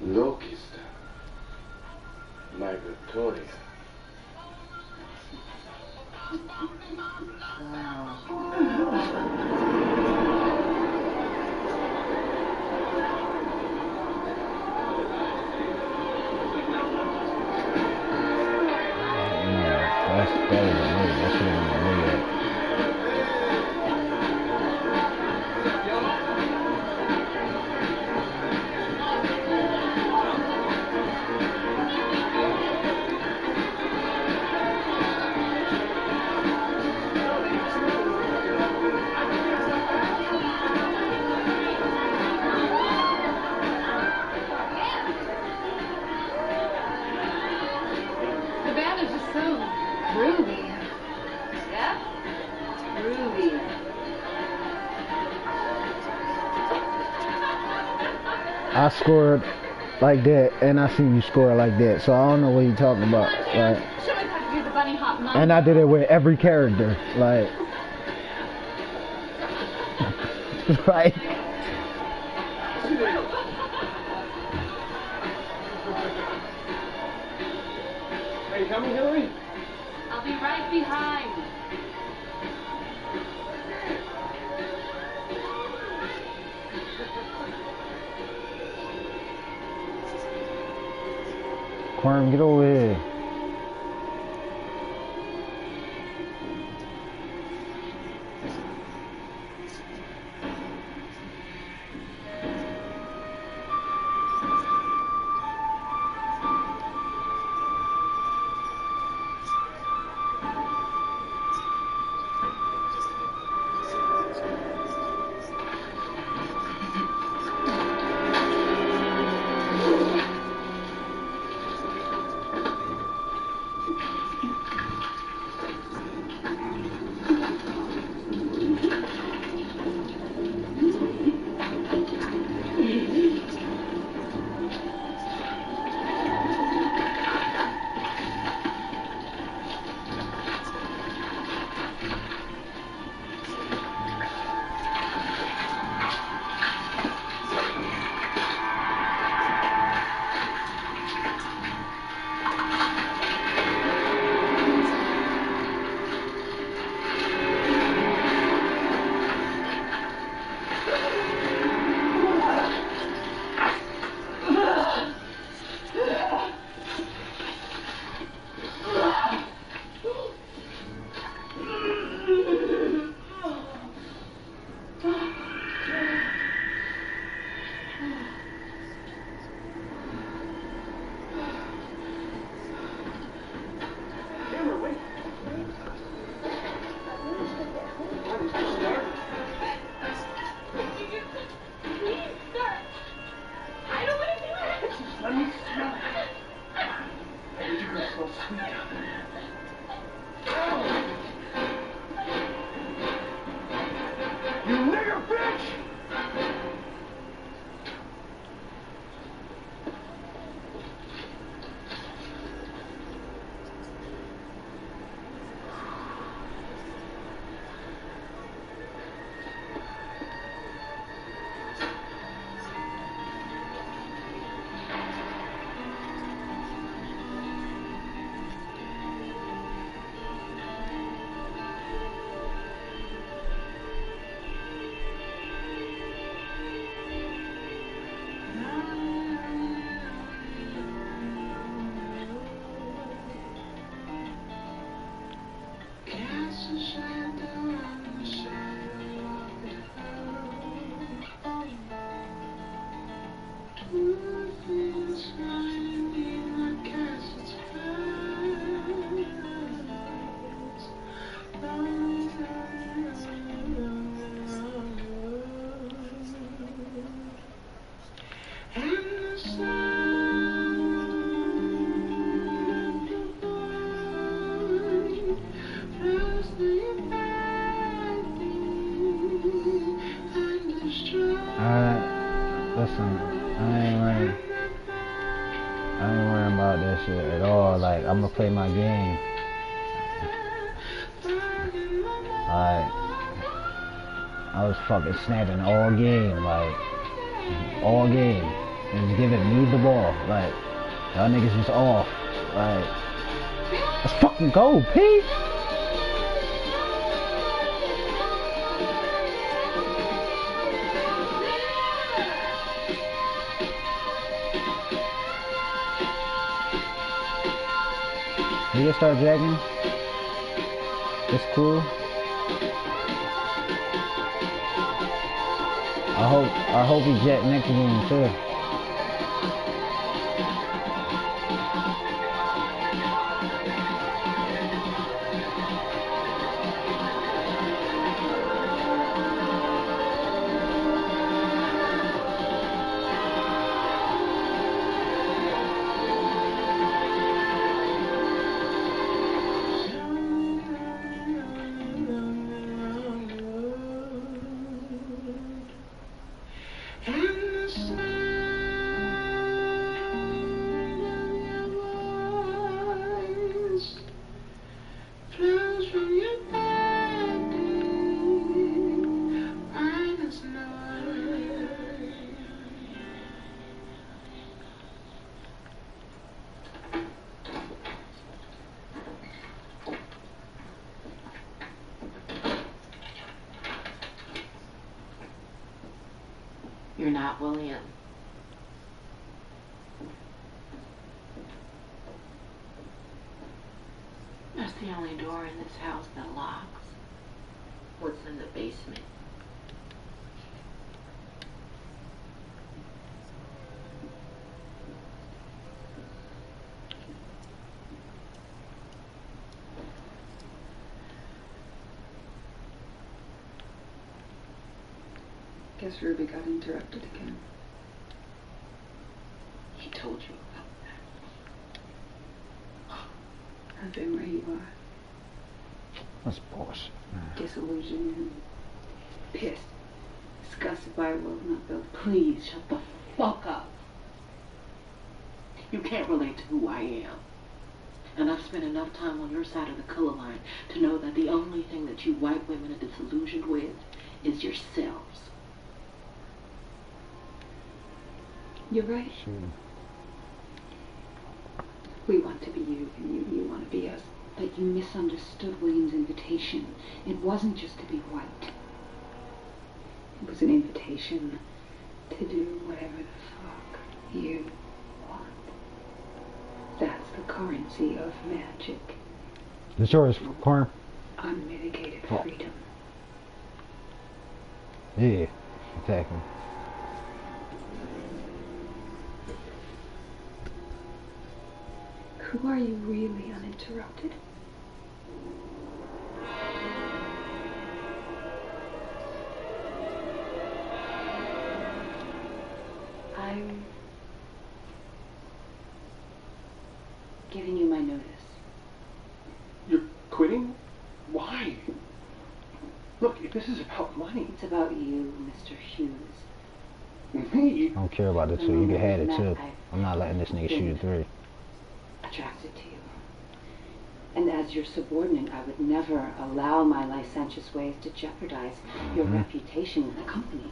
Locust. Migratoria. That's better than me. That should have been me yet. The band is just so groovy. Yeah? Groovy. I scored like that, and I seen you score like that, so I don't know what you're talking about, right? Should we have to do the bunny hop number? And I did it with every character, like, like. Are you coming, Hillary? I'll be right behind. Quirm, get over here. Listen, I ain't worrying about that shit at all. Like, I'm gonna play my game. Like, I was fucking snapping all game, like, all game. and just leave the ball. Like, y'all niggas just off. Like, let's fucking go, P. Did you start jacking? It's cool. I hope he jack next game too. You're not William. That's the only door in this house that locks. What's in the basement? Guess Ruby got interrupted again. He told you about that. I've been where you are. That's bullshit. Disillusioned and pissed. Disgusted by a world not built. Please shut the fuck up. You can't relate to who I am. And I've spent enough time on your side of the color line to know that the only thing that you white women are disillusioned with is yourselves. You're right. Sure. We want to be you, and you want to be us. But you misunderstood William's invitation. It wasn't just to be white. It was an invitation to do whatever the fuck you want. That's the currency of magic. It's yours, Corn. Unmitigated Oh. freedom. Yeah, exactly. Who are you really, uninterrupted? I'm giving you my notice. You're quitting? Why? Look, if this is about money. It's about you, Mr. Hughes. Me? I don't care about it too. You can have it too. I'm not letting this nigga shoot it through. Attracted to you. And as your subordinate, I would never allow my licentious ways to jeopardize your reputation with the company.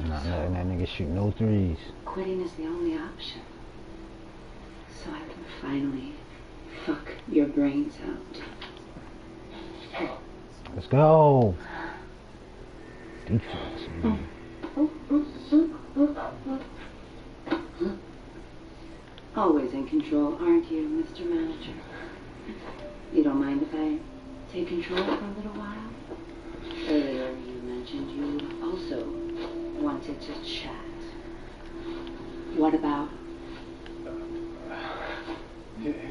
I'm not letting that nigga shoot no threes. Quitting is the only option. So I can finally fuck your brains out. Let's go. Defense, man. Always in control, aren't you, Mr. Manager? You don't mind if I take control for a little while? Earlier you mentioned you also wanted to chat. What about?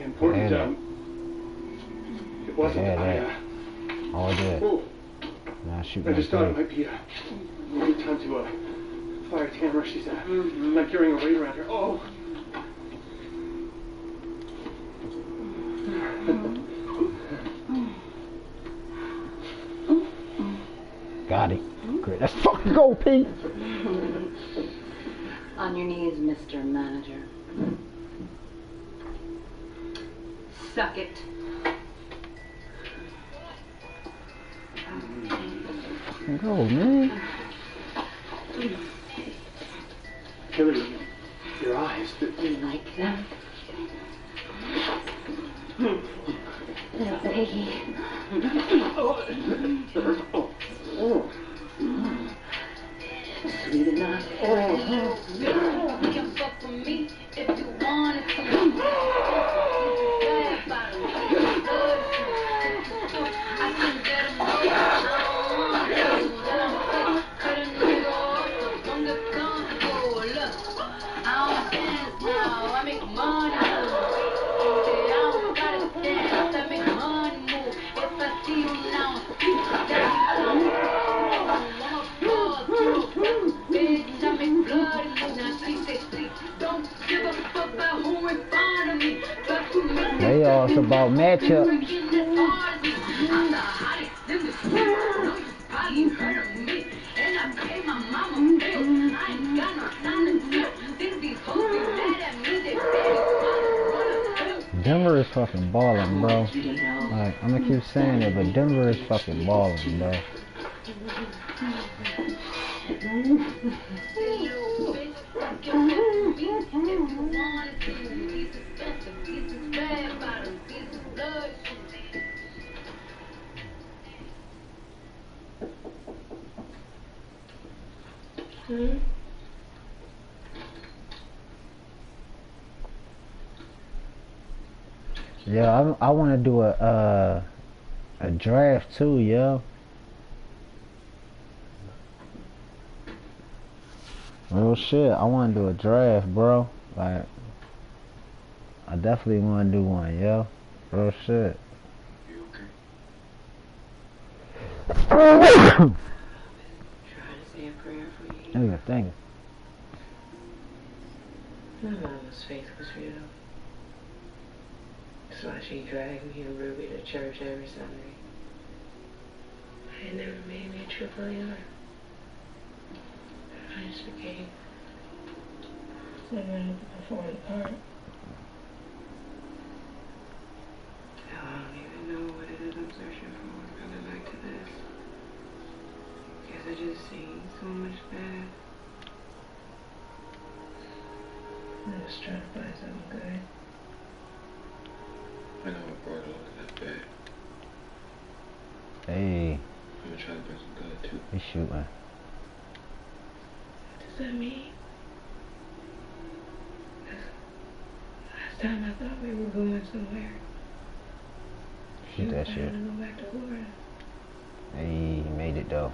Important, it wasn't Yeah, all day. Oh, Nah, shoot I no just thought it three. might be a good time to fire a camera. She's not carrying a weight around her. Oh. Got it. Great. Let's fucking go, Pete. On your knees, Mr. Manager. Suck it. Go, man. Hillary, Your eyes. You like them? Little piggy. Sweet enough. You can fuck with me if you wanted to. I can get a I make money move. I don't gotta dance, I make money move. If I see you now, bitch, I make bloody move. Now she say, don't give a fuck about who in front of me. But you make They all about matchup. I'm the hottest in the city. No, you probably heard of me. And I pay my mama bills. I ain't got no time to chill. Think these hoes be mad at me. They Denver is fucking balling, bro. Like, I'm gonna keep saying it, but Denver is fucking balling, bro. Yeah, I want to do a draft too, yo. Real shit, I want to do a draft, bro. Like, I definitely want to do one, yo. Real shit. You okay? Trying to say a prayer for you. Yeah, thank you. My mama's faith was real. That's why she dragged me and Ruby to church every Sunday. It never made me a true believer. I just became someone who performed the part. Hell, I don't even know what it is I'm searching for coming back to this. Guess I just seen so much bad. I'm just trying to find something good. I know I brought all of that bad. Hey, I'm gonna try to bring some good too. he's shooting. What does that mean? Last time I thought we were going somewhere. Shoot that shit. To go back to Florida. Hey, he made it though.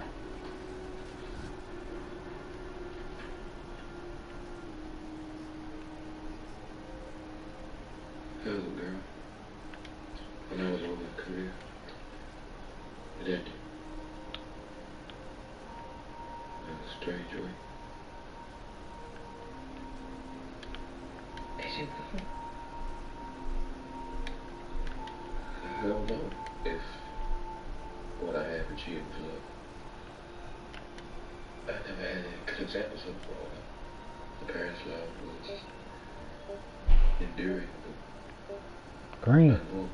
How's it, girl? When I was over in Korea, it ended. In a strange way. Did you go? I don't know if what I had for you was love. I never had any good examples of it growing up. The parents' love was enduring, Green. but unmovable.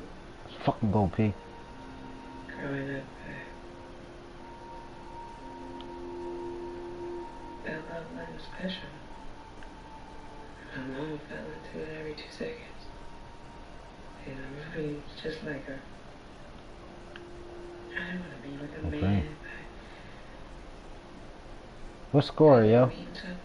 Let's fucking go, P. Growing up, that love wasn't special. My mom fell into it every 2 seconds. And I'm really just like her. I didn't want to be with a man, but What score, yo? mean something.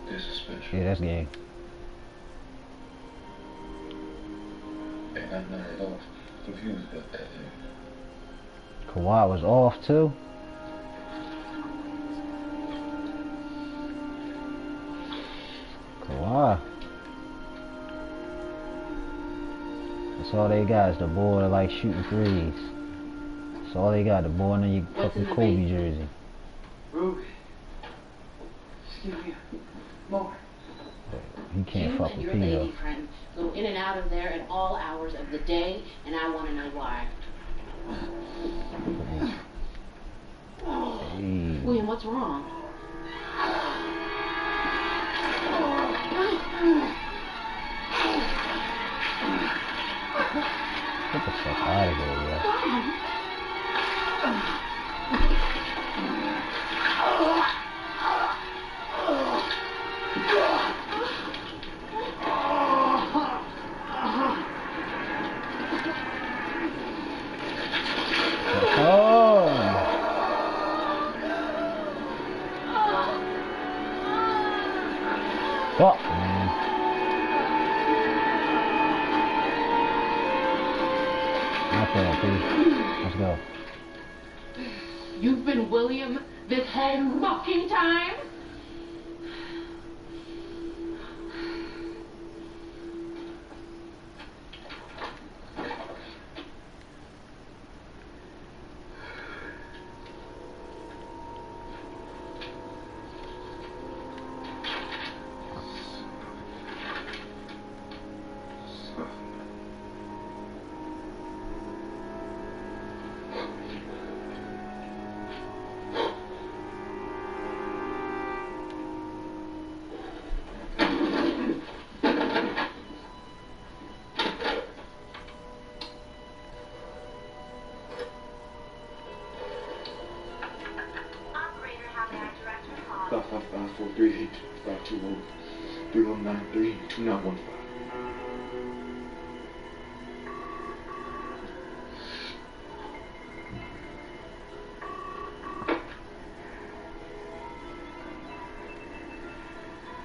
This is special. Yeah, that's game. And I'm not at all confused about that. Kawhi was off too. Kawhi. That's all they got is the boy that like shooting threes. That's all they got, the boy in your fucking Kobe jersey. Ruby. Just give me more. He can't You fuck and with your P though. lady friend go in and out of there at all hours of the day, and I want to know why. Hey. William, what's wrong? Get the fuck out of here, yo. Fuck, man. Not bad, P. Let's go. You've been William this whole fucking time? Operator, how may I direct your call? 555-438, 521-3193, 2915.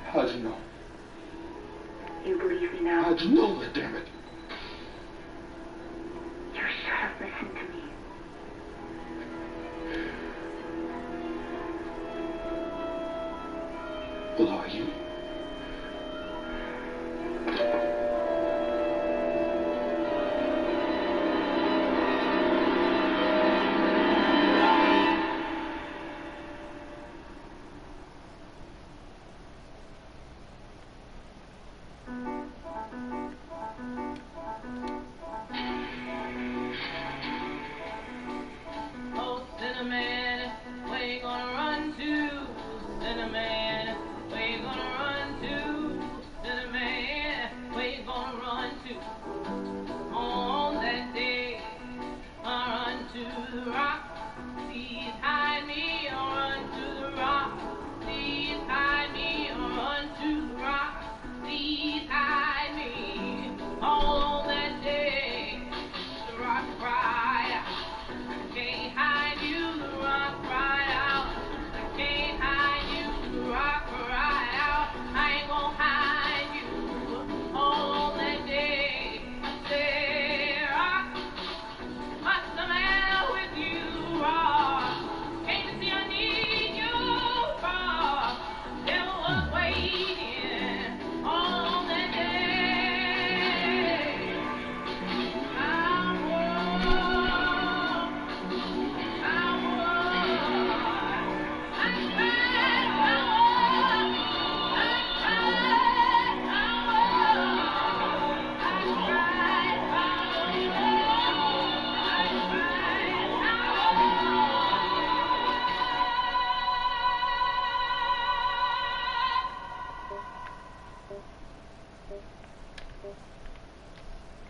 How'd you know? You believe me now? How'd you know that, damn it? You should have listened to me. Well, are you? Oh, Cinnamon, where you gonna run to? Cinnamon, where you gonna run to? Cinnamon, where you gonna run to? On that day, I run to the rock. Please hide me, or run to the rock. Please hide me, or run to the rock. Please hide me. On that day, the rock cried out. Can't hide you, the rock cried out. I can't hide you, the rock cried out. I ain't gonna hide you. On that day, I said, rock, what's the matter with you, rock? Can't you see I need you, rock? Devil was waiting on that day.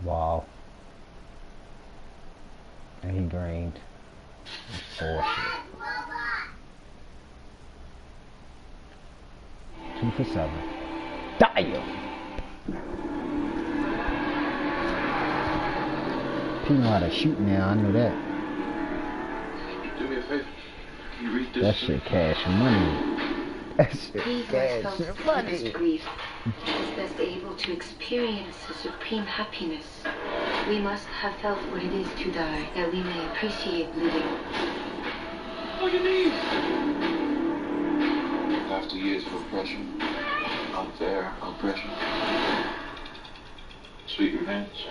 Wow. And he drained. Bullshit. 2 for 7. Damn! P know how to shoot now, I know that. Do me a favor. Can you read this? That shit cash money. That shit He who cash has felt the money. deepest grief is best able to experience the supreme happiness. We must have felt what it is to die, that we may appreciate living. On your knees! After years of oppression, unfair oppression, sweet revenge.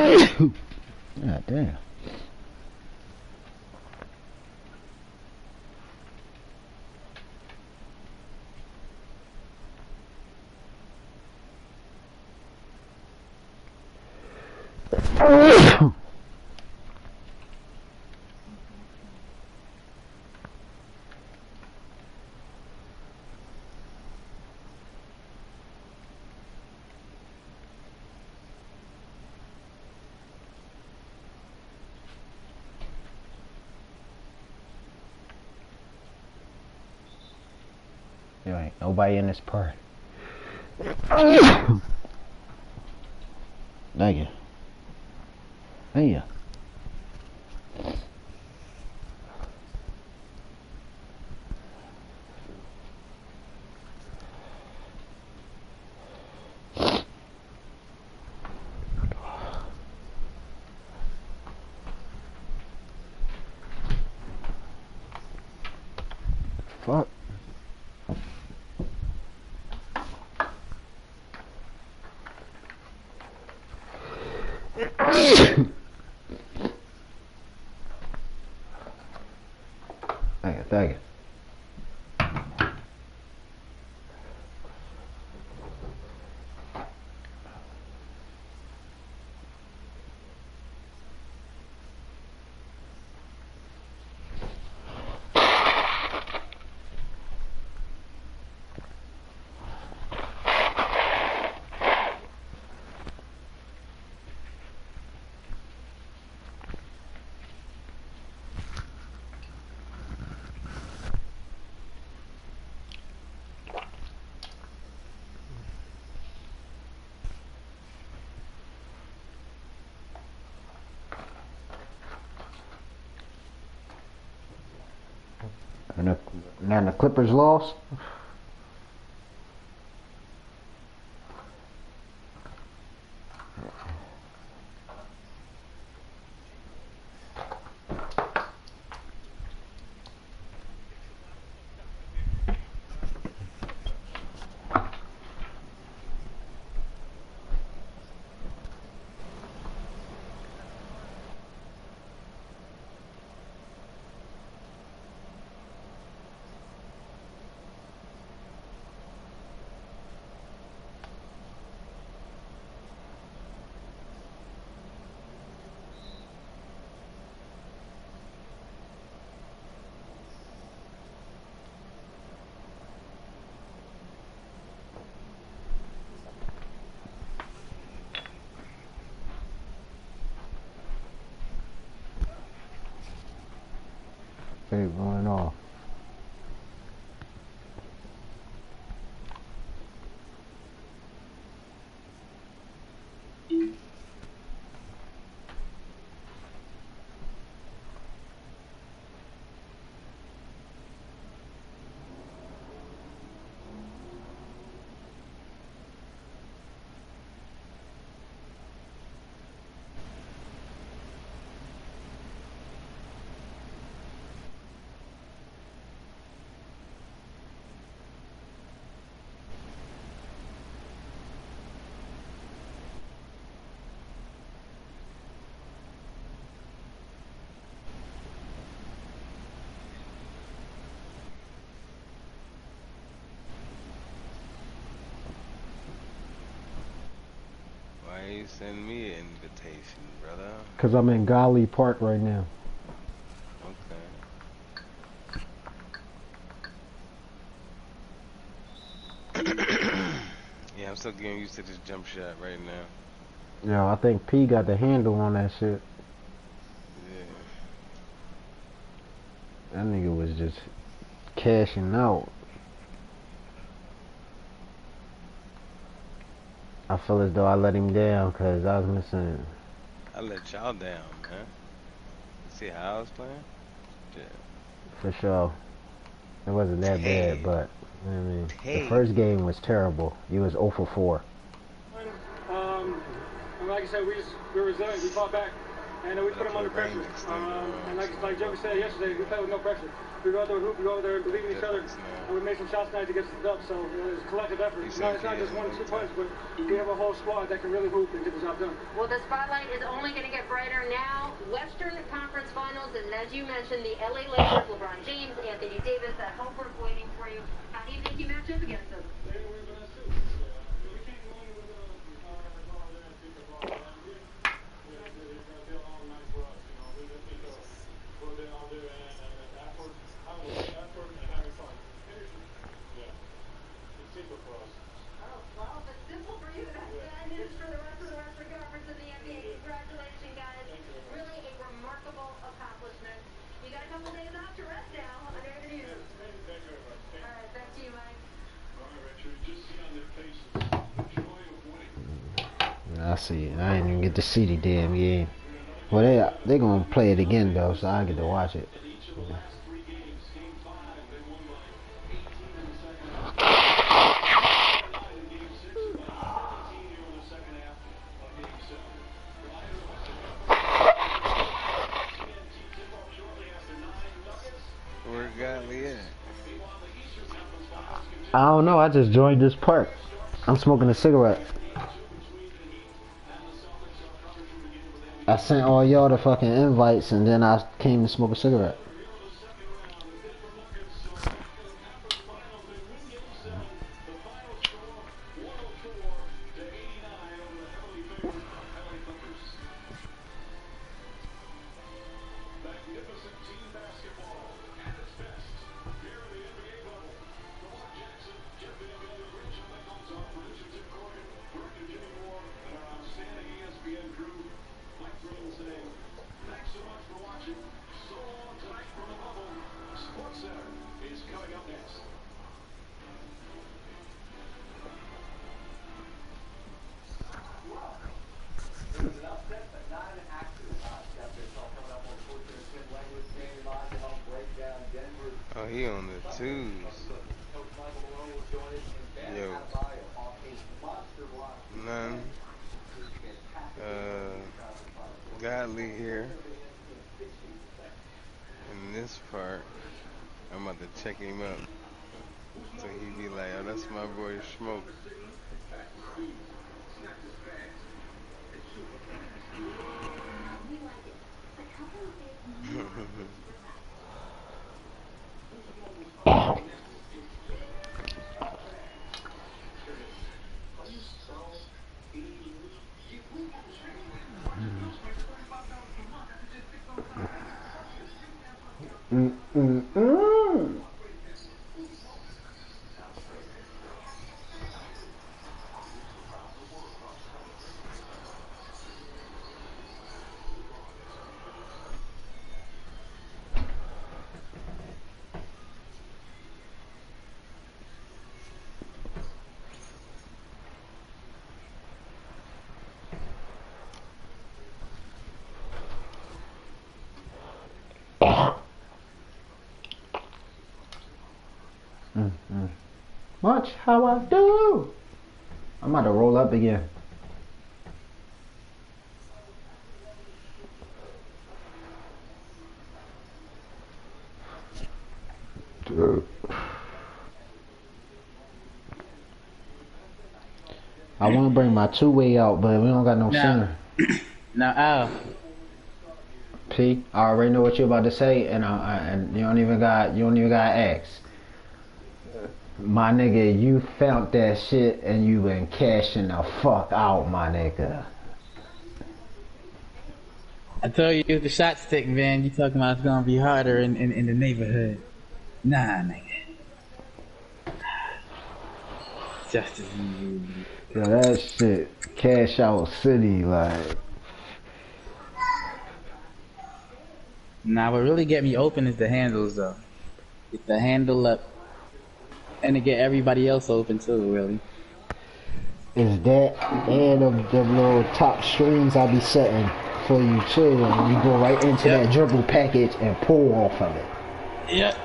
God damn. There ain't nobody in this part. Thank you. Thank you. Fuck. Thank you. And the Clippers lost. Hey, going off. Why you send me an invitation, brother? Cause I'm in Golly Park right now. Okay. Yeah, I'm still getting used to this jump shot right now. Yeah, I think P got the handle on that shit. Yeah. That nigga was just cashing out. I feel as though I let him down because I was missing. I let y'all down, man. See how I was playing? Yeah. For sure. It wasn't that bad, but I mean, the first game was terrible. You was 0 for 4. Like I said, we resilient. We fought back. And we put them under pressure. And like Joey said yesterday, we play with no pressure. We go out there with hoop, we go over there believing in each other, and we made some shots tonight to get us the dub. So it's a collective effort. It's not just 1 or 2 players, but we have a whole squad that can really hoop and get the job done. Well, the spotlight is only going to get brighter now. Western Conference Finals, and as you mentioned, the LA Lakers, LeBron James, Anthony Davis, that homework waiting for you. How do you think you match up against them? I see. I ain't even get to see the damn game. Well, they gonna play it again though, so I get to watch it. Where Godly at? I don't know. I just joined this park. I'm smoking a cigarette. I sent all y'all the fucking invites, and then I came to smoke a cigarette. Oh, he on the twos. Yo. None. Godly here. In this part, I'm about to check him up. So he be like, oh, that's my boy Smoke. Watch how I do. I'm about to roll up again. I want to bring my two-way out, but we don't got no singer. Now, Al. P, I already know what you're about to say, and you don't even got to ask. My nigga, you felt that shit and you been cashing the fuck out, my nigga. I told you the shot stick, man. You talking about it's gonna be harder in the neighborhood. Nah, nigga. Justice. Yeah, that shit, cash out city, like. Nah, what really get me open is the handles, though. Get the handle up. And to get everybody else open too, really. Is that and of the little top strings I be setting for you too, and you go right into that dribble package and pull off of it. Yep.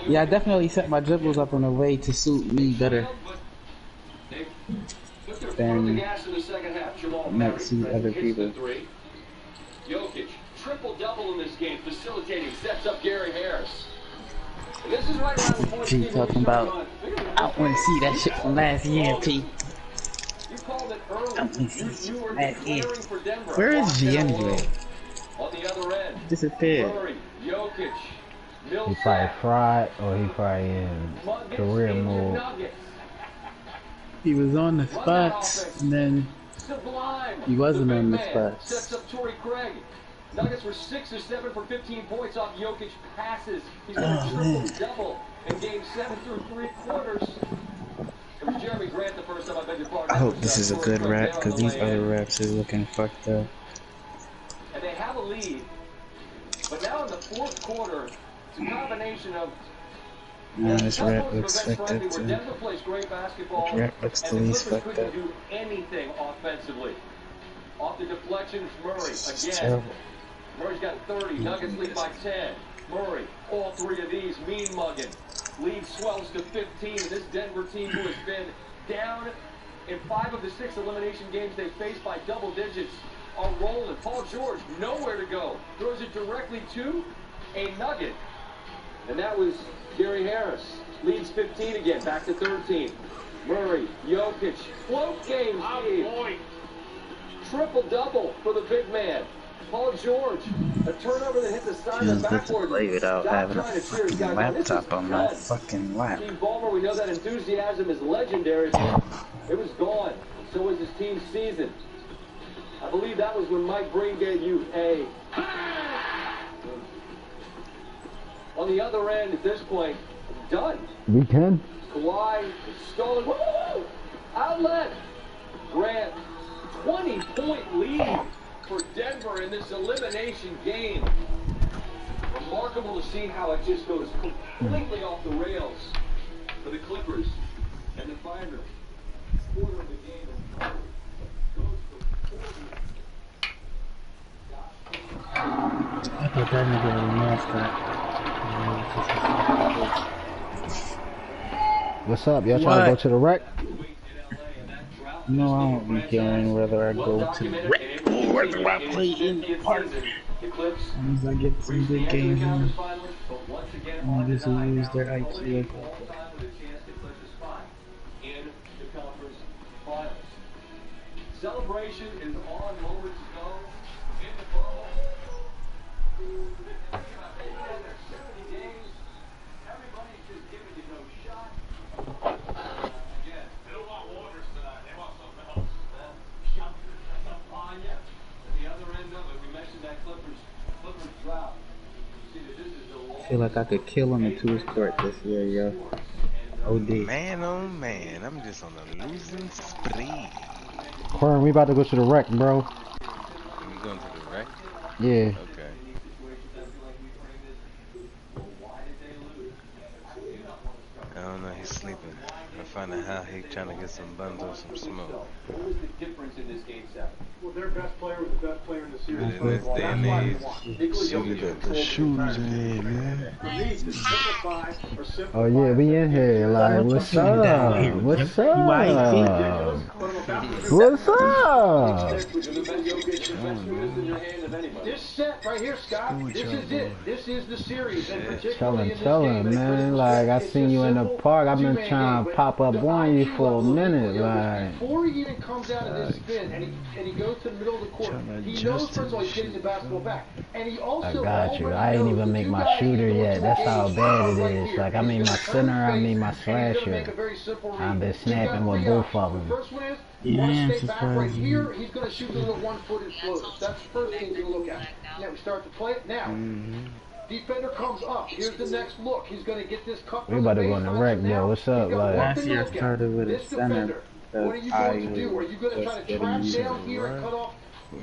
Yeah, I definitely set my dribbles up in a way to suit me better. then might see other people. Jokic, triple double in this game, facilitating, sets up Gary Harris. This is right around the point G talking about, I want to see that shit from last year, P. You called it early. You were declaring for Denver. Where is G anyway? On the other end, Disappeared. Murray, Jokic, He probably fried, or he probably in career mode. He was on the spots, and then he wasn't on the spots. Sets up Torrey Craig. Nuggets were 6 or 7 for 15 points off Jokic passes. He's got a triple-double in Game 7 through 3 quarters. It was Jeremy Grant the first time I beg your pardon. I hope this is a good rap, because these other raps is looking fucked up. And they have a lead, but now in the fourth quarter, it's a combination of Nah, this rap looks fucked up too. Denver plays great basketball, This rap looks the least fucked up. couldn't do anything offensively. Off the deflections, Murray It's again. terrible. Murray's got 30. Nuggets lead by 10. Murray, all 3 of these mean mugging. Lead swells to 15. This Denver team, who has been down in 5 of the 6 elimination games they faced by double digits, are rolling. Paul George, nowhere to go. Throws it directly to a Nugget. And that was Gary Harris. Leads 15 again, back to 13. Murray, Jokic, float game, Steve. Triple-double for the big man. Paul George, a turnover that hit the side of Feels the good to backboard. play without Stop having a trying to cheer these fucking guys on. This is laptop on my done. fucking lap. Steve Ballmer, we know that enthusiasm is legendary. It was gone. So was his team's season. I believe that was when Mike Breen gave you a... On the other end, at this point, done. We can. Kawhi stolen. Woo! Outlet. Grant, 20-point lead for Denver in this elimination game. Remarkable to see how it just goes completely off the rails for the Clippers and the final quarter of the game. Goes for 40. I thought that nigga was a mascot. What's up? Y'all trying to go to the rec? No, I don't be caring whether I go to the rec or whether I play in the park. As long as I get some good games in. Niggas who use their IQ. Celebration is on, moments ago in the bubble. Everybody's just giving you no shot. Again, they don't want waters tonight. They want something else. Champagne. At the other end of it, we mentioned that Clippers drought. See that this is the I feel like I could kill him in 2's court this year, yo. OD. Man, oh man, I'm just on a losing spree. Corn, we about to go to the rec, bro. You going to the rec? Yeah. Okay. I don't know, he's sleeping. I find out how he trying to get some buns or some smoke. What was the difference in this game 7? Well, their best player was the best player in the series. But in this day and age, Nikola Jokic the shoes in here, man. Oh yeah, we in here. Like, what's up? What's up? What's up? This set right here, Scott, this is it. This is the series. And particularly in this Tell game, him, man. Like, I seen you in the park. I've been trying to pop up on you for a minute. Like, before he even comes out of this spin and he goes to the middle of the court, he knows first of all he's getting the basketball back. And he also I got you. I ain't even make my shooter yet. That's how bad it is. Like, I made my center, I made my slasher. I've been snapping with both of them. First one is, Yeah, stay back right here. He's going to shoot the little one-footed floaters. That's the first thing you're going to look at. Now we start to play it. Now, defender comes up. Here's the next look. He's going to get this cut. We about to go in the wreck, yo. What's up? Like, Last year I started with a center. What are you going to do? Are you going to try to trap down here and cut off?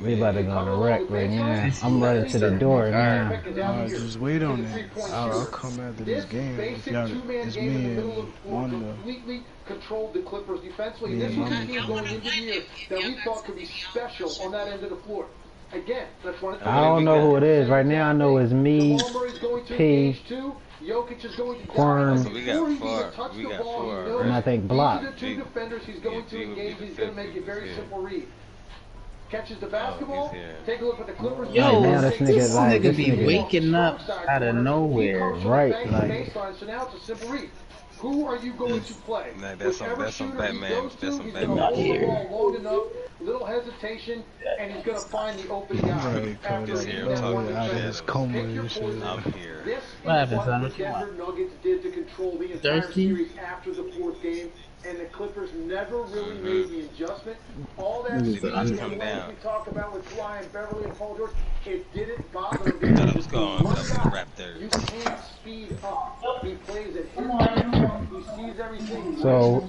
we about to go in the wreck right now. I'm running to the door now. Just wait on that. I'll come after this game. If y'all, it's me and Wanda. Completely controlled the Clippers defensively. This was a team going into the year that we thought could be special on that end of the floor. Again, let's run it. I don't know who it is. Right now I know it's me, P, Jokic is going to Corn. down So we before got he four. even touched We the got ball. four He already. knows And I think these block. are the two defenders he's going to G would be engage. the He's going to fifth make it if very he's simple read. Catches the Oh, basketball. he's here. Take a look at the Clippers. Yo, now this this nigga, nigga be waking up out of nowhere. Right, like. Baseline, so now it's a simple read. Who are you going to play? Nah, that's some Batman. That's some He's Batman. going to hold the ball long enough, little hesitation, and he's going to find the open guy. Right, After He's he here. does I'm one talking out of defender. his coma Pick your and shit. poison. I'm here. This What is happened, what son? the What you Denver want? Nuggets did to control the entire Thirsty? series after the fourth game, and the Clippers never really made the adjustment. All that This is speed the under. Come down. we talk about with Kawhi and Beverly and Paul George, it didn't bother I them. thought it was going One up to the guy, Raptors. you can't speed up. He plays at his tempo. He sees everything. So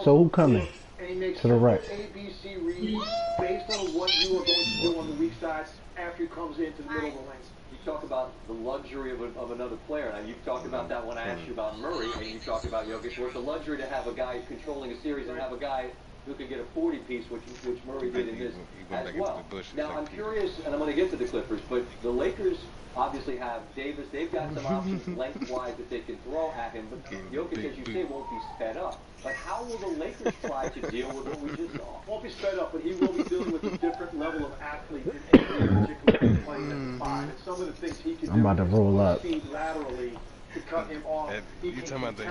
who coming And he makes to the right? ABC reads based on what you are going to do on the weak side after he comes into the middle of the lane. You talk about the luxury of another player. Now, you've talked about that when I asked you about Murray, and you talked about Jokic. Well, it's a luxury to have a guy controlling a series and have a guy who can get a 40-piece, which Murray did in this as well. Now, I'm curious, and I'm going to get to the Clippers, but the Lakers obviously have Davis. They've got some options lengthwise that they can throw at him, but Jokic, as you say, won't be sped up. But how will the Lakers try to deal with what we just saw? Won't be sped up, but he will be dealing with a different level of athlete in particular playing at the 5. And some of the things he can do. I'm about to roll up. Speed laterally to cut him off. You talking about the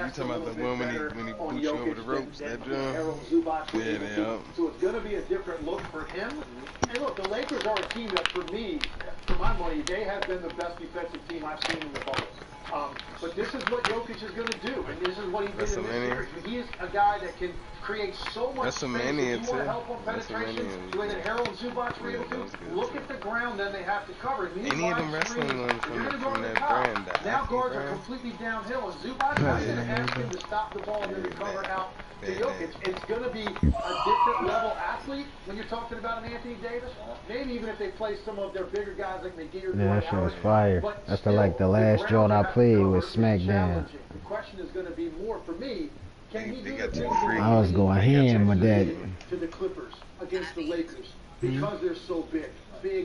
one when he boots you over the ropes? That drum? Yeah, they up. So it's going to be a different look for him. And look, the Lakers are a team that, for me, for my money, they have been the best defensive team I've seen in the bubble. But this is what Jokic is going to do, and this is what he did in this series. He is a guy that can create so much space. If you want to help on penetration, the way that Harold and Zubac were able to, look at the ground, then they have to cover it. Any of them wrestling ones from that brand. Now guards are completely downhill, and Zubac is going to ask him to stop the ball and then recover out to Jokic. It's going to be a different level athlete when you're talking about an Anthony Davis. Maybe even if they play some of their bigger guys like McGee or Yeah, that shit was fire. That's the last joint I played with SmackDown. The question is going to be more for me. Can he do I was going ham with that. to the Clippers against the Lakers because they're so big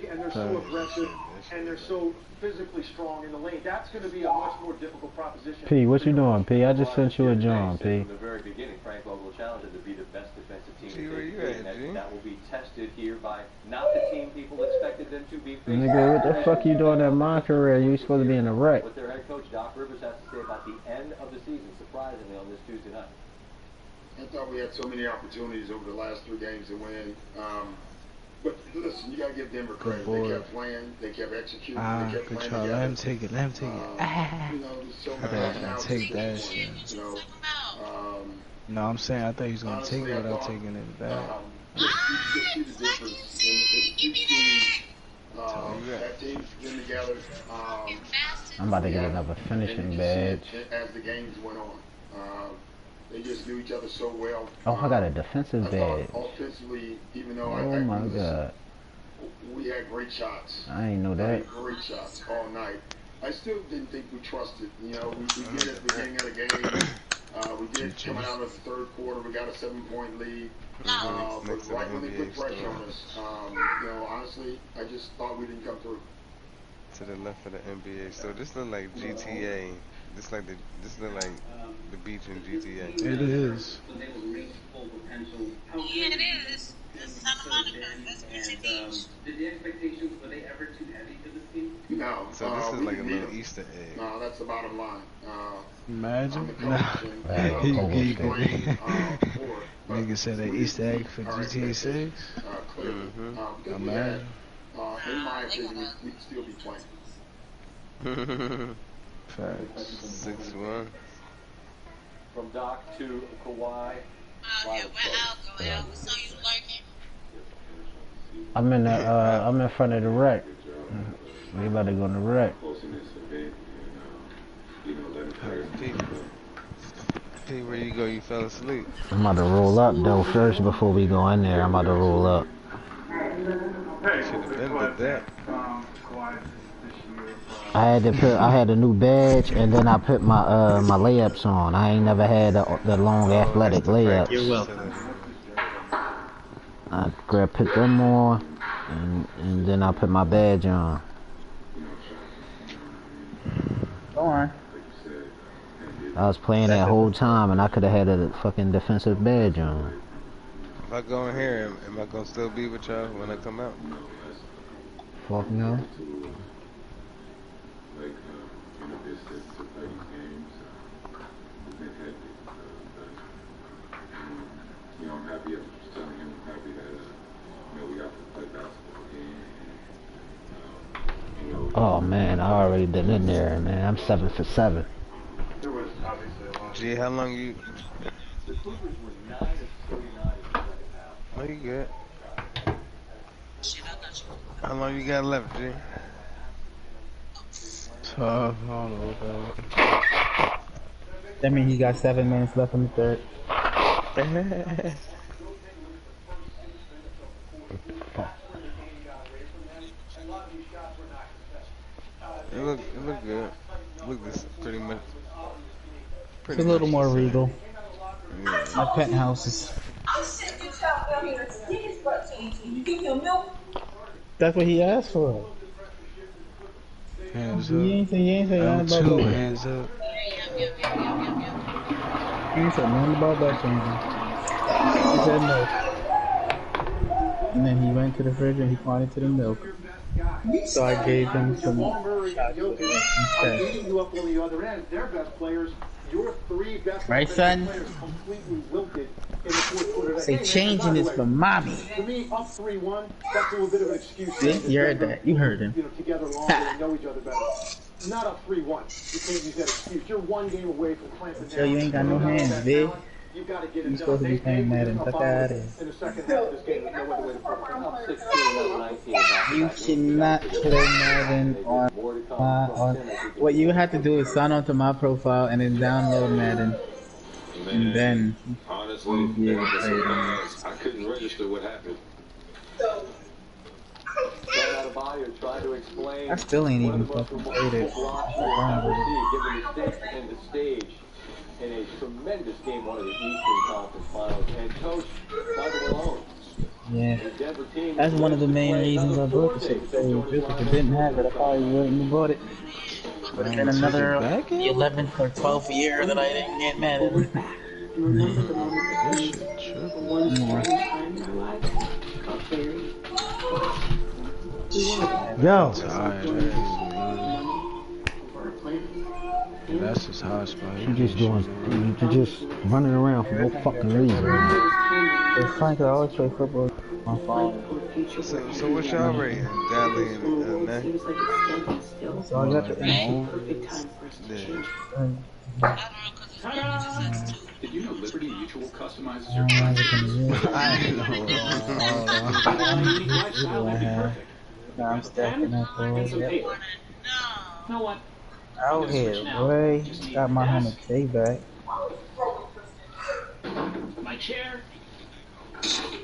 and they're so aggressive and they're so physically strong in the lane? That's going to be a much more difficult proposition. P, what you doing, P? I just sent you a joint, P. From the very beginning, Frank Vogel challenged him to be the best defensive team. Gee, where you at, G? That will be tested here by not the team people expected them to be. Nigga, what the fuck you doing at my career? You supposed to be in the wreck. What their head coach Doc Rivers has to say about the end of the season, surprisingly, on this Tuesday night. I thought we had so many opportunities over the last 3 games to win. But listen, you got to give Denver credit. They kept playing. They kept executing. They kept playing together. Let him take it. You know, there's so many take that shit. You know, No, I'm saying I thought he was gonna honestly, take it without taking it back. you just see the difference. And you see that team's been together. I'm about to get another finishing badge. As the games went on. They just knew each other so well. Oh, I got a defensive badge. Offensively, even though Oh my god. we had great shots. I ain't know that. Great shots all night. I still didn't think we trusted. You know, we did at the beginning of the game. We did coming out of the third quarter. We got a 7-point lead. But right when they put pressure on us, you know, honestly, I just thought we didn't come through. To the left of the NBA. So this look like GTA. This look like the beach in GTA. It is. Yeah, it is. It's Santa Monica. That's GTA. Did the expectations, were they ever too heavy for this team? No. So this is like a little Easter egg. No, that's the bottom line. Imagine. Nigga said an Easter egg for GTA 6. Imagine. In my opinion, we'd still be playing. Facts. 6-1. From Doc to Kawhi. I'm in the I'm in front of the wreck. We about to go in the wreck. P, where you go? You fell asleep. I'm about to roll up though first before we go in there. I'm about to roll up. Should have been with that. I had a new badge and then I put my my layups on. I ain't never had the long athletic layups. You're welcome. I put them on and then I put my badge on. Go on. I was playing that whole time and I could have had a fucking defensive badge on. If I go in here, am I gonna still be with y'all when I come out? Fuck no. Oh man, I already been in there, man. I'm 7 for 7. G, how long you? No, you good. How long you got left, G? Tough, I don't know what That means he got 7 minutes left in the third. It look good. Look, this pretty much. It's a little more regal. Yeah. My penthouse is. That's what he asked for. Hands You ain't say nothing about L2, that. hands up. He ain't said nothing about that changing. He said no. And then he went to the fridge and he pointed to the milk. So I gave him some shots of it instead. You up on the other end. Their best players, your 3 best Right, son? players completely wilted in the 4th quarter. Say changing is for mommy. For me, up 3-1, that's a little bit of an excuse. See? You heard that. You heard him. You know, together longer and know each other better. Not up 3-1. You can't use that excuse. You're 1 game away from clamping down. So you ain't got no hands, big. You got to get it You supposed to be playing Madden. Fuck out of here. in the second half of this game. There's no other way to put it. You cannot play Madden on what you have to do is sign on to my profile and then download Madden. And then honestly, you'll be able to play it. I couldn't register what happened. I still ain't even fucking played it. Given the stage in a tremendous game, one of the Eastern Conference Finals, and Coach Michael Malone. Yeah, that's one of the main reasons I bought the shit. So just if I didn't have it, I probably wouldn't have bought it. But then another 11th or 12th year that I didn't get mad at it. Yo. That's his hot spot. You just running around for no fucking reason. It's funny 'cause I always play football on my phone. So what's y'all rating, Godly and Mac? So I got the Did you know Liberty Mutual customizes your Now I'm stacking up all yep. Know what? Out here, boy. Got my 100K back. My chair.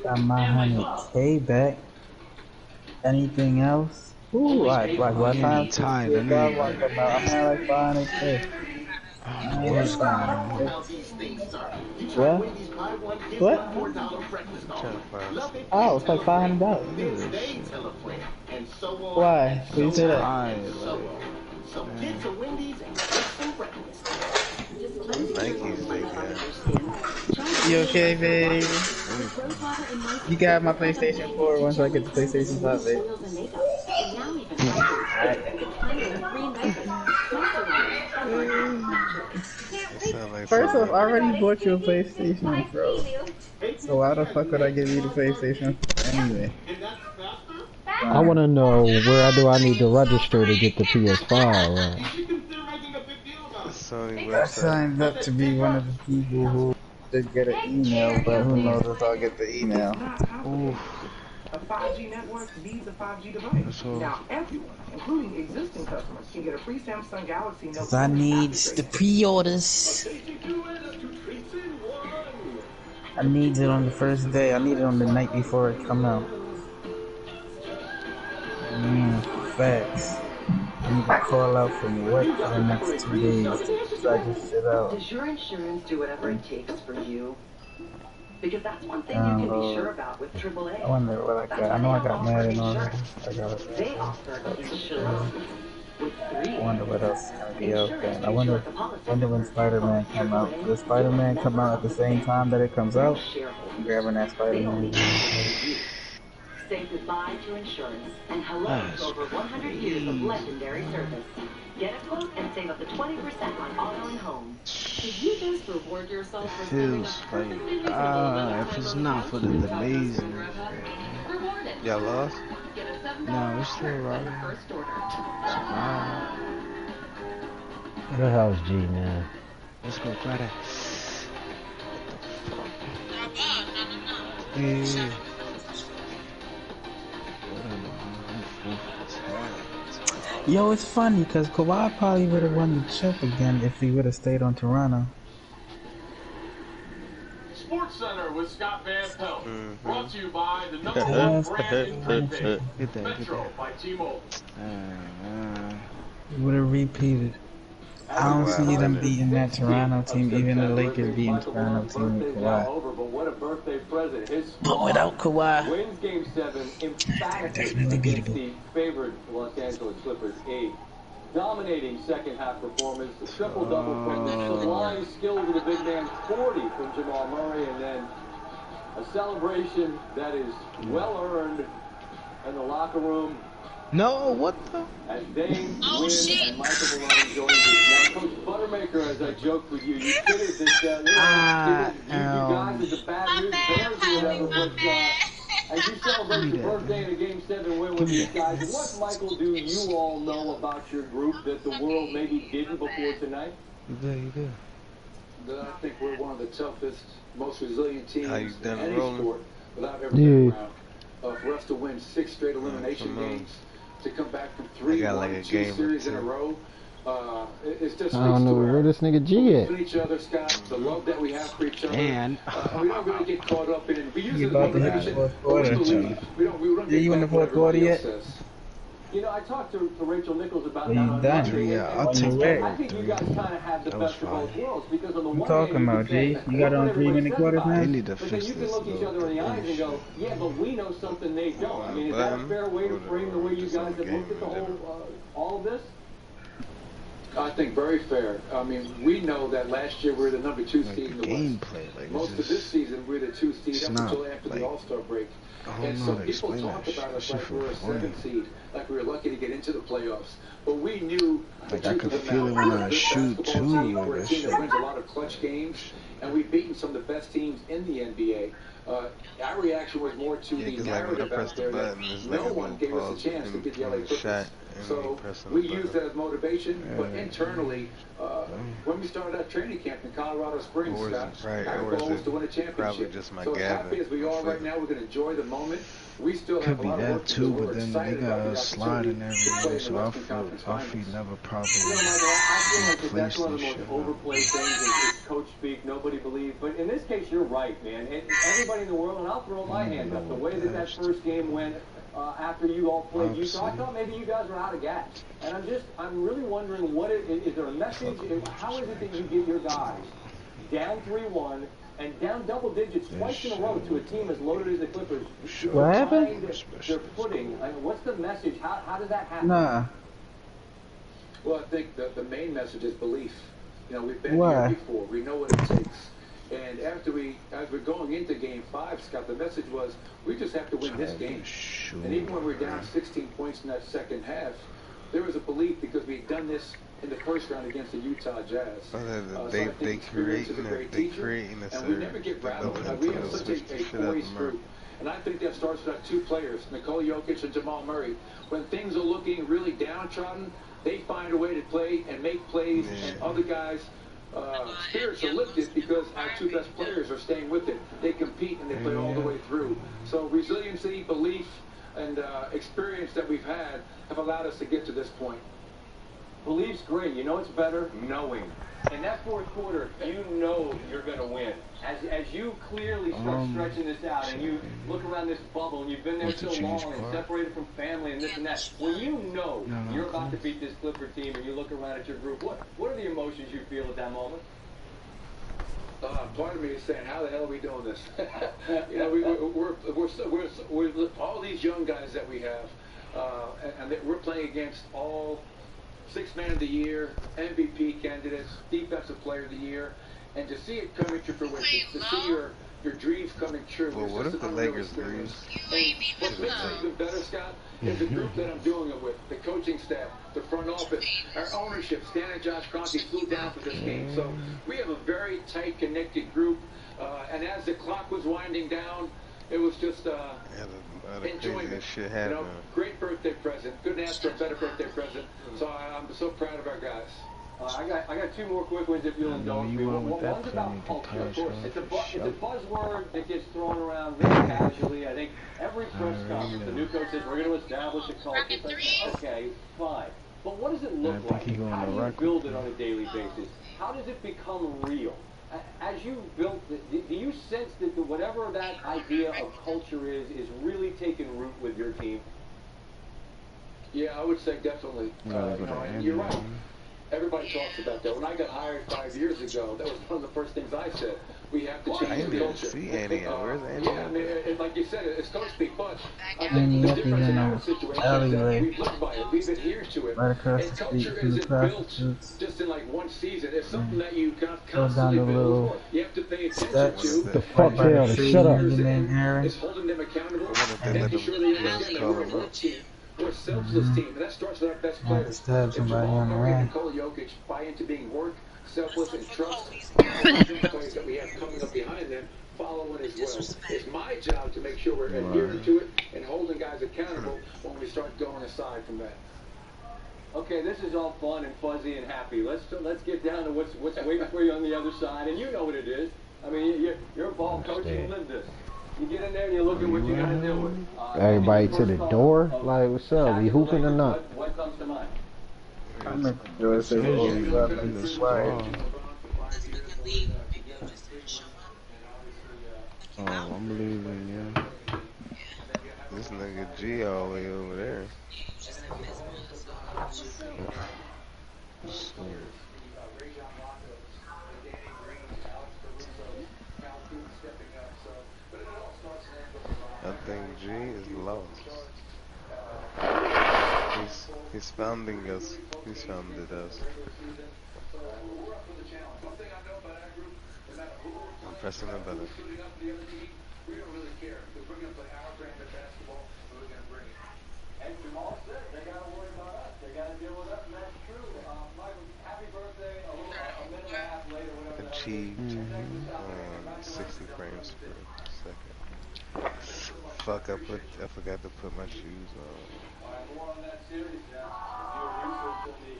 Got my 100K back. Anything else? Ooh, like what time? Tired, I'm like 500K. What? What? Oh, it's like $500. Why? Who you say that? Thank you, You okay, babe? You can have my PlayStation 4 once I get the PlayStation 5, babe. First off, I already bought you a PlayStation Pro. So why the fuck would I give you the PlayStation anyway? I want to know where do I need to register to get the PS5, right? I signed up to be one of the people who did get an email, but who knows if I'll get the email. Oof. A 5G network needs a 5G device. Now everyone, including existing customers, can get a free Samsung Galaxy Note. Cause I need the pre-orders. I need it on the first day. I need it on the night before it come out. Facts. I need to call out from work for the next 2 days to try this shit out. Does your insurance do whatever it takes for you? Because that's one thing you can be sure about with AAA. I wonder what I got. I know I got Madden already. I got it. They offer insurance. with 3 I wonder what else is gonna be out Insurance there. to I wonder ensure the policy when covers Spider-Man healthcare come out. claims Does you're a Spider-Man come member out at of the the same family. time that it comes They're out? I'm shareholders. grabbing that They don't Spider-Man need to game. pay you. Say goodbye to insurance and hello to over 100 years of legendary service. Get a quote and save up to 20% on auto and home. Did you just reward yourself for spending a Feels perfectly like reasonable amount of if time it's on the not couch for the without delays asking and for a hug? Rewarded. Y'all lost? Get a $7 no, it's still voucher on rocking. your first order. Survive. What the hell's G, man? Let's go, Friday. No, no. Yeah. Yo, it's funny because Kawhi probably would have won the chip again if he would have stayed on Toronto. Sports Center with Scott Van Pelt. Brought to you by the Yes, #1 brand in get prepaid. that. Metro by T-Mobile. He would have repeated. I don't see them beating that Toronto team, even the Lakers beating Toronto team with Kawhi. But what a birthday present. His But without Kawhi, wins Game 7 emphatically definitely against beatable. the favored Los Angeles Clippers 8. Dominating second half performance, the triple-double from the sublime skills of the big man, 40 from Jamal Murray, and then a celebration that is well earned in the locker room. No, what the? As Dame, Wynn, and Michael Malone joined us. Now, Coach Buttermaker, as I joked with you, you kidded that you guys as the bad news bears or whatever, but as you celebrate your birthday in a Game 7 win with these guys, what, Michael, do you all know about your group that the world maybe didn't before tonight? You good. I think we're one of the toughest, most resilient teams How you in done any rolling? sport that I've ever been around. For us to win 6 straight elimination games, to come back from 3 got like a 1-2 game or series in two. a row, it's just I don't know where this nigga G at. each other, Scott, the love that we have for each other. Man. We don't really get caught up in it. We use You it as about to hit the motivation. fourth quarter. We don't Yeah, you in the get back what fourth quarter everybody yet? else says. You know, I talked to Rachel Nichols about Well, that you on done. Monday, Yeah, and I'll take that. I think you guys kind of have the That was best of both fine. worlds, because on the What you one talking hand, about, you can G? say, You got "Look on what 3 everybody minute says quarters about now? it," They need to but then fix you can this look each little other in the eyes and bullshit. go, yeah, but we know something they don't. I mean, is that a fair way to frame the way you guys have looked at the whole, all of this? I think very fair. I mean, we know that last year we were the number 2 Like seed in the the West. gameplay, like Most it's of this just, season we're the 2 seed it's up not until after like, the All-Star break. I don't And know so how to people explain talk that about shit. us Shit like feel we're a funny. 7 seed, like we were lucky to get into the playoffs. But we knew the Like I truth could of the feel it matter. when We're a I good shoot basketball too. team. Like We're a that team that shit. wins a lot of clutch games, and we've beaten some of the best teams in the NBA. Our reaction was more to Yeah, the 'cause like when I narrative press out the there that button, this no nigga's one gonna gave us a pause chance to him get the LA from the Clippers. shot and So me pressing we the used button. that as motivation, but Yeah. internally, when we started our training camp in Colorado Springs, Or is Scott, it right, our or is goal was it to win a probably championship. just my So as happy gabbing? as we are right now, we're going to enjoy the moment. We still Could have a be lot of that work to too, do. but We're then they excited got about a the slide opportunity and to play everything, in the so I Western Conference feel Finals. never probably You know, Michael, I feel like that that's replaced one of and the most shit. overplayed things is coach speak, nobody believes. But in this case, you're right, man. And everybody in the world, and I'll throw my hand up, the way that that first game went after you all played Utah, I thought maybe you guys were out of gas. And I'm really wondering, is there a message? How is it that you get your guys down 3-1 and down double digits twice in a row to a team as loaded as the Clippers? What happened? Find their footing. I mean, what's the message? How does that happen? Nah. Well, I think the main message is belief. You know, we've been Why? here before. We know what it takes. And as we're going into Game 5, Scott, the message was we just have to win this game. And even when we're down 16 points in that second half, there was a belief because we had done this in the first round against the Utah Jazz. Oh, So I they think experience is a great teacher, creating and we never get rattled. We have such a poised group. And I think that starts with our 2 players, Nikola Jokic and Jamal Murray. When things are looking really downtrodden, they find a way to play and make plays, and other guys' spirits are lifted because our 2 best players are staying with it. They compete and they play all the way through. So resiliency, belief, and experience that we've had have allowed us to get to this point. Belief's great. You know it's better knowing. In that fourth quarter, you know you're going to win. As you clearly start stretching this out and you look around this bubble and you've been there so long and separated from family and this and that, when you know you're about to beat this Clipper team and you look around at your group, what are the emotions you feel at that moment? Part of me is saying, how the hell are we doing this? You know, we're all these young guys that we have, and we're playing against all Sixth Man of the Year, MVP candidates, Defensive Player of the Year, and to see it come into fruition, to see your dreams coming true. Well, what if the Lakers lose? And what makes it even better, Scott, is the group that I'm doing it with, the coaching staff, the front office, our ownership. Stan and Josh Kroenke flew down for this game. So we have a very tight, connected group. And as the clock was winding down, it was just enjoyment. Shit Great birthday present. Couldn't ask for a better birthday present. So I'm so proud of our guys. I got two more quick ones if you'll indulge me. One's about culture, of course. It's a buzzword that gets thrown around really casually. I think every press conference, the new coach says, we're going to establish a culture. It's like, okay, fine. But what does it look like? How do you build it on a daily basis? How does it become real? As you built it, do you sense that whatever that idea of culture is really taking root with your team? Yeah, I would say definitely. You're right. Everybody talks about that. When I got hired 5 years ago, that was one of the first things I said. We have to change the culture. See Andy. Where's Andy? Yeah, I mean, like you said, it's coach speak, but I think the difference in our situation is that we've lived by it, we've adhered to it. And culture isn't built just in like one season. It's something that you constantly build. You have to pay attention to. The fuck hell, shut up. It's holding them accountable and making sure they understand that we're a work team. We're a selfless team, and that starts with our best players. If Jamal Murray and Nikola Jokic buy into being work, selfless, and trust, the players that we have coming up behind them follow it as well. It's my job to make sure we're adhering to it and holding guys accountable when we start going aside from that. Okay, this is all fun and fuzzy and happy. Let's get down to what's waiting for you on the other side, and you know what it is. I mean, you're a ball coach and you live this. You get in there and you look at what you got to deal with. Everybody to the door? Like, what's up? We hooping or not? What comes to mind? I'm making sure it's in the swag. Oh, I'm believing, yeah. This nigga G all the way over there. I think G is lost. He's founding us. He's founded us. I'm pressing the button. We don't really care because we're going to play our brand of basketball and we're going to bring it. And Jamal said they got to worry about us. They got to deal with us, and that's true. Michael, happy birthday. A minute and a half later, whatever. Achieved 60 frames per second. Fuck, I forgot to put my shoes on. Alright, more on that series now. Do research on the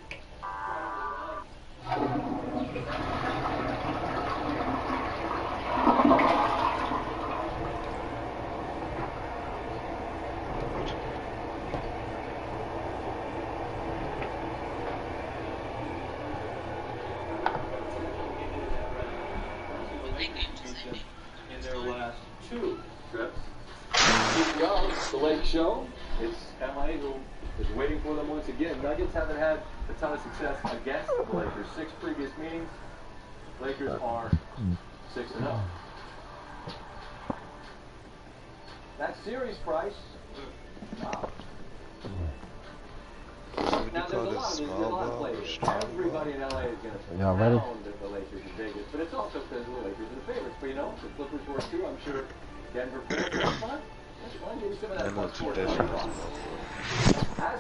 in their last two trips. Here we go, the Lake Show. It's LA who is waiting for them once again. Nuggets haven't had a ton of success against the Lakers. 6 previous meetings. Lakers are 6-0. That series price. Wow. Now there's a lot of players. Everybody in LA is going to pound the Lakers in Vegas, but it's also because the Lakers are the favorites. But you know, the Clippers were too. I'm sure Denver fans. That's fine. That's fine. Give me some of that. I know traditional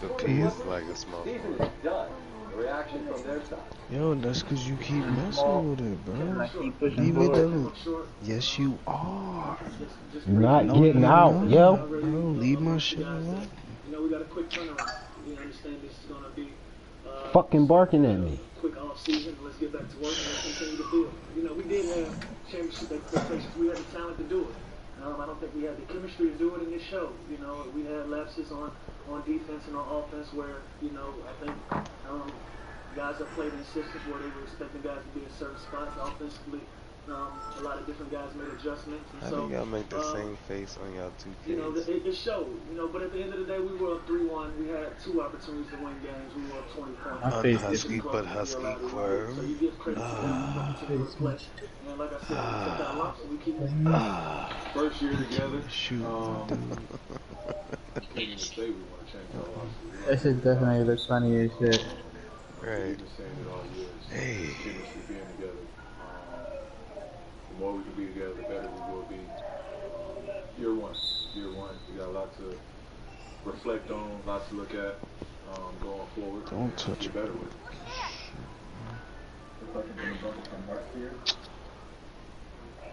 the P is like a small season is done. Reaction from their side. Yo, that's because you keep messing with it, bro. Leave it alone. Yes, you are. You're not getting out, yo. Bro, leave my shit alone. You know, we got a quick turnaround. We understand this is going to be fucking barking at me. Quick off season. Let's get back to work and let's continue to build. You know, we did have championship expectations. We had the talent to do it. I don't think we had the chemistry to do it in this show. You know, we had lapses on defense and on offense where, you know, I think guys have played in systems where they were expecting guys to be in certain spots offensively. A lot of different guys made adjustments. And how do y'all make the same face on y'all 2Ks? You know, it showed. You know, but at the end of the day, we were up 3-1. We had 2 opportunities to win games. We were up 20 points. Husky, but Husky Quirm. So you give credit to them. And like I said, we took that lumps and we keep it. First year together. Shoot. That shit definitely looks funny as shit. Right. We've been saying it all year. Hey. Chemistry being together. The more we can be together, the better we will be. Year one, we got a lot to reflect on, lots to look at going forward. Don't touch it. Better with.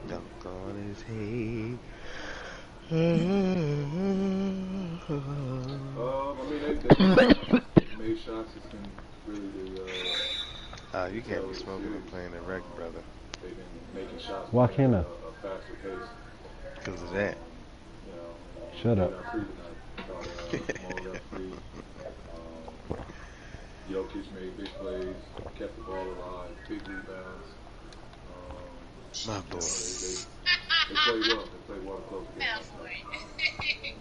Dunk on his head. I mean, they made shots. It's been really the. You can't be smoking and playing the rec, brother. They've been making shots. Why can't I? A faster pace. Because of that. Shut up. Jokic made big plays, kept the ball alive, big rebounds. My boy. They played well. They played well to close the game.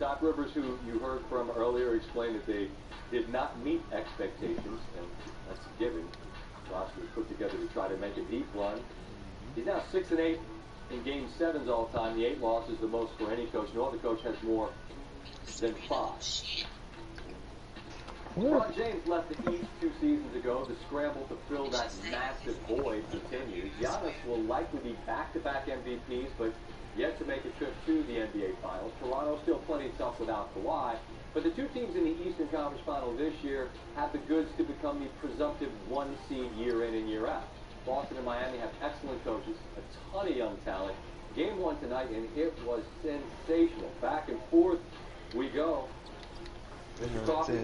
Doc Rivers, who you heard from earlier, explained that they did not meet expectations, and that's a given. Roster was put together to try to make a deep run. He's now 6-8 in Game 7s all time. The 8 losses is the most for any coach. No other coach has more than 5. LeBron James left the East 2 seasons ago. The scramble to fill that massive void continues. Giannis will likely be back-to-back MVPs, but yet to make a trip to the NBA Finals. Toronto still plenty tough without Kawhi, but the 2 teams in the Eastern Conference Final this year have the goods to become the presumptive 1 seed year in and year out. Boston and Miami have excellent coaches, a ton of young talent. Game 1 tonight, and it was sensational. Back and forth we go. Mr. Coffee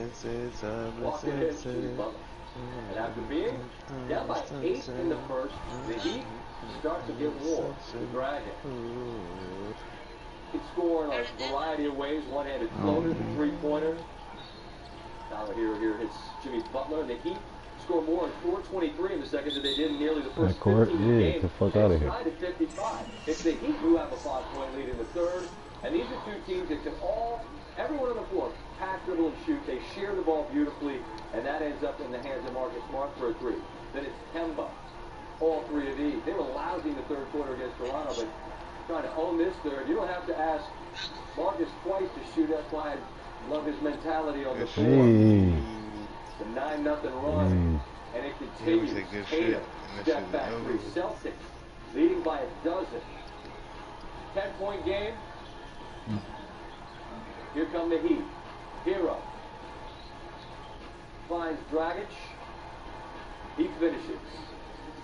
walking in, and after being down by 8 in the first, the Heat start to get warm. The Dragon can score in a variety of ways. One-handed floater, the three-pointer. Tyler Hero hits Jimmy Butler, and the Heat score more in 4:23 in the second than they did in nearly the first 15 of the game. Get the fuck out of here. Tied at 55. It's the Heat who have a 5-point lead in the third, and these are 2 teams that can everyone on the floor, pass, dribble, and shoot. They share the ball beautifully, and that ends up in the hands of Marcus Smart for a 3. Then it's Kemba. All 3 of these. They were lousy in the third quarter against Toronto, but trying to own this third. You don't have to ask Marcus twice to shoot. That's why I love his mentality on the floor. The 9-0 run, and it continues. Tatum, step back, 3 Celtics, leading by a dozen. 10-point game. Here come the Heat. Hero finds Dragic. He finishes.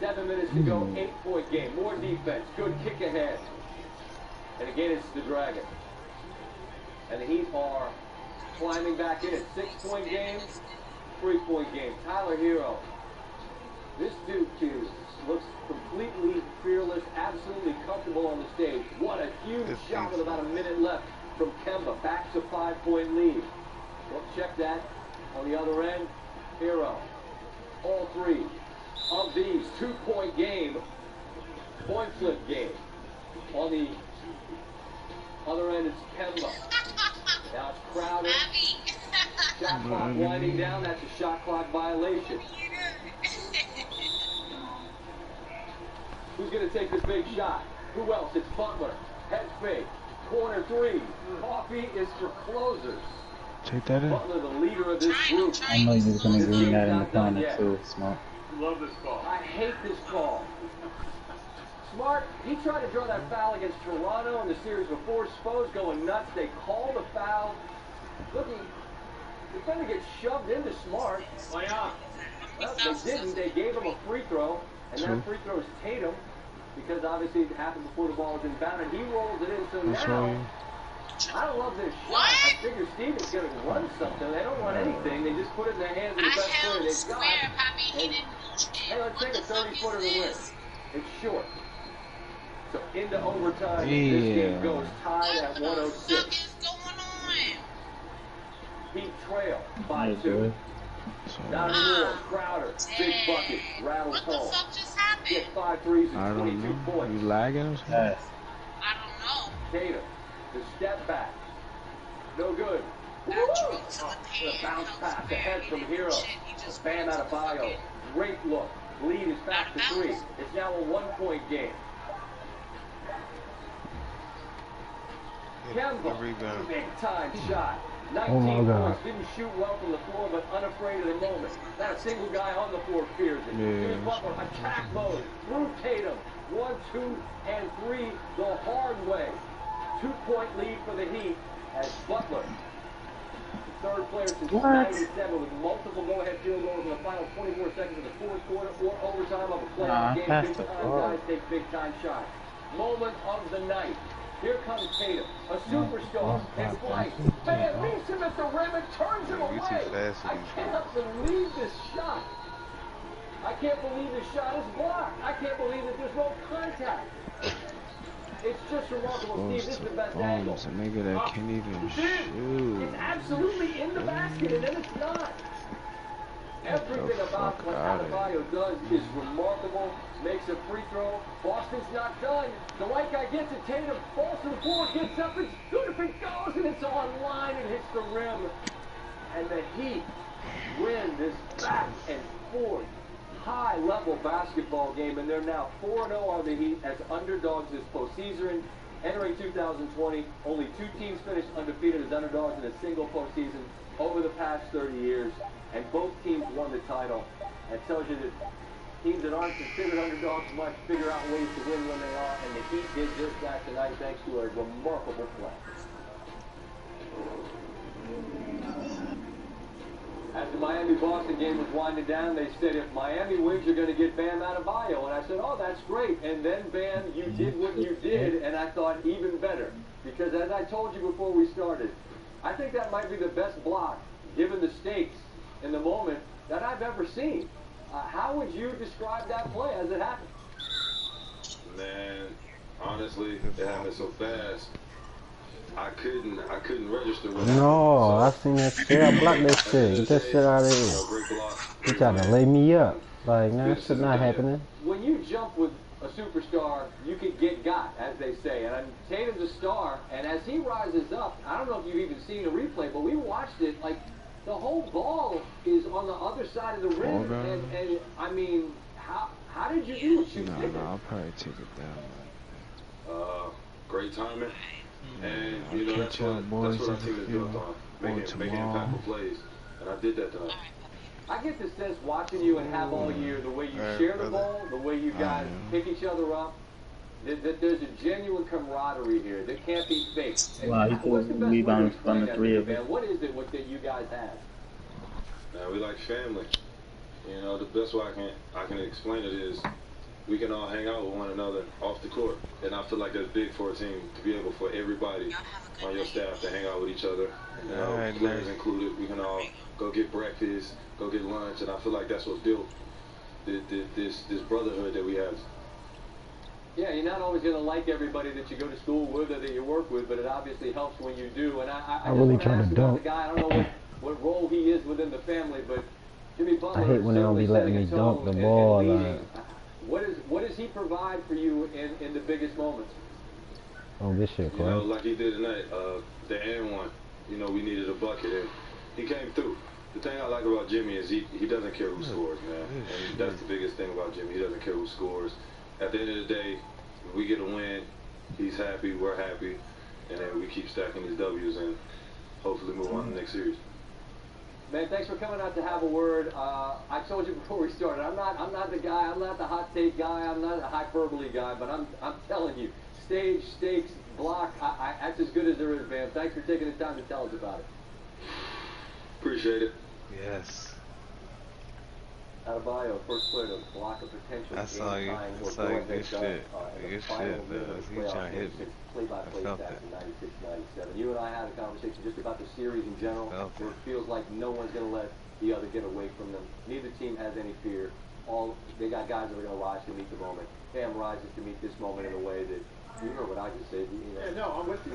7 minutes to go. 8-point game. More defense. Good kick ahead. And again, it's the Dragon. And the Heat are climbing back in. 6-point game. 3-point game. Tyler Hero. This dude looks completely fearless, absolutely comfortable on the stage. What a huge shot with about a minute left from Kemba. Back to 5-point lead. Well, check that on the other end. Hero. All 3 of these. 2-point game. Point flip game. On the other end, it's Kemba. Now it's Crowder. Shot clock winding down. That's a shot clock violation. Who's going to take the big shot? Who else? It's Butler. Head fake. Corner 3. Coffee is for closers. Take that in. Butler, the leader of this group. I know you're gonna green that in the corner too, Smart. Love this call. I hate this call. Smart, he tried to draw that foul against Toronto in the series before. Spo's going nuts. They call the foul. Look, the defender gets shoved into Smart. Play on. Well, they didn't. They gave him a free throw, and that free throw is Tatum, because obviously it happened before the ball was inbounded. He rolls it in, so now I don't love this shot. I figure Stevens going to run something. They don't run anything. They just put it in the hands of the best player they've got. And, hey, let's take a 30-footer to win. It's short. So into overtime, this game goes tied at 106. Heat trail by 2. Down the middle, Crowder, big bucket, rattles home. Get 5 threes and 22 points. You lagging or something? I don't know. Tatum, the step back. No good. The bounce pass ahead from Hero. Bam out of Bio. Great look. Lead is back to 3. It's now a 1-point game. Kemba, big time shot. Oh my 19 God. points, didn't shoot well from the floor, but unafraid of the moment. Not a single guy on the floor fears it. Here's Butler, attack mode, through Tatum. 1, 2, and 3 the hard way. 2-point lead for the Heat as Butler, the third player since 97 with multiple go-ahead field goals in the final 24 seconds of the fourth quarter or overtime of a playoff game. Big time guys take big time shots. Moment of the night. Here comes Tatum, a superstar in flight. Bam meets him at the rim and turns him away. I cannot believe this shot. I can't believe this shot is blocked. I can't believe that there's no contact. It's just remarkable, Steve. This is the best angle. A nigga that can't even shoot. It's absolutely in the basket, and then it's not. Everything about what Adebayo does is remarkable. Makes a free throw. Boston's not done. The white guy gets it. Tatum falls to the floor, gets up. It's good if it goes, and it's online and hits the rim. And the Heat win this back and forth high-level basketball game, and they're now 4-0 on the Heat as underdogs this postseason. Entering 2020, only 2 teams finished undefeated as underdogs in a single postseason over the past 30 years, and both teams won the title. That tells you that teams that aren't considered underdogs must figure out ways to win when they are, and the Heat did just that tonight thanks to a remarkable play. As the Miami-Boston game was winding down, they said, if Miami wins, you're going to get Bam Adebayo. And I said, oh, that's great. And then, Bam, you did what you did, and I thought even better. Because as I told you before we started, I think that might be the best block, given the stakes in the moment, that I've ever seen. How would you describe that play as it happened? Man, honestly, it happened so fast. I couldn't register with No, I seen that shit. I blocked that shit. Get that shit out of here. He tried to lay me up. Like, nah, that shit not happening. When you jump with a superstar, you can get got, as they say. And Tatum's a star, and as he rises up, I don't know if you've even seen the replay, but we watched it, like, the whole ball is on the other side of the rim. And I mean, how did you do what you did? No, I'll probably take it down. Great timing. And, you know, that's what our team is built on, making impactful plays. And I did that tonight. I get the sense watching you and have all year, the way you share the ball, the way you guys pick each other up, that there's a genuine camaraderie here that can't be faked. Wow, he put rebounds from the 3 of it. What is it that you guys have? Man, we like family. You know, the best way I can explain it is we can all hang out with one another off the court. And I feel like that's big for a team, to be able for everybody on your staff to hang out with each other. You know, players included. We can all go get breakfast, go get lunch, and I feel like that's what built this brotherhood that we have. Yeah, you're not always going to like everybody that you go to school with or that you work with, but it obviously helps when you do. And I really trying to dunk. The guy, I don't know what role he is within the family, but Jimmy Butler. I hate when they don't be letting me dunk the ball. What does he provide for you in the biggest moments? Oh, this shit, you know, like he did tonight, the and one. You know, we needed a bucket, and he came through. The thing I like about Jimmy is he doesn't care who scores, man. And that's the biggest thing about Jimmy. He doesn't care who scores. At the end of the day, if we get a win, he's happy, we're happy, and then we keep stacking these W's and hopefully move on to the next series. Man, thanks for coming out to have a word. I told you before we started, I'm not the guy, I'm not the hot take guy, I'm not a hyperbole guy, but I'm telling you, stage, stakes, block, that's as good as there is, man. Thanks for taking the time to tell us about it. Appreciate it. Yes. Adebayo, first player to block a potential I saw you. I saw you. Good shit. Good shit, though. You trying to hit me. Play-by-play stats in 96, 97. You and I had a conversation just about the series in general, where it feels like no one's going to let the other get away from them. Neither team has any fear. They got guys that are going to rise to meet the moment. Bam rises to meet this moment in a way that, you heard what I just said. You know, yeah, no, I'm with you.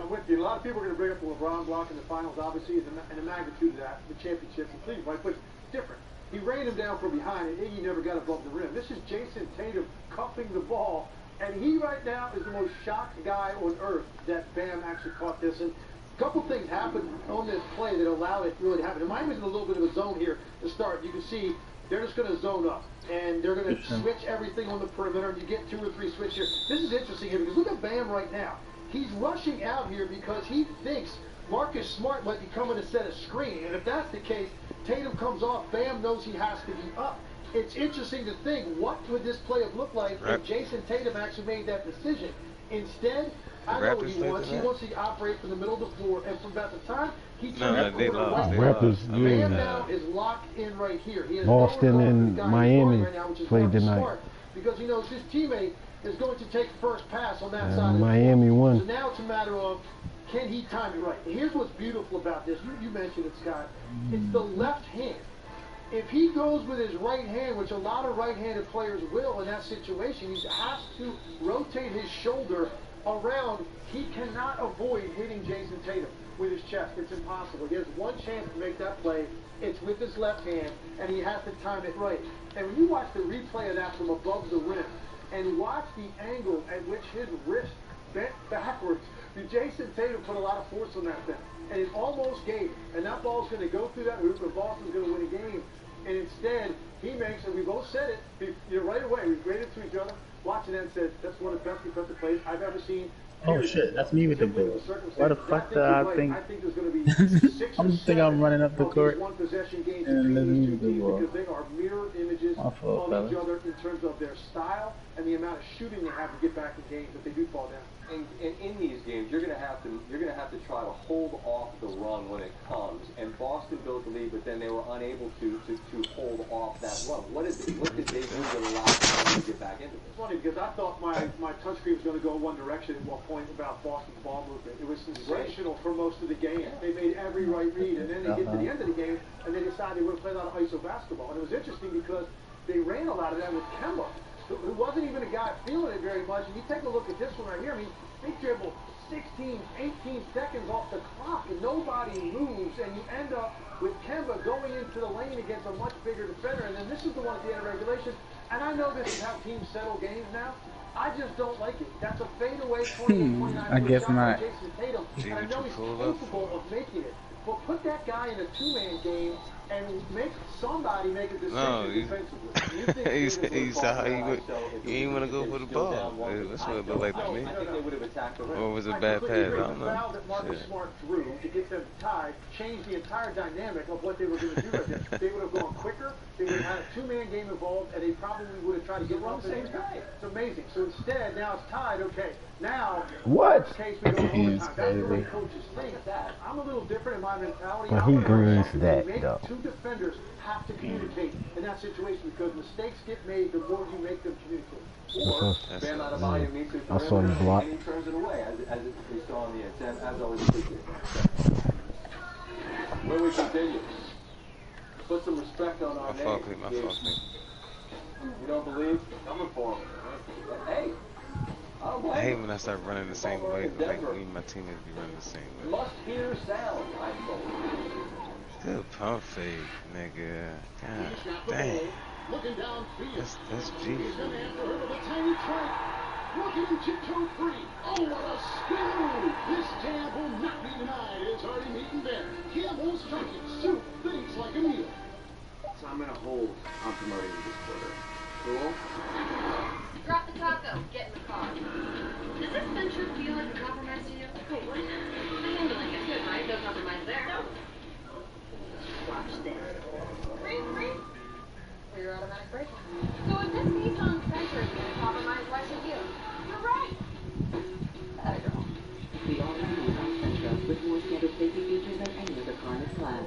I'm with you. A lot of people are going to bring up the LeBron block in the finals, obviously, and the magnitude of that, the championships and things, right? But it's different. He rained him down from behind, and Iggy never got above the rim. This is Jason Tatum cuffing the ball, and he right now is the most shocked guy on earth that Bam actually caught this. And a couple things happened on this play that allowed it really to happen. And Miami's in a little bit of a zone here to start. You can see they're just going to zone up, and they're going to switch everything on the perimeter, and you get 2 or 3 switches here. This is interesting here because look at Bam right now. He's rushing out here because he thinks Marcus Smart might be coming to set a screen. And if that's the case, Tatum comes off, Bam knows he has to be up. It's interesting to think, what would this play have looked like if Jason Tatum actually made that decision? Instead, I know what he wants. He wants to operate from the middle of the floor, and from about the time he turns the corner right, Raptors, Bam now is locked in right here. He has Boston and Miami played tonight. Because he knows his teammate is going to take first pass on that side. Miami won. So now it's a matter of, can he time it right? And here's what's beautiful about this. You mentioned it, Scott. It's the left hand. If he goes with his right hand, which a lot of right-handed players will in that situation, he has to rotate his shoulder around. He cannot avoid hitting Jason Tatum with his chest. It's impossible. He has one chance to make that play. It's with his left hand, and he has to time it right. And when you watch the replay of that from above the rim, and watch the angle at which his wrist bent backwards, Jason Tatum put a lot of force on that thing, and it almost gave. And that ball's going to go through that hoop, and Boston's going to win a game. And instead, he makes, and we both said it, right away, we graded to each other, watching that and said, that's one of the best defensive plays I've ever seen. Oh shit, that's me with the ball. Why the fuck do I think? I'm running up the court and let me with the ball. Because they are mirror images of each other in terms of their style and the amount of shooting they have to get back in games if they do fall down. And in these games, you're gonna have to try to hold off the run when it comes. And Boston built the lead, but then they were unable to hold off that run. What did they do to allow them to get back into it? It's funny because I thought my touchscreen was going to go one direction at one point about Boston's ball movement. It was sensational for most of the game. They made every right read, and then they get to the end of the game, and they decided they would play a lot of ISO basketball. And it was interesting because they ran a lot of that with Kemba, who wasn't even a guy feeling it very much. And you take a look at this one right here. I mean, they dribble 16, 18 seconds off the clock, and nobody moves, and you end up with Kemba going into the lane against a much bigger defender. And then this is the one at the end of regulation. And I know this is how teams settle games now. I just don't like it. That's a fadeaway 28-29 I guess not. Jason Tatum, and I know he's capable of making it. But put that guy in a two-man game and make somebody make a decision defensively. He saw how you ain't want to go for the ball. That's what it looked like to me. Or was it a bad pass? I don't know. The foul that Marcus Smart threw to get them tied changed the entire dynamic of what they were going to do right there. They would have gone quicker, they would have had a two-man game involved, and they probably would have tried to get one the same guy. It's amazing. So instead, now it's tied. Okay, now what? Case we go overtime. That's the way coaches think. I'm a little different in my mentality. But he greens that though. Two defenders have to communicate in that situation because mistakes get made the more you make them communicate. Or Bam Adebayo meets it and he turns it away, as we saw on the end. As always, when we continue, put some respect on our name. You don't believe? Coming for him. Hey. I hate when I start running the same way. Like me and my teammates be running the same way. Must hear sound, I suppose. Still pump fake, nigga. God damn. That's G. Looking to tiptoe free. Oh, what a spin! This jab will not be denied. It's already meeting there. Campbell's Turkey soup thinks like a meal. So I'm gonna hold on promoting this quarter. Cool? Drop the taco. Get in the car. Does this venture feel like a compromise to you? Wait, what? The handling is good, right? No compromise there. No. Watch this. Free. For your automatic braking. So if this Nissan Sentra is going to compromise, why should you? You're right. That girl. The all-new Nissan Sentra with more standard safety features than any other car in its class.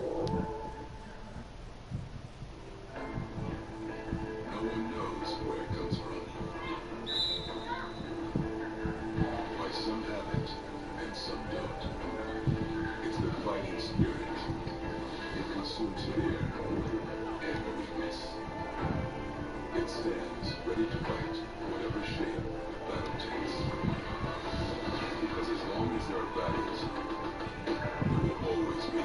No one knows where it comes from. Why some have it and some don't. It's the fighting spirit. It consumes fear and weakness. It stands ready to fight whatever shape the battle takes. Because as long as there are battles, there will always be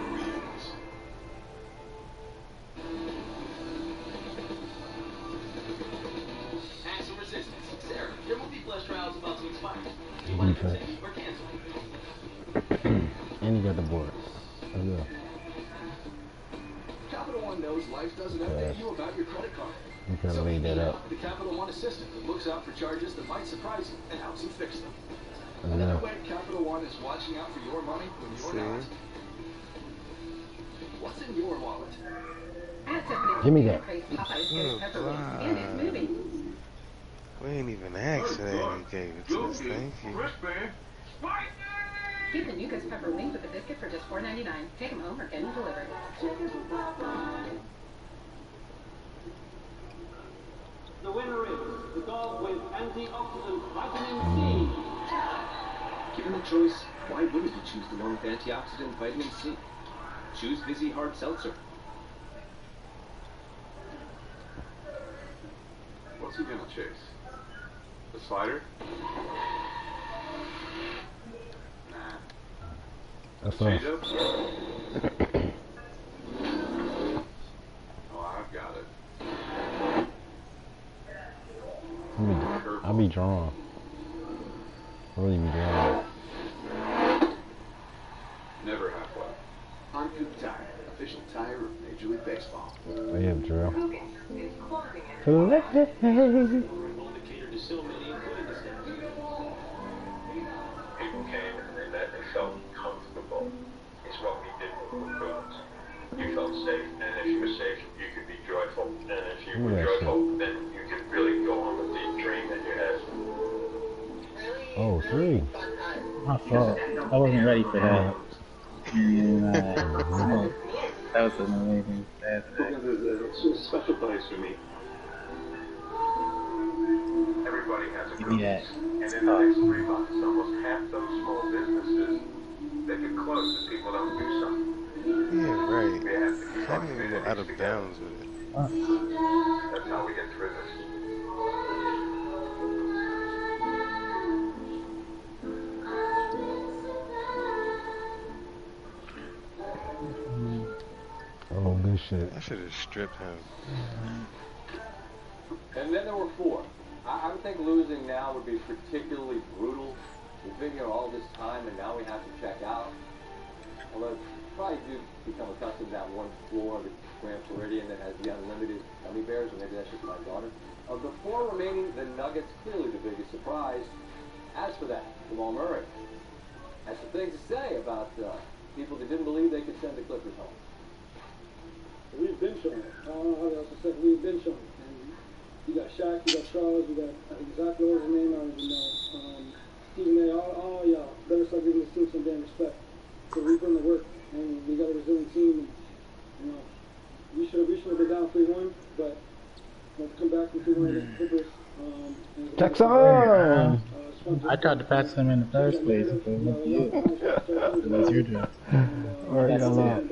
Marines. Add some resistance. Sarah, your movie Flesh Trial is about to expire. You want to continue or cancel? And you got the board. Oh, yeah. Capital One knows knows life doesn't update you about your credit card. You can So leave that up. the Capital One assistant that looks out for charges that might surprise you and helps you fix them. Another way Capital One is watching out for your money when you're not. What's in your wallet? Give me that. We ain't even asked for that and you gave it to us. Thank you. Get the Nucas pepper wings with a biscuit for just $4.99. Take them home or get them delivered. The winner is the dog with antioxidant vitamin C. Given the choice, why wouldn't you choose the one with antioxidant vitamin C? Choose Vizzy Hard Seltzer. What's he gonna chase? The spider? Nah. That's Change us. up? Oh, I've got it. I'll be drawn. Really be drawn. Never halfway. On Coupe Tire, official tire of Major League Baseball. I have drill. Indicator to so many, including the staff. People came and that they felt comfortable. It's what we did with recruitment. You felt safe, and if you were safe, you could be joyful. And if you were joyful, then you could really go on with the dream that you had. Oh, 3. My fault. I wasn't ready for that. And, that was an amazing stat. It's a special place for me. Everybody has a Give me that. And in the next 3 months, almost half those small businesses, they could close if people don't do something. Yeah, right. They have to keep Can't even go out of bounds with it. That's how we get through this. Oh, good shit. I should have stripped him. And then there were 4. I would think losing now would be particularly brutal. We've been here all this time and now we have to check out. Although probably do become accustomed to that one floor of the Grand Floridian that has the unlimited gummy bears, or maybe that's just my daughter. Of the 4 remaining, the Nuggets clearly the biggest surprise. As for that, Jamal Murray has some things to say about people that didn't believe they could send the Clippers home. We've been showing it. I don't know how else to say it. We've been showing it. And you got Shaq, you got Charles, you got exactly what his name, I don't even know. Stephen A, all y'all better start giving this team some damn respect. So we put in the work, and we got a resilient team. And, we should have been down 3-1, but let's come back from 3-1 against the Clippers. Texas! I tried to pass him in the first place. It was your job. Alright, I'm out.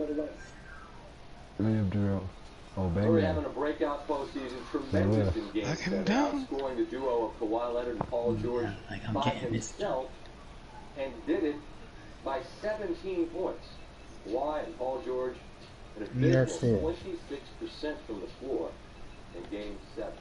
We have drill. Oh, Murray baby. having a breakout postseason, tremendous in game seven, scoring the duo of Kawhi Leonard and Paul George by himself, and did it by 17 points. Kawhi and Paul George an additional 26% from the floor in Game 7.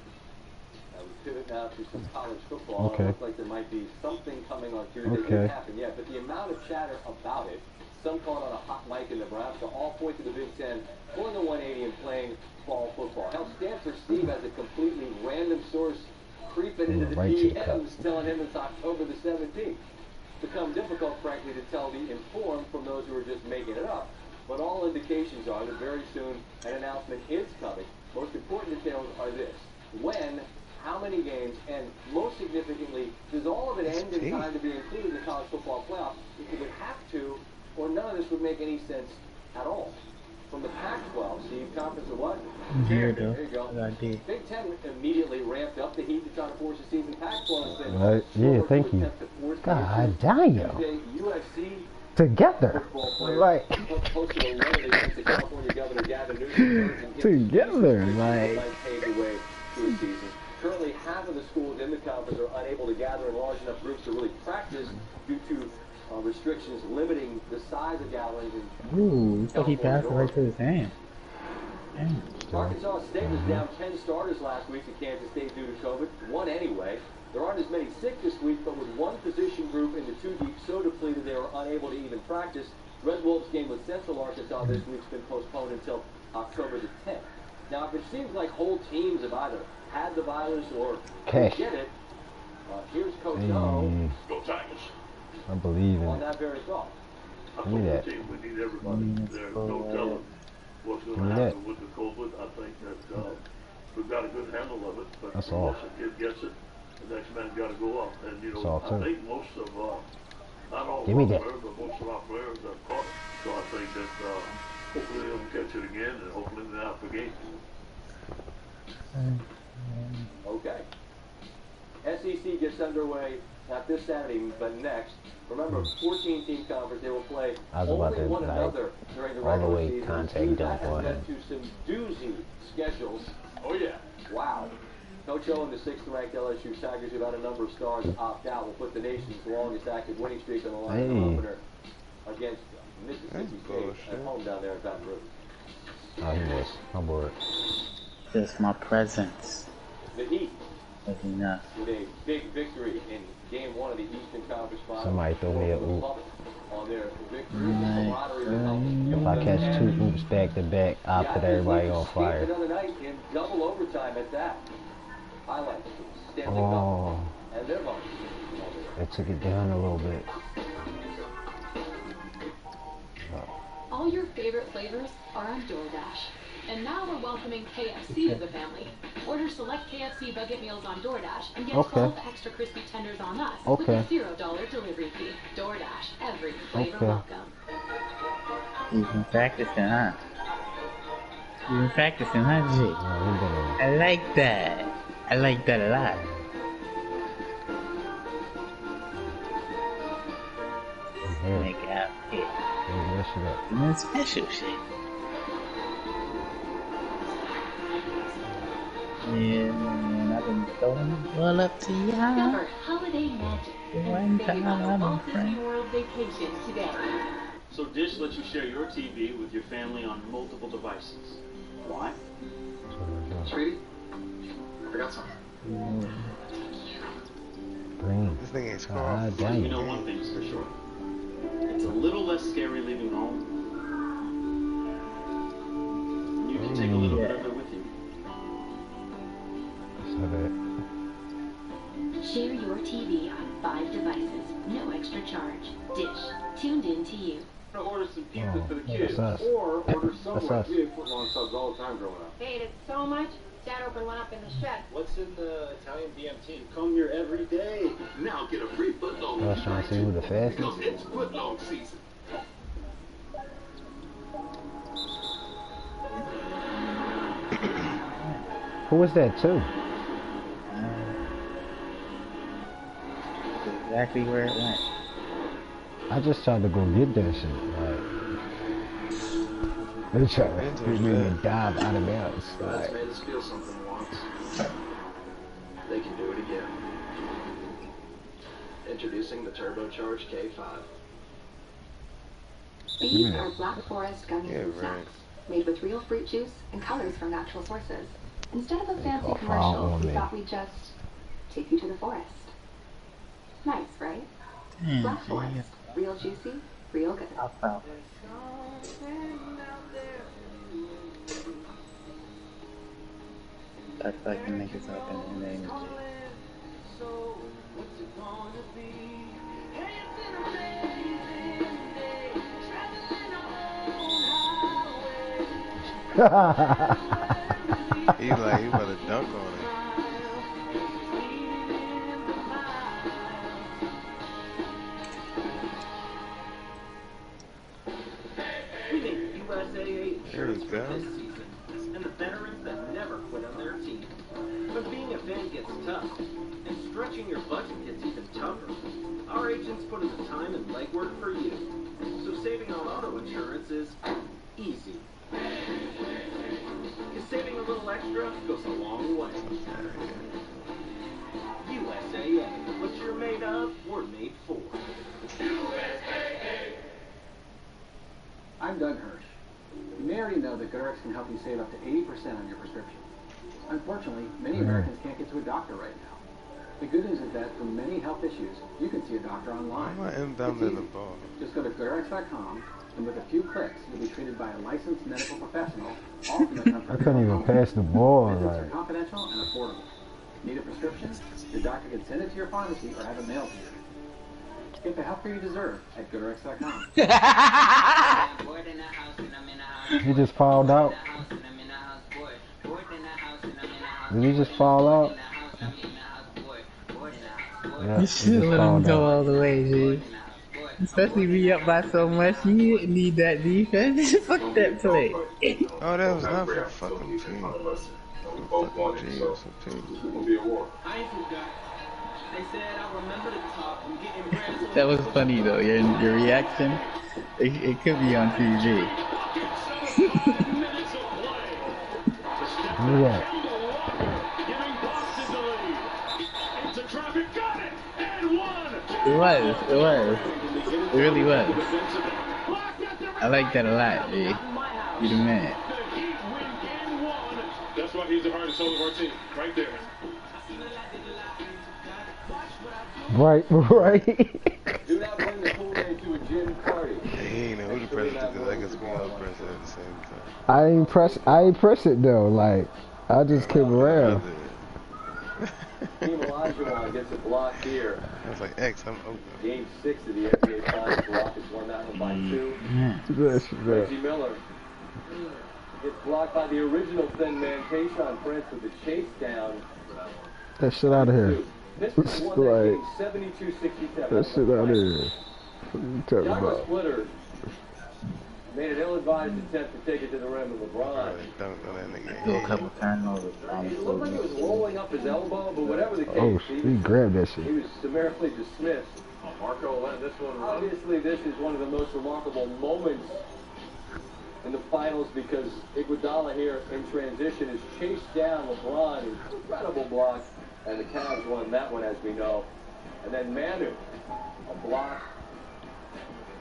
Now we pivot now to some college football. Okay. It looks like there might be something coming on Tuesday that Okay. didn't happen yet, but the amount of chatter about it, some caught on a hot mic in Nebraska, all point to the Big Ten pulling a 180 and playing fall football. Hell, Stanford Steve has a completely random source creeping into the DMs telling him it's October the 17th. Become difficult, frankly, to tell the informed from those who are just making it up. But all indications are that very soon an announcement is coming. Most important details are this: when, how many games, and most significantly, does all of it end in time to be included in the college football playoff? If it would have to, or none of this would make any sense at all. From the Pac-12, Steve, conference of what? Here you go. Big Ten immediately ramped up the heat to try to force a season. Pac-12 has been Right. Yeah, thank you. God damn. UFC Together. Like. Together. Like. Currently, half of the schools in the conference are unable to gather in large enough groups to really practice due to restrictions limiting the size of gatherings. Ooh, looks like he passed it right to his hand. Damn. Arkansas State was down 10 starters last week to Kansas State due to COVID. One anyway. There aren't as many sick this week, but with one position group in the 2 deep so depleted they were unable to even practice. Red Wolves game with Central Arkansas this week's been postponed until October the 10th. Now, if it seems like whole teams have either had the virus or Okay. get it, here's Coach Hey. O. Go Tigers. I believe in On it. that very thought. Give me that. We need everybody. There's no telling what's going to happen with the COVID. I think that we've got a good handle of it. But That's all. once a kid gets it, the next man's got to go up. And, you That's know, all, I too. think most of, not all Give of me our that. players, but most of our players have caught it. So I think that hopefully they'll catch it again and hopefully they're out for games. Okay. SEC gets underway not this Saturday, but next. Remember, 14-team conference, they will play I was about only to, one like, another during the all the regular way season. contact That dunk has on led him. to some doozy schedules. Oh, yeah. Wow. Coach O and the 6th-ranked LSU Tigers, who've had a number of stars opt out, will put the nation's longest active winning streak on the line for Hey. opener against Mississippi State at home down there in Baton Rouge. Oh, he was. I'm bored. Just my presence. The Heat Was enough. with a big victory in Game 1 of the Eastern Conference Finals. Somebody throw me a oop. On their victory, camaraderie that helped If I catch 2 oops back to back, I'll put everybody on fire. another night in double overtime at that. Highlights Stanley Oh, Cup and their money. they took it down a little bit. All your favorite flavors are on DoorDash. And now we're welcoming KFC to the family. Order select KFC bucket meals on DoorDash and get 12 extra crispy tenders on us with a $0 delivery fee. DoorDash, every flavor welcome. You've been practicing, huh? You've been practicing, huh, G? I like that. I like that a lot. Make it out here. And then special shit. Yeah, man, I've been throwing well up to y'all. Discover holiday magic. One time I'm Walt a friend. Disney World vacation today. So Dish lets you share your TV with your family on multiple devices. Why? Sweetie, I forgot something. This thing ain't scoring. You know one thing's for sure. It's a little less scary leaving home. You can take a little bit of it with you. Share your TV on 5 devices, no extra charge. Dish, tuned in to you. Order some pizza for the kids, us. or order That's somewhere. us. We ate footlong subs all the time growing up. Hated so much, Dad opened one up in the shed. What's in the Italian BMT? Come here every day. Now get a free footlong. I was trying to see who the fastest. Because it's footlong season. Who was that too? Exactly where it went. I just tried to go get that shit. Like, they tried to get me to dive out of bounds. God's Like, made us feel something once. They can do it again. Introducing the turbocharged K5. These are Black Forest gummies and snacks, made with real fruit juice and colors from natural sources. Instead of a fancy call commercial, foul we on thought we'd just take you to the forest. Nice, right? Black Forest, real juicy, real good. That's like the niggas up in the name of He like, he about to dunk on it. We need USAA There insurance you for go. this season, and the veterans that never quit on their team. But being a fan gets tough, and stretching your budget gets even tougher. Our agents put in the time and legwork for you, so saving on auto insurance is easy. Because saving a little extra goes a long way. USAA, what you're made of, we're made for. I'm Doug Hirsch. You may already know that GoodRx can help you save up to 80% on your prescription. Unfortunately, many Americans can't get to a doctor right now. The good news is that for many health issues, you can see a doctor online. I'm not in the ball. Just go to GoodRx.com, And with a few clicks, you'll be treated by a licensed medical professional, all from the comfort I of couldn't your even home. pass the ball. Visits are Like, confidential and affordable. Need a prescription? Your doctor can send it to your pharmacy or have it mailed to you. Get the healthcare you deserve at GoodRx.com. he just fouled out. Did he just fall out? Yeah, You should let him go all the way, G. Especially be up by so much, you didn't need that defense. Fuck that play. Oh, that was not for fucking P. For fucking G, it was for P. That was funny though. Your reaction, it could be on PG. Yeah. It was. It really was. I like that a lot, G. You the man. That's why he's the heart and soul of our team, right there. Right. Do not bring the Kool-Aid to a gym party. He ain't know who the president is. I guess we all president at the same time. I ain't press it though. Like, I just came around. Team Olajuwon gets a block here. I was like, X, I'm open. Game 6 of the NBA Finals. Block is won that one by 2. Reggie Miller gets blocked by the original thin man, Tayshaun Prince, with the chase down. That shit out of here. This was won that game 72-67. That shit out of here. What are you talking Douglas about? Splitter made an ill-advised attempt to take it to the rim with LeBron. Do a couple turnovers. It looked like he was rolling up his elbow, but whatever the case, Oh, he grabbed that shit. he was summarily dismissed. Marco letting this one run. Obviously, this is one of the most remarkable moments in the finals because Iguodala here in transition has chased down LeBron. Incredible block, and the Cavs won that one, as we know. And then Manu, a block.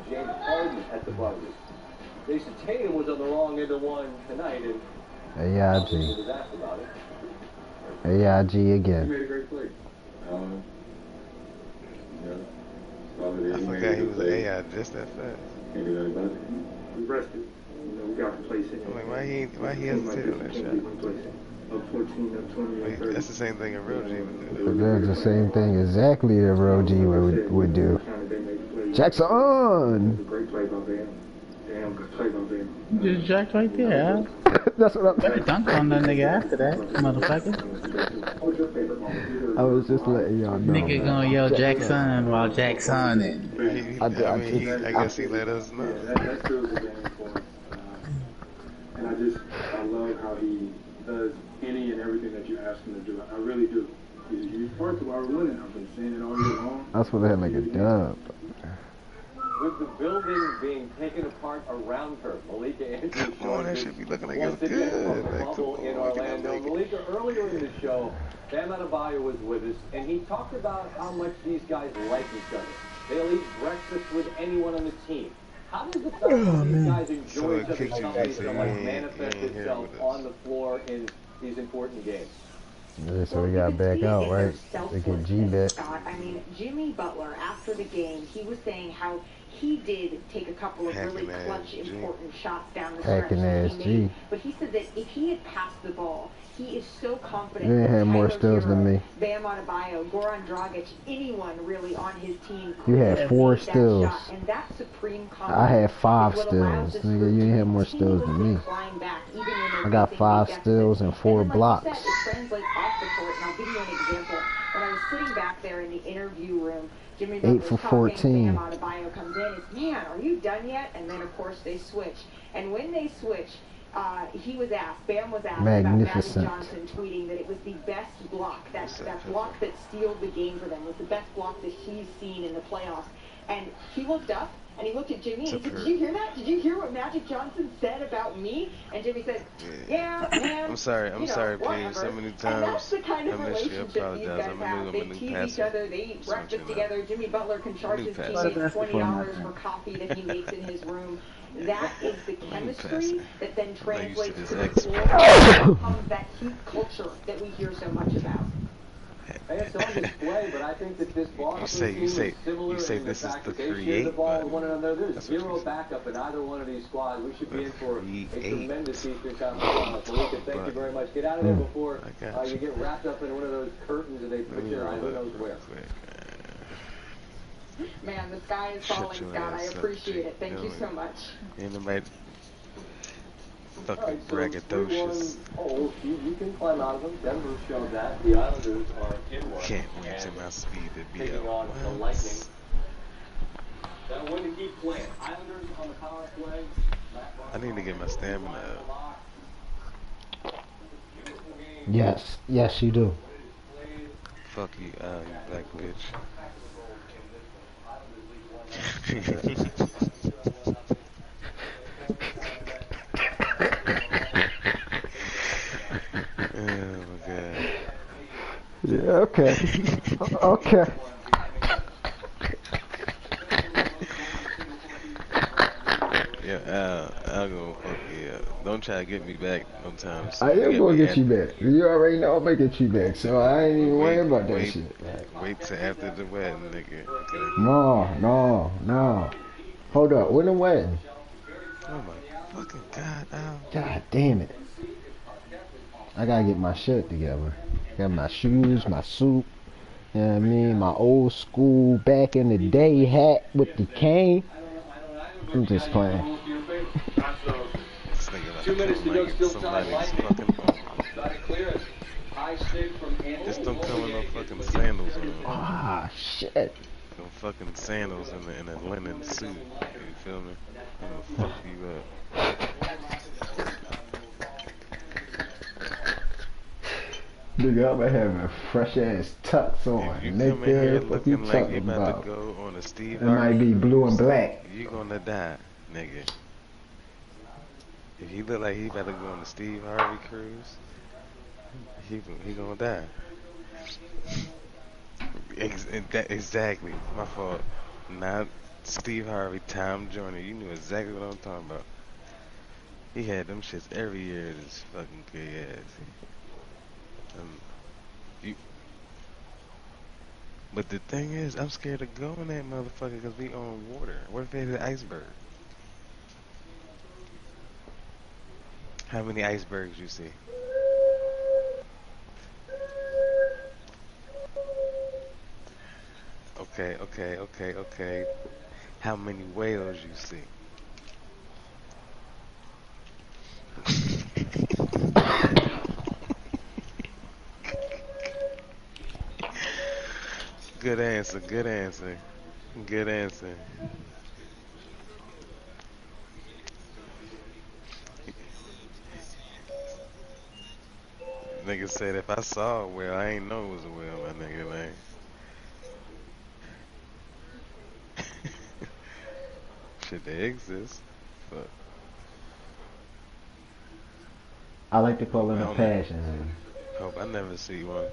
James Harden at the buzzer. Jason Tatum was on the wrong end of one tonight, and AIG. was asked about it. AIG He again. made a great play. I forgot he was an AI just that fast. We rested. We got complacent. I'm like, why he hesitated on that shot? Up 14, up 20, up 30. That's the same thing a real G would do. But that's the same thing exactly that Roe G would do. Jackson! Great play by Bam. Damn, good play by Bam. You just jacked right there, huh? That's what I'm saying. Dunk on that nigga after that, motherfucker. I was just letting y'all know. Nigga gonna yell Jackson while Jackson in. I guess he let us know. That feels the game for us. And I love how he does any and everything that you ask him to do. I really do. He's part of why we're winning. I've been saying it all year long. I was supposed to have like a dub. With the building being taken apart around her, Malika Andrews Oh, that should be looking like it's once again from good. the Like, bubble in Orlando. Malika, earlier in the show, Bam Adebayo was with us, and he talked about how much these guys like each other. They'll eat breakfast with anyone on the team. How does the fact that these guys enjoy each other's company to manifest itself on the floor in these important games? Yeah, so we got back out, right? We get G back. I mean, Jimmy Butler, after the game, he was saying how he did take a couple of really clutch, important shots down the stretch. Hacking ass G. But he said that if he had passed the ball, he is so confident. You ain't had more steals than me. Bam Adebayo, Goran Dragic, anyone really on his team. You had 4 steals. And that supreme I had 5 steals. Nigga, you ain't had more steals than me. I got 5 steals and 4 blocks. It translates off the court, and I'll give you an example. When I was sitting back there in the interview room, Jimmy 8 for 14. Bam Adebayo comes in. It's, man, are you done yet? And then, of course, they switch. And when they switch, he was asked, Bam was asked about Magic Johnson tweeting that it was the best block, that block that sealed the game for them, was the best block that he's seen in the playoffs. And he looked up, and he looked at Jimmy, and he said, did you hear that? Did you hear what Magic Johnson said about me? And Jimmy said, yeah, man. I'm sorry, P. So many times. And that's the kind of I missed you. I relationship these apologize. guys have. They tease each other, they eat breakfast together. Jimmy Butler can charge his teammates $20 for coffee that he makes in his room. That is the chemistry that then translates to the floor and becomes that heat culture that we hear so much about. Hey, it's on display, but I think that this Boston team you say is similar you say in the this is fact the that they share the create ball button. with one another. There's That's what zero you backup in either one of these squads. We should be in for a create tremendous Eastern Conference Finals. So, Lucas, thank you very much. Get out of there before I got you get wrapped up in one of those curtains and they put you on who knows where. Man, the sky is falling, Scott. I appreciate it. Thank you so much. Ain't nobody fucking Right, so braggadocious. 3-1 you can climb out of them. Denver showed that. The Islanders are in one. Can't wait till my speed to be taking up. on the Lightning. That win to keep playing. Islanders on the power play. I need to get my stamina up. Yes, yes, you do. Fuck you, you black bitch. Oh my god. Yeah, okay. Okay. Yeah, I'll go fuck you up. Don't try to get me back no time soon. I am gonna get you back. You already know I'm gonna get you back, so I ain't even worried about that shit. Wait till after the wedding, nigga. No. Hold up, when the wedding? Oh my fucking god, God damn it. I gotta get my shit together. Got my shoes, my suit, you know what I mean? My old school back in the day hat with the cane. I'm just playing. 2 minutes to go, still time. Lightning. Just don't come with no fucking sandals on. Ah, shit. No fucking sandals in a linen suit. You feel me? I'm gonna fuck you up. Nigga, I'm gonna have a fresh ass tux on. If you Nigga, come in here what you looking like talking you about about? to go on a Steve It might be blue and black. You gonna die, nigga. If he look like he about to go on the Steve Harvey cruise, he gonna die. Exactly, my fault. Not Steve Harvey, Tom Joyner. You knew exactly what I'm talking about. He had them shits every year. This fucking gay ass. But the thing is, I'm scared to go in that motherfucker because we on water. What if there's an iceberg? How many icebergs you see? Okay. How many whales you see? Good answer. Nigga said if I saw a whale, I ain't know it was a whale, my nigga, man. Shit, they exist. But I like to call it a passion. Hope I never see one.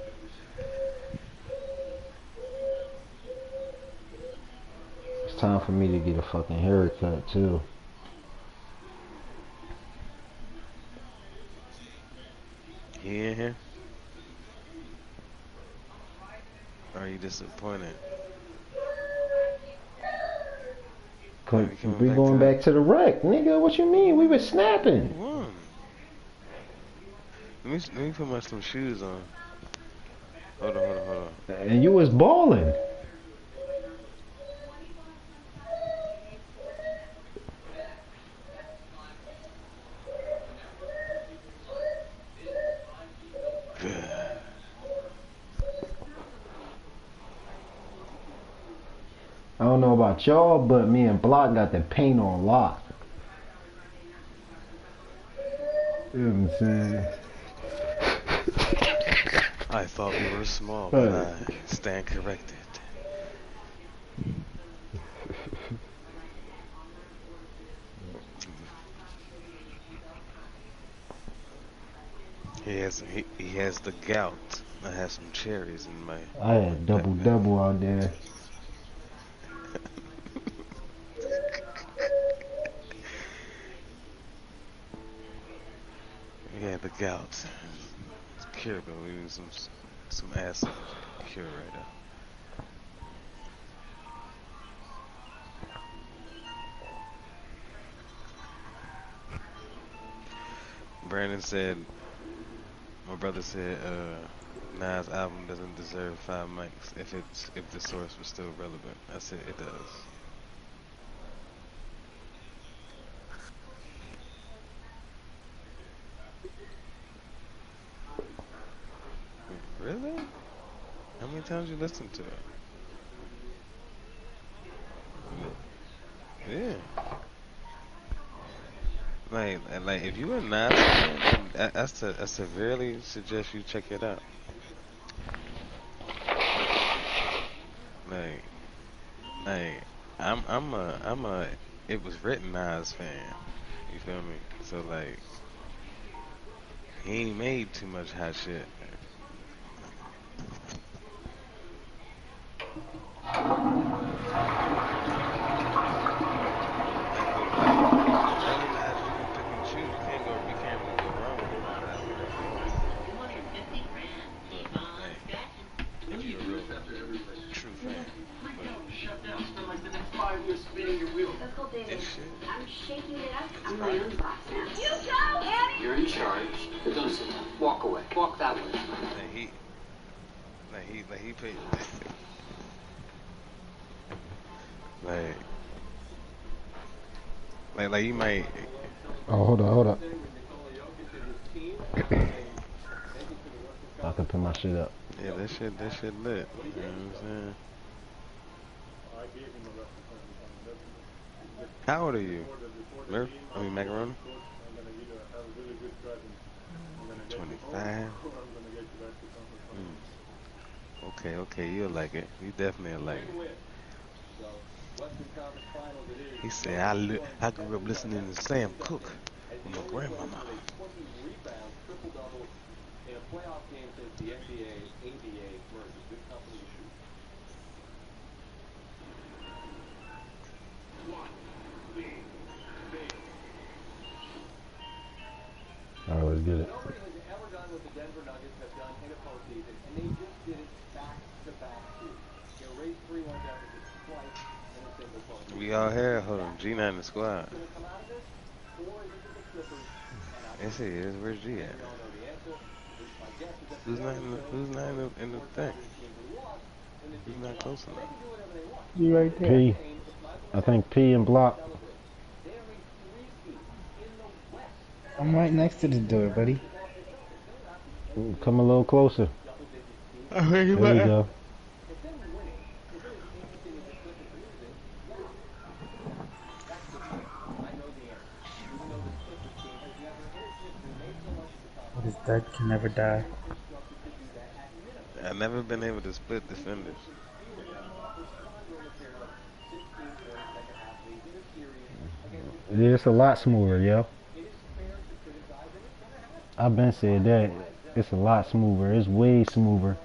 It's time for me to get a fucking haircut too. He in here? Or are you disappointed? We going back to the wreck, nigga. What you mean? We was snapping. Let me put some shoes on. Hold on. And you was balling. I don't know about y'all, but me and Block got the paint on lock. You know what I'm saying? I thought we were small, but I stand corrected. He has the gout. I have some cherries in my. I had double out there. He had the gout. It's curable. We need some acid. curator. Brandon said, my brother said, Nas' album doesn't deserve 5 mics if the source was still relevant. I said it does. Really? How many times you listened to it? Yeah. Like if you a Nas fan, I severely suggest you check it out. Like, like I'm a it was written Nas fan. You feel me? So like he ain't made too much hot shit. Like, but early Nas you can pick and choose. You can't really go wrong with a Nas album if you like. But like if you're a real true fan. But this shit, I'm shaking it up. it's I'm my fire. own boss now. You go, Annie! You're in charge. Don't sit down. Walk away. Walk that way. Like he paid. like like you might. Oh, hold up. I can put my shit up. Yeah, that shit lit. You know what I'm saying? How old are you? Macaroni? 25. Okay, you'll like it. You definitely will like it. He said, I grew up listening to Sam Cooke with my grandmama. In a playoff game since the NBA, ABA merged. Good company to shoot. Alright, let's get it. Nobody has ever done what the Denver Nuggets have done in a postseason, and they just did it back-to-back series. They raised 3-1 deficits twice in a single postseason. We all here. Hold on. G9 in the squad. Going to come out of this, or is it the Clippers? Yes, he is. Where's G at? Who's not in the thing? Who's not close enough? You right there. P. I think P and Block. I'm right next to the door, buddy. Ooh, come a little closer. There you go. This dead can never die. I've never been able to split defenders. It's a lot smoother, yo. I've been said that. It's a lot smoother. It's way smoother.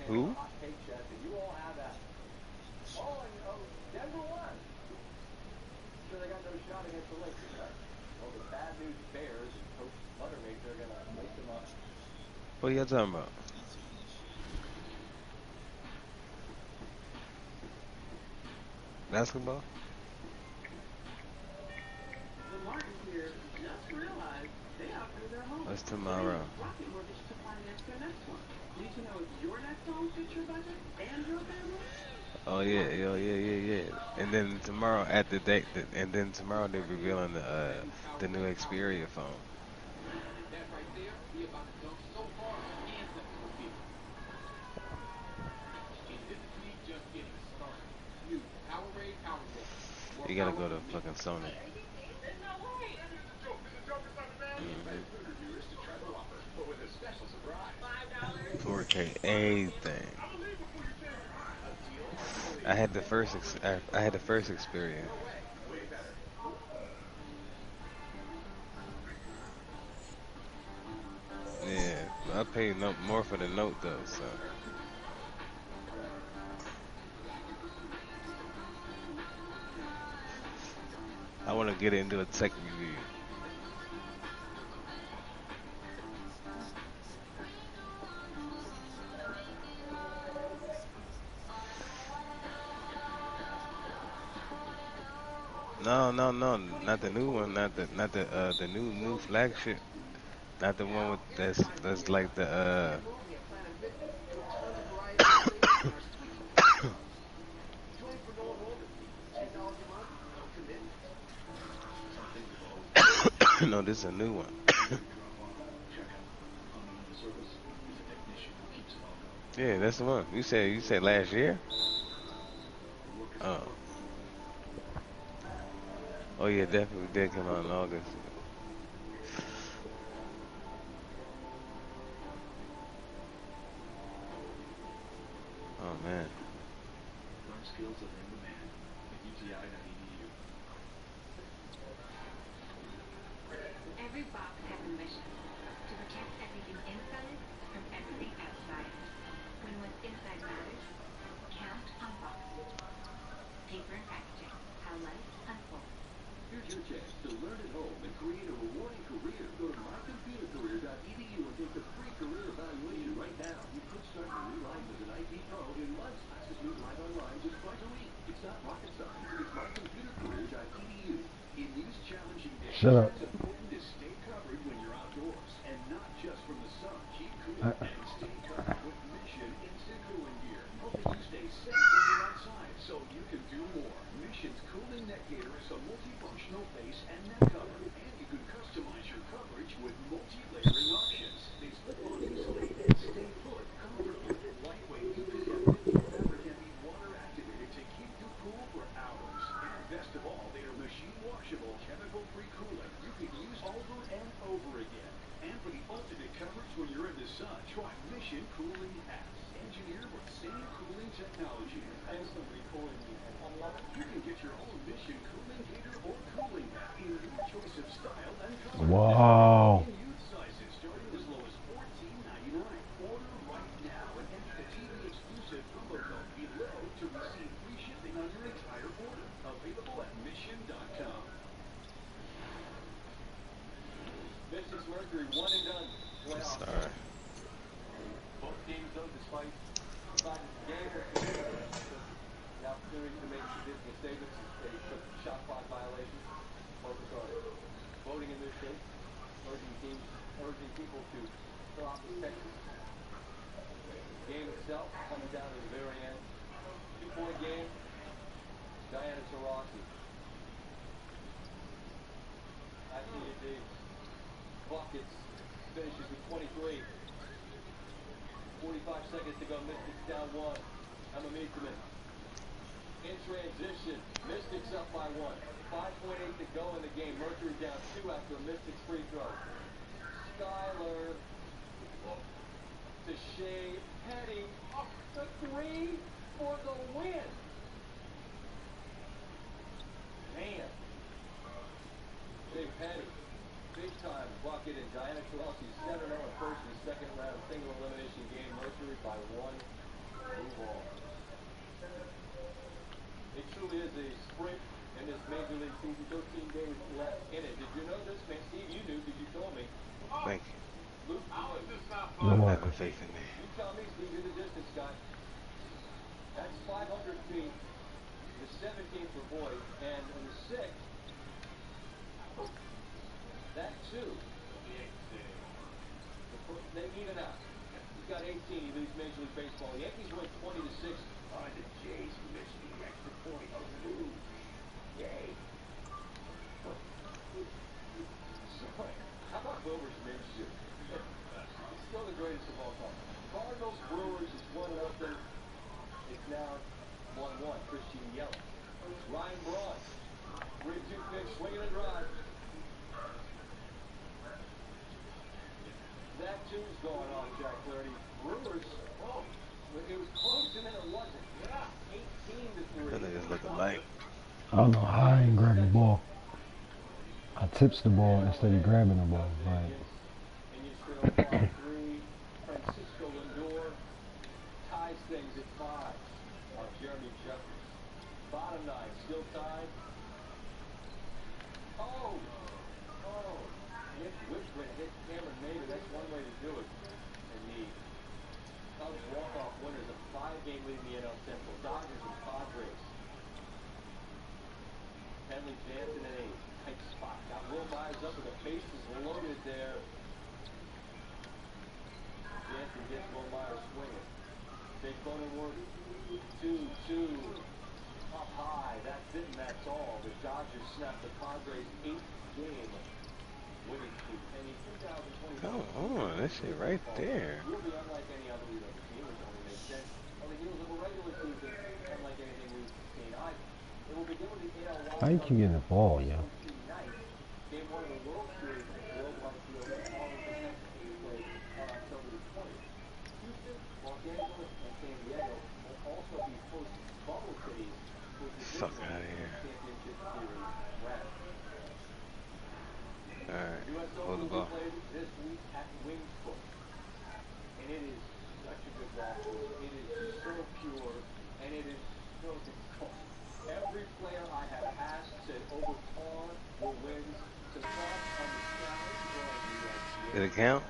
Who? What are y'all talking about? Basketball? What's tomorrow? Oh yeah. And then tomorrow at the date, and then tomorrow they're revealing the new Xperia phone. You gotta go to fucking Sony. 4K, everything. I had the first Xperia. I paid no more for the note though, so I want to get into a tech review. No, no, no, not the new one, the new flagship, not the one with that's like the no, this is a new one. Yeah, that's the one. You said last year? Oh. Oh yeah, definitely did come out in August. Oh man. Every box has a mission to protect everything inside from everything outside. When what's inside matters, count on boxes. Paper and packaging, how life unfolds. Here's your chance to learn at home and create a rewarding career. Go to mycomputercareer.edu and take the free career evaluation right now. You could start your new life as an IT pro in months. Classes meet live online just twice a week. It's not rocket science. It's mycomputercareer.edu. In these challenging days, Shut up. it's important to stay covered when you're outdoors, and not just from the sun. Keep cool and stay covered with Mission Instant Cooling Gear, helping you stay safe when you're outside, so you can do more. Mission's cooling neck gaiter is a multifunctional face and neck cover, and you can customize your coverage with multi-layering options. They slip on easily and stay put comfortably. Lightweight UPF 50 fabric can be water activated to keep you cool for hours. And best of all, they are machine washable, chemical-free cooling you can use over and over again. And for the ultimate coverage when you're in the sun, try Mission Cooling X, engineered with same cooling technology. Instantly cooling you. You can get your own Mission Cooling Gator or cooling hat in your choice of style and color. Wow. In youth sizes, starting as low as $14.99. Order right now and enter the TV exclusive promo code below to receive free shipping on your entire order. Available at mission.com. Mystics Mercury, one and done. Sorry. Both teams, though, despite the fact that the game was the opportunity to make significant statements, they took shot clock violations, focus on voting in their state, urging people to fill out the Texas. The game itself comes down to the very end. 2-point game. Diana Taurasi. ICAD buckets finishes with 23. 45 seconds to go. Mystics down 1. Emma Meekerman. In transition, Mystics up by 1. 5.8 to go in the game. Mercury down 2 after a Mystics free throw. Skyler to Shea Petty. Up the 3 for the win. Man. Shea Petty. Big time bucket, and Diana Taurasi 7-0 in first and second round single elimination game. Mercury by 1. Move on. It truly is a sprint in this Major League season. 13 days left in it. Did you know this, man? Steve, you knew because you told me. Thank you. Luke, No having faith in me. you tell me, Steve, you're the distance guy. That's 500 feet. The 17th for boys, and in the 6th, that too. They even out. He's got 18. He leads Major League Baseball. The Yankees win 20-6 on the Jays, who missed the extra point. Oh, yay. Sorry. How about Wilbur's Minshew? He's still the greatest of all time. Cardinals, Brewers is 1-0. It's now 1-1. Christian Yelich. Ryan Braun. 3-2 pitch, swinging a drive. That two's going on, Jack Flaherty. Brewers, it was close and then it wasn't. Yeah, 18-3. That nigga's looking alike. I don't know how I ain't grab the ball. I tips the ball instead of grabbing the ball. Like, finally jammed in a tight spot. Got Will Myers up with the bases loaded there. Jansen gets Will Myers swinging. Jake Cronenworth, 2-2. Up high, that's it and that's all. The Dodgers snap the Padres' 8th game winning streak. And the 2020 Come on, that shit right there. will be unlike any other we've ever seen, which only makes sense. On the heels of a regular season, unlike anything we've seen either. It will begin with the AL Wild How you keep getting the ball, yo? tonight. Game 1 of the World Series at Globe Life Field in Arlington, Texas, will be played on October the 20th. Houston, Los Angeles, and San Diego will also be host bubble cities for the Fuck out of here. Championship Series round. Alright, US hold the Open will ball. be played this week at Wingfoot. And it is such a good golf course. It is so pure, and it is so difficult. Every player I have asked said over par or wins to start on the challenge or Did it count?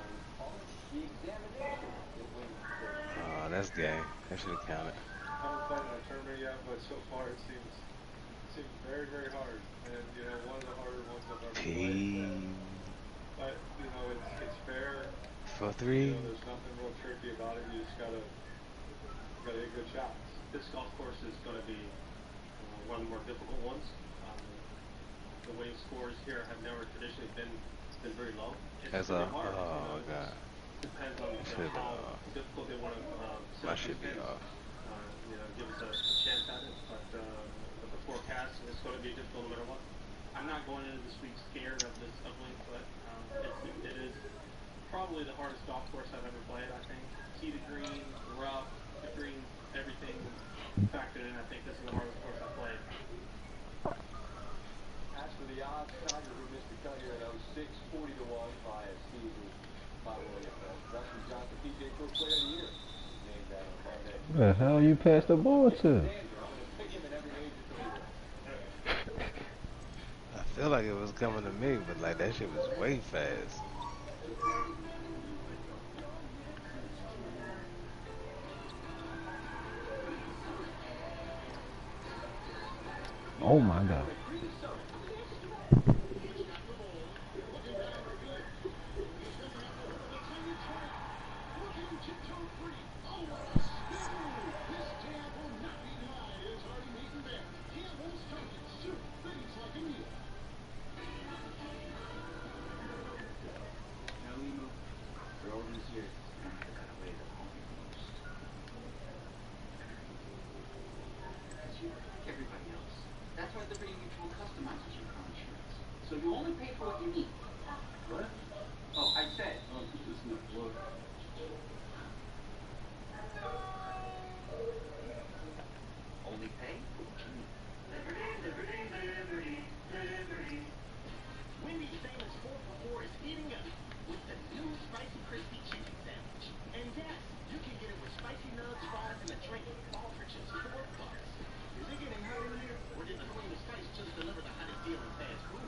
the examination at Wingfoot. Oh, that's gay. That should have counted. I haven't played in a tournament yet, but so far it seems very, very hard. And, you know, one of the harder ones I've ever played. But, you know, it's fair. For 3. You know, there's nothing real tricky about it. You just gotta hit good shots. This golf course is going to be one of the more difficult ones. The winning scores here have never traditionally been very low. It's That's pretty a, hard. oh god. Depends on how difficult they want to My shit be off. you know, give us a chance at it. But the forecast is going to be difficult no matter what. I'm not going into this week scared of this uplink, but it is probably the hardest golf course I've ever played, I think. Tee to green, rough, the green, everything factored in. I think this is the hardest course I've played. As for the odds, Tiger, who missed the cut here at 06, 40-1 by Stevie by William Bell. Dustin Johnson, PJ Tour Player of the Year. Named that on Friday. Where the hell you passed the ball to? I feel like it was coming to me, but like that shit was way fast. Oh my god. So you only pay for what you need. What? Oh, I said. Oh, this is the floor. Only pay for what you need. Liberty, liberty, liberty. Wendy's famous 4 for $4 is eating up with the new spicy crispy chicken sandwich. And yes, you can get it with spicy nugs, fries, and a drink, all for just $4. Is it getting hot in here, or did the Queen of Spice just deliver the hottest deal in fast food?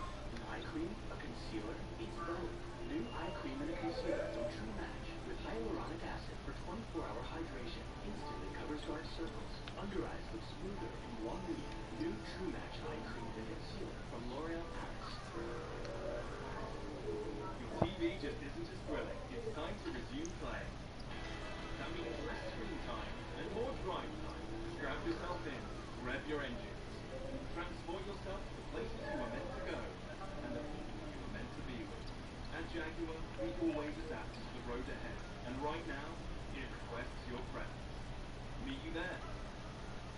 Eye cream, a concealer, it's both. New eye cream and a concealer from True Match with hyaluronic acid for 24-hour hydration. Instantly covers dark circles. Under eyes look smoother in 1 week. New True Match eye cream and concealer from L'Oreal Paris. Your TV just isn't as thrilling. It's time to resume playing. That means less screen time and more drive time. Strap yourself in. Rev your engines. Transport yourself to the places you were meant to go and the people you were meant to be with. At Jaguar, we always adapt to the road ahead. And right now, it requests your presence. Meet you there.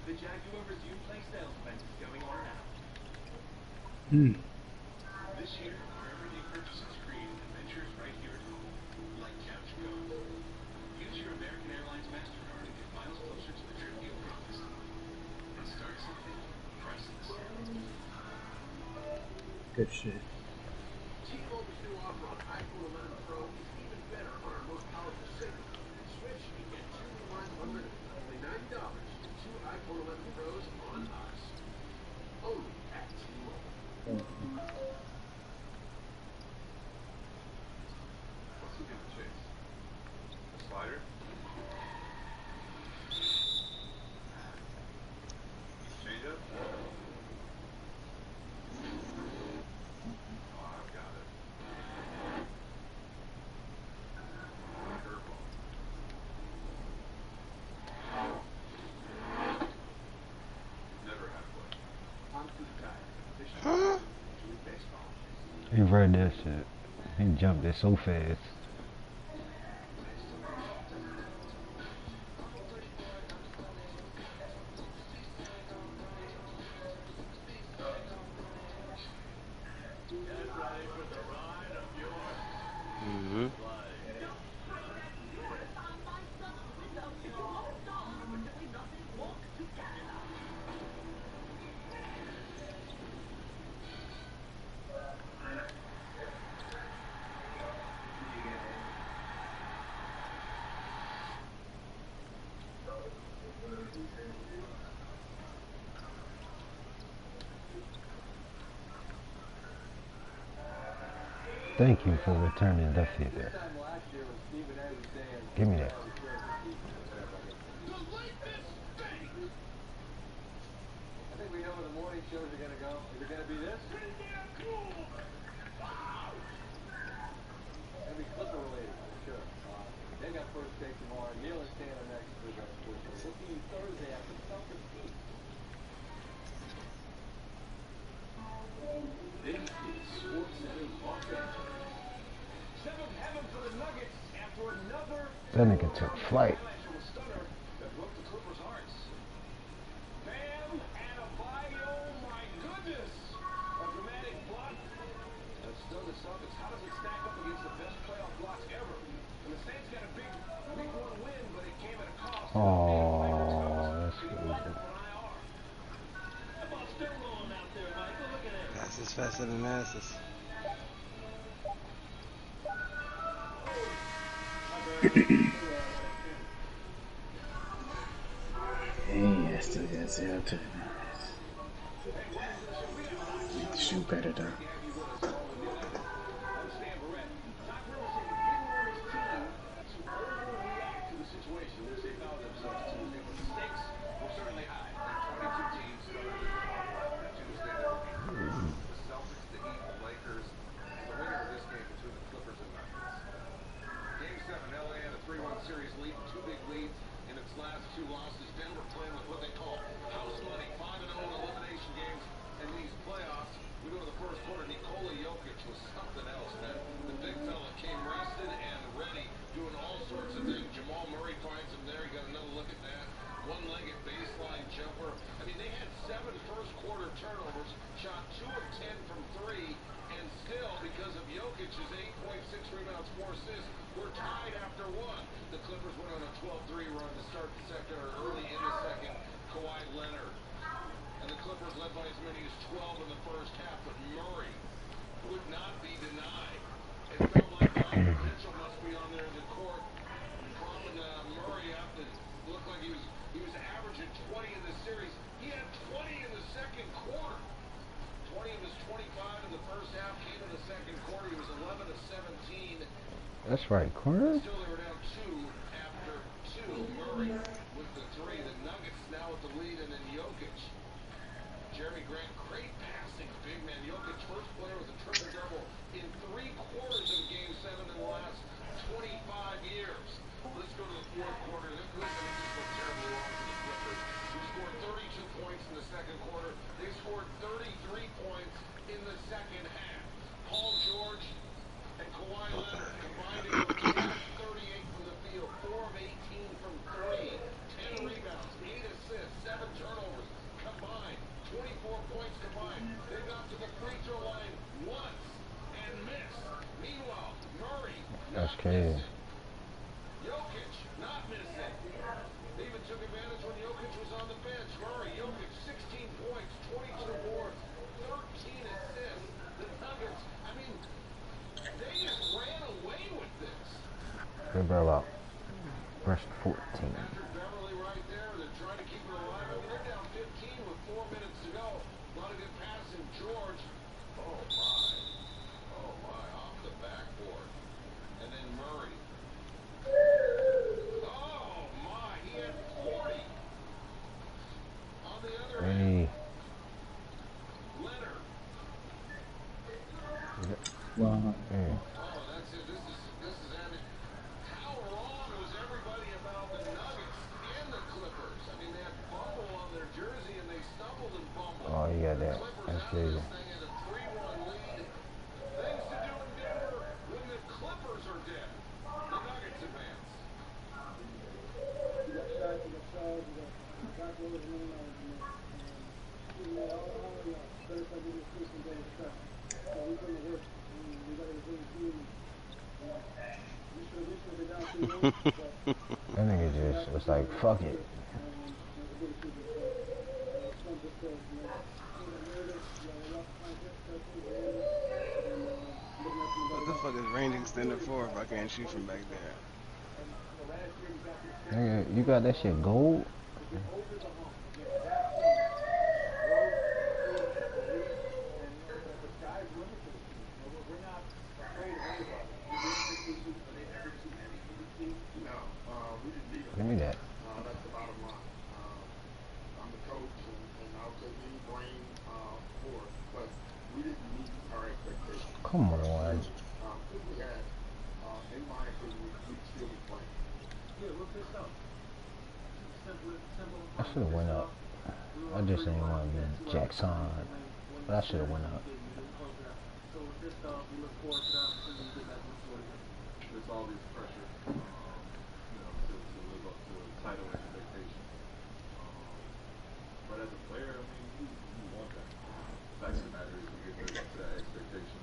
The Jaguar Resume Play sales event is going on now. This year, our everyday purchases create adventures right here at home, like Couch Go. Use your American Airlines MasterCard to get miles closer to the trip you promised. And start something priceless. Good shit. T-Mobile's new offer on iPhone 11 Pro is even better on our most powerful signal. Switch and get 2 lines unlimited for only $90 with 2 iPhone 11 Pros on us. Only at T-Mobile. What's he gonna chase? A spider? Change up? He read that shit. He jumped it so fast. Mm-hmm. Thank you for returning the figure. Give me that. I think we know where the morning shows are going to go. Is it going to be this? It's going to be Clipper related, I'm sure. They got first take tomorrow. Neil is standing next to the We'll see you Thursday after the Celtics game. This is Sports Center Los Angeles. Seventh heaven for the Nuggets after another That nigga took flight. stunner that broke the Clippers' hearts. Bam and a body, oh my goodness! A dramatic block. That's still the Celtics. How does it stack up against the best playoff blocks ever? And the Saints got a big week one win, but it came at a cost. Oh, that's good. Passes faster than asses. Hey, I still got 0 to make the shoe better though. Series lead, 2 big leads in its last 2 losses. Denver playing with what they call house money, 5-0 in elimination games. And these playoffs, we go to the first quarter. Nikola Jokic was something else, man. The big fella came rested and ready, doing all sorts of things. Jamal Murray finds him there. He got another look at that. One-legged baseline jumper. I mean, they had 7 first quarter turnovers, shot 2 of 10 from 3, and still, because of Jokic's 8.6 rebounds, 4 assists, we're tied after 1. The Clippers went on a 12-3 run to start the second, or early in the second. Kawhi Leonard. And the Clippers led by as many as 12 in the first half, but Murray would not be denied. It felt like Mitchell must be on there in the court, propping Murray up. It looked like he was averaging 20 in the series. He had 20 in the second quarter. 20 of his 25 in the first half came in the second quarter. He was 11 of 17. That's right, corner. Still, they were down 2 after 2. Murray with the 3. The Nuggets now with the lead, and then Jokic. Jeremy Grant, great passing, big man. Jokic, first player with a triple-double in 3 quarters of Game 7 in the last 25 years. Let's go to the fourth quarter. This just went terribly wrong for the Clippers, who scored 32 points in the second quarter. They scored 33 points in the second half. Paul George and Kawhi Leonard combined to go 38 from the field, 4 of 18 from 3, 10 rebounds, 8 assists, 7 turnovers combined, 24 points combined. They got to the free throw line once and missed. Meanwhile, Murray That's crazy. Jokic not missing. They even took advantage when Jokic was on the bench. Murray, Jokic, 16 points, 22 boards, 13 assists. The Nuggets, I mean, they just ran away with this. Good ball out. Verse 14. Patrick Beverly right there. They're trying to keep it alive. I mean, they're down 15 with 4 minutes to go. A lot of good passing. George. Oh, my. Oh, my. Off the backboard. And then Murray. Oh, my. He had 40. On the other end. Leonard. Wow. Mm. Oh, that's it. This is ended. How wrong was everybody about the Nuggets and the Clippers? I mean, they had Bumble on their jersey and they stumbled and bumbled. Oh, you got that. That's crazy. This thing had a 3-1 lead. Thing That nigga just was like, fuck it. What the fuck is range extender for if I can't shoot from back there? Nigga, you got that shit gold? Give me that. That's the bottom line. I'm the coach, and I'll take any blame for it. But we didn't meet our expectations. Come on. If we had, in my opinion, we'd still be playing. I should have went up. I just didn't want to be Jackson, but I should have went up. There's all this pressure, to live up to a title expectation. But as a player, I mean, you want that. The fact of the matter is we get lived up to that expectation.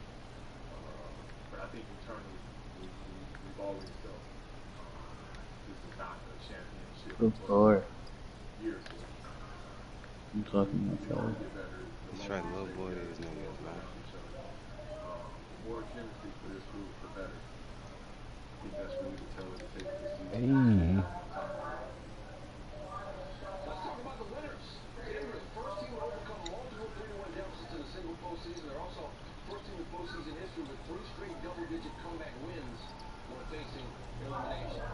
But I think internally, we've always felt this is not a championship. Good Lord. Years ago. I'm talking about y'all. Let's try to little boy these niggas, man. More chemistry for this group, the better. I think that's really the tale of the tape this season. Hey. Let's talk about the winners. Denver, the first team to overcome multiple 3-1 deficits in a single postseason. They're also first team in postseason history with 3 straight double-digit comeback wins when facing elimination.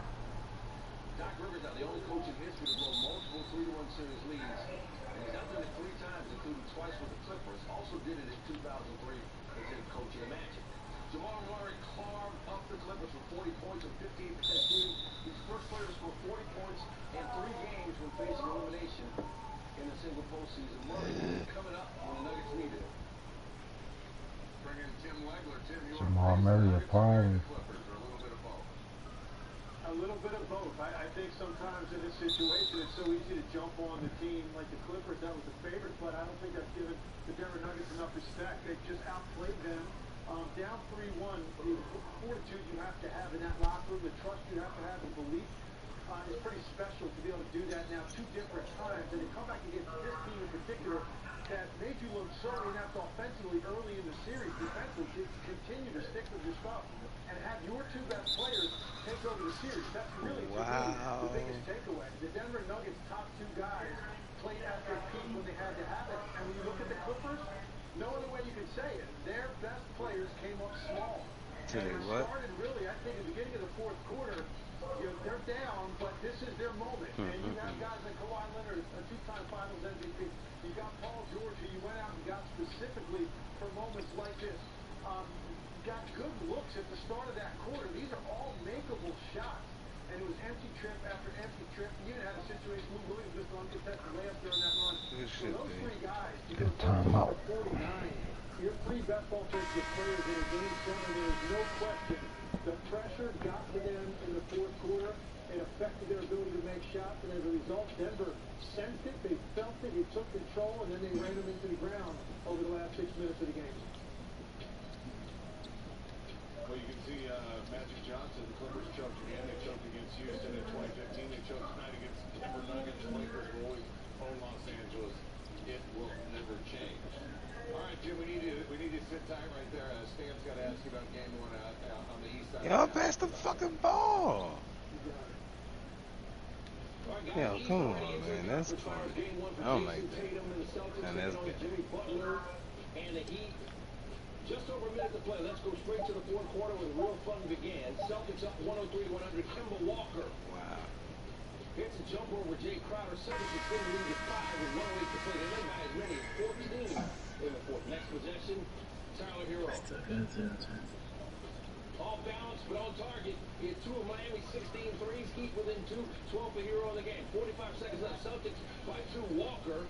Doc Rivers now the only coach in history to blow multiple 3-1 series leads. And he's now done it 3 times, including twice with the Clippers. Also did it in 2003 as head coach of the Magic. Jamal Murray carved up the Clippers for 40 points and 58% shooting. He's the first player to score 40 points in 3 games when facing elimination in a single postseason. Murray coming up when the Nuggets needed it. Bring in Tim Legler. Tim, you Jamal Murray, a problem. A little bit of both. I think sometimes in this situation it's so easy to jump on the team like the Clippers. That was the favorite, but I don't think that's given the Denver Nuggets enough respect. They just outplayed them. Down 3-1, the fortitude you have to have in that locker room, the trust you have to have, the belief is pretty special to be able to do that now 2 different times. And to come back against this team in particular that made you look certainly inept offensively early in the series, defensively, to continue to stick with your stuff and have your 2 best players take over the series. That's really to me the biggest takeaway. The Denver Nuggets' top 2 guys played at their peak when they had to have it. And when you look at the Clippers, no other way you can say it. Their best players came up small. And it started really, I think, at the beginning of the 4th quarter. They're down, but this is their moment. And you have guys like Kawhi Leonard, a 2-time Finals MVP. You got Paul George, who you went out and got specifically for moments like this. Got good looks at the start of that quarter. These are all makeable shots. And it was empty trip after empty trip. You even had a situation Lou Williams just on contested layup during that run. So those 3 guys, Good time out. 49, your 3 best offensive players in a game 7, there is no question. The pressure got to them in the 4th quarter. It affected their ability to make shots, and as a result, Denver sensed it, they felt it, they took control, and then they ran them into the ground over the last 6 minutes of the game. Well, you can see Magic Johnson, the Clippers choked again. They choked against Houston in 2015. They choked tonight against Denver Nuggets. Lakers will always own Los Angeles. It will never change. All right, Jim, we need to sit tight right there. Stan's got to ask you about game 1 on the east side. Y'all pass the fucking ball. Yo, come on, man. That's corny. I don't like that. And that's good. And the Heat. Just over a minute to play. Let's go straight to the 4th quarter where the real fun began. Celtics up 103-100. Kemba Walker. Wow. Hits a jumper over Jay Crowder. Celtics extend the lead to 5 with 108 to play. They led by as many as 14 in the 4th. Next possession, Tyler Hero. All balanced but on target. He had 2 of Miami's 16 threes. Heat within 2. 12 for Hero in the game. 45 seconds left. Celtics by 2. Walker.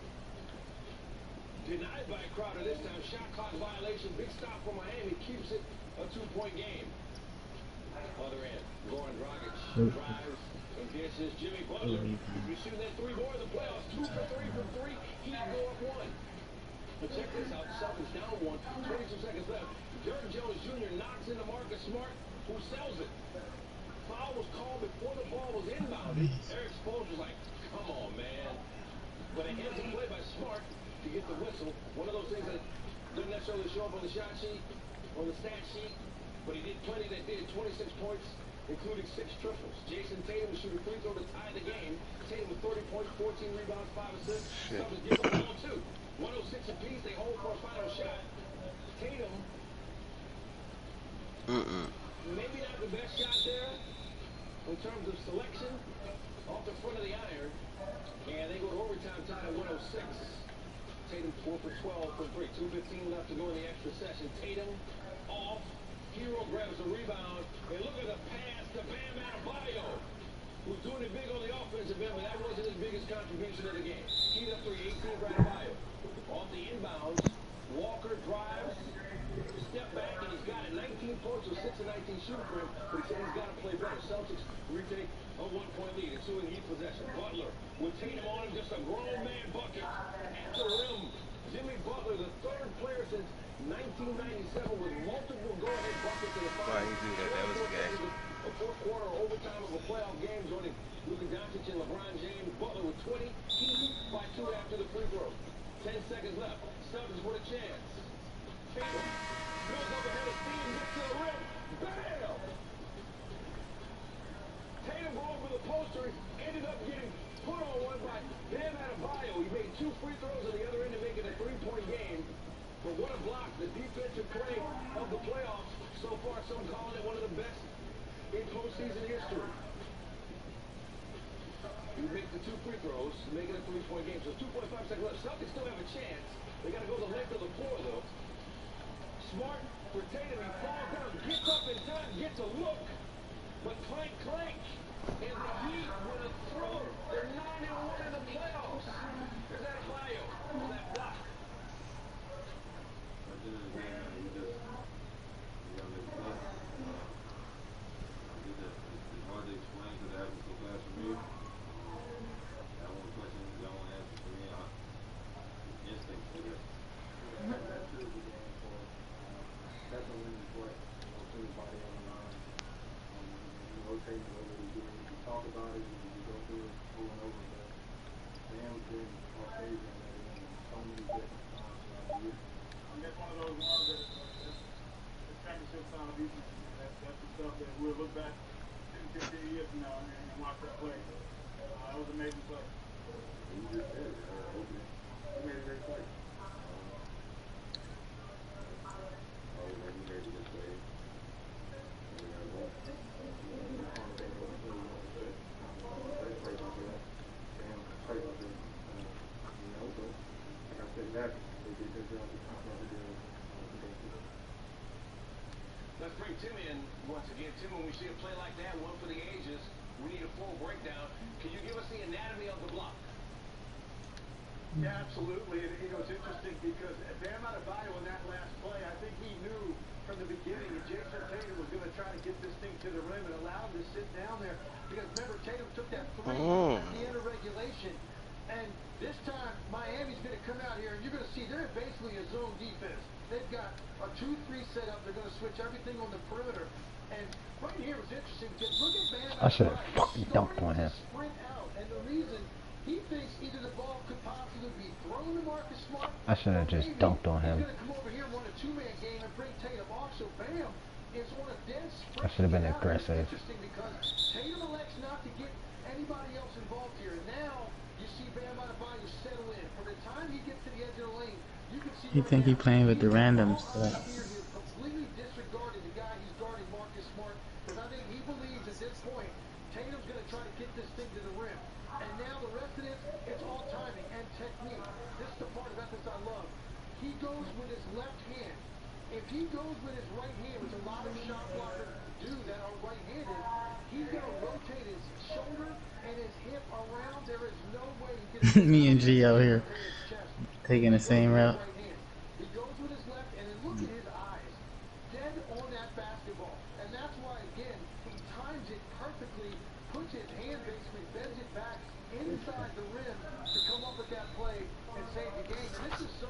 Denied by Crowder this time. Shot clock violation. Big stop for Miami. Keeps it a 2-point game. Other end. Goran Dragic drives and dishes. is Jimmy Butler. If you shoot that three more in the playoffs, 2 for 3 from 3, he'd go up 1. But check this out, the Celtics down 1, 22 seconds left. Derrick Jones Jr. knocks into Marcus Smart, who sells it. Foul was called before the ball was inbounded. Eric Spoelstra's like, come on, man. But it ends a play by Smart to get the whistle. One of those things that doesn't necessarily show up on the shot sheet, on the stat sheet, but he did plenty that did. 26 points, including 6 triples. Jason Tatum was shooting free throw to tie the game. Tatum with 30 points, 14 rebounds, 5 assists. Celtics give them all 2. 106 apiece, they hold for a final shot. Tatum, maybe not the best shot there in terms of selection, off the front of the iron. And they go to overtime tied at 106. Tatum 4 for 12 from 3. 2:15 left to go in the extra session. Tatum off. Hero grabs the rebound. And look at the pass to Bam Adebayo, who's doing it big on the offensive end, but that wasn't his biggest contribution of the game. Heat up 3, 18 for Adebayo. Off the inbounds, Walker drives, step back, and he's got it. 19 points with 6 of 19 shooting for him, but he said he's got to play better. Celtics retake a 1-point lead, ensuing Heat possession. Butler with Tatum on him, just a grown man bucket at the rim. Jimmy Butler, the 3rd player since 1997 with multiple go-ahead buckets in the final. Why he do that? That was a gag. A 4th quarter overtime of a playoff game, joining Luka Doncic and LeBron James. Butler with 20, Heat by 2 after the free throw. 10 seconds left. Celtics with a chance. Tatum goes overhead of Steven, gets to the rim. Bam! Tatum going for the poster, ended up getting put on one by Bam Adebayo. He made 2 free throws on the other end to make it a 3-point game. But what a block, the defensive play of the playoffs so far. Some calling it one of the best in postseason history. You make the 2 free throws to make it a 3-point game. So 2.5 seconds left. Celtics still have a chance. They got to go the length of the floor, though. Smart for Tatum. He falls down, gets up in time, gets a look. But clank, clank. And the Heat with a throw. They're 9-1 in the playoffs. There's Adebayo on that block. We'll look back 10, 15 years from now and watch that play. That was an amazing play. He made a great play. Let's bring Tim in once again. Tim, when we see a play like that, one for the ages, we need a full breakdown. Can you give us the anatomy of the block? Yeah, absolutely. And, it's interesting because Bam Adebayo in that last play, I think he knew from the beginning that Jason Tatum was going to try to get this thing to the rim and allow him to sit down there. Because remember, Tatum took that 3 at the end of regulation. And this time, Miami's going to come out here, and you're going to see they're basically a zone defense. They've got a 2-3 setup. They're going to switch everything on the perimeter. And right here was interesting because look at Bam. I should have fucking dunked on him. Sprint out, and the reason he thinks either the ball could possibly be thrown to Marcus Smart. I should have just dunked on him. He's going to come over here and run a 2-man game and bring Tatum off. So Bam is on a dead sprint. I should have been aggressive. It's interesting because Tatum elects not to get anybody else involved here. And now you see Bam Adebayo settle in. From the time he gets to the edge of the lane, you can see. You think he playing with the randoms? Completely disregarding the guy he's guarding, Marcus Smart, because I think he believes at this point Tatum's going to try to get this thing to the rim. And now the rest of this, it's all timing and technique. This is the part about this I love. He goes with his left hand. If he goes with his right hand, which a lot of shot blockers do that are right-handed, he's going to rotate his shoulder and his hip around. There is no way he can. Me and G out here taking the same route. He goes with his left, and then look at his eyes, dead on that basketball. And that's why, again, he times it perfectly actually puts his hand, basically bends it back inside the rim to come up with that play and save the game. And this is so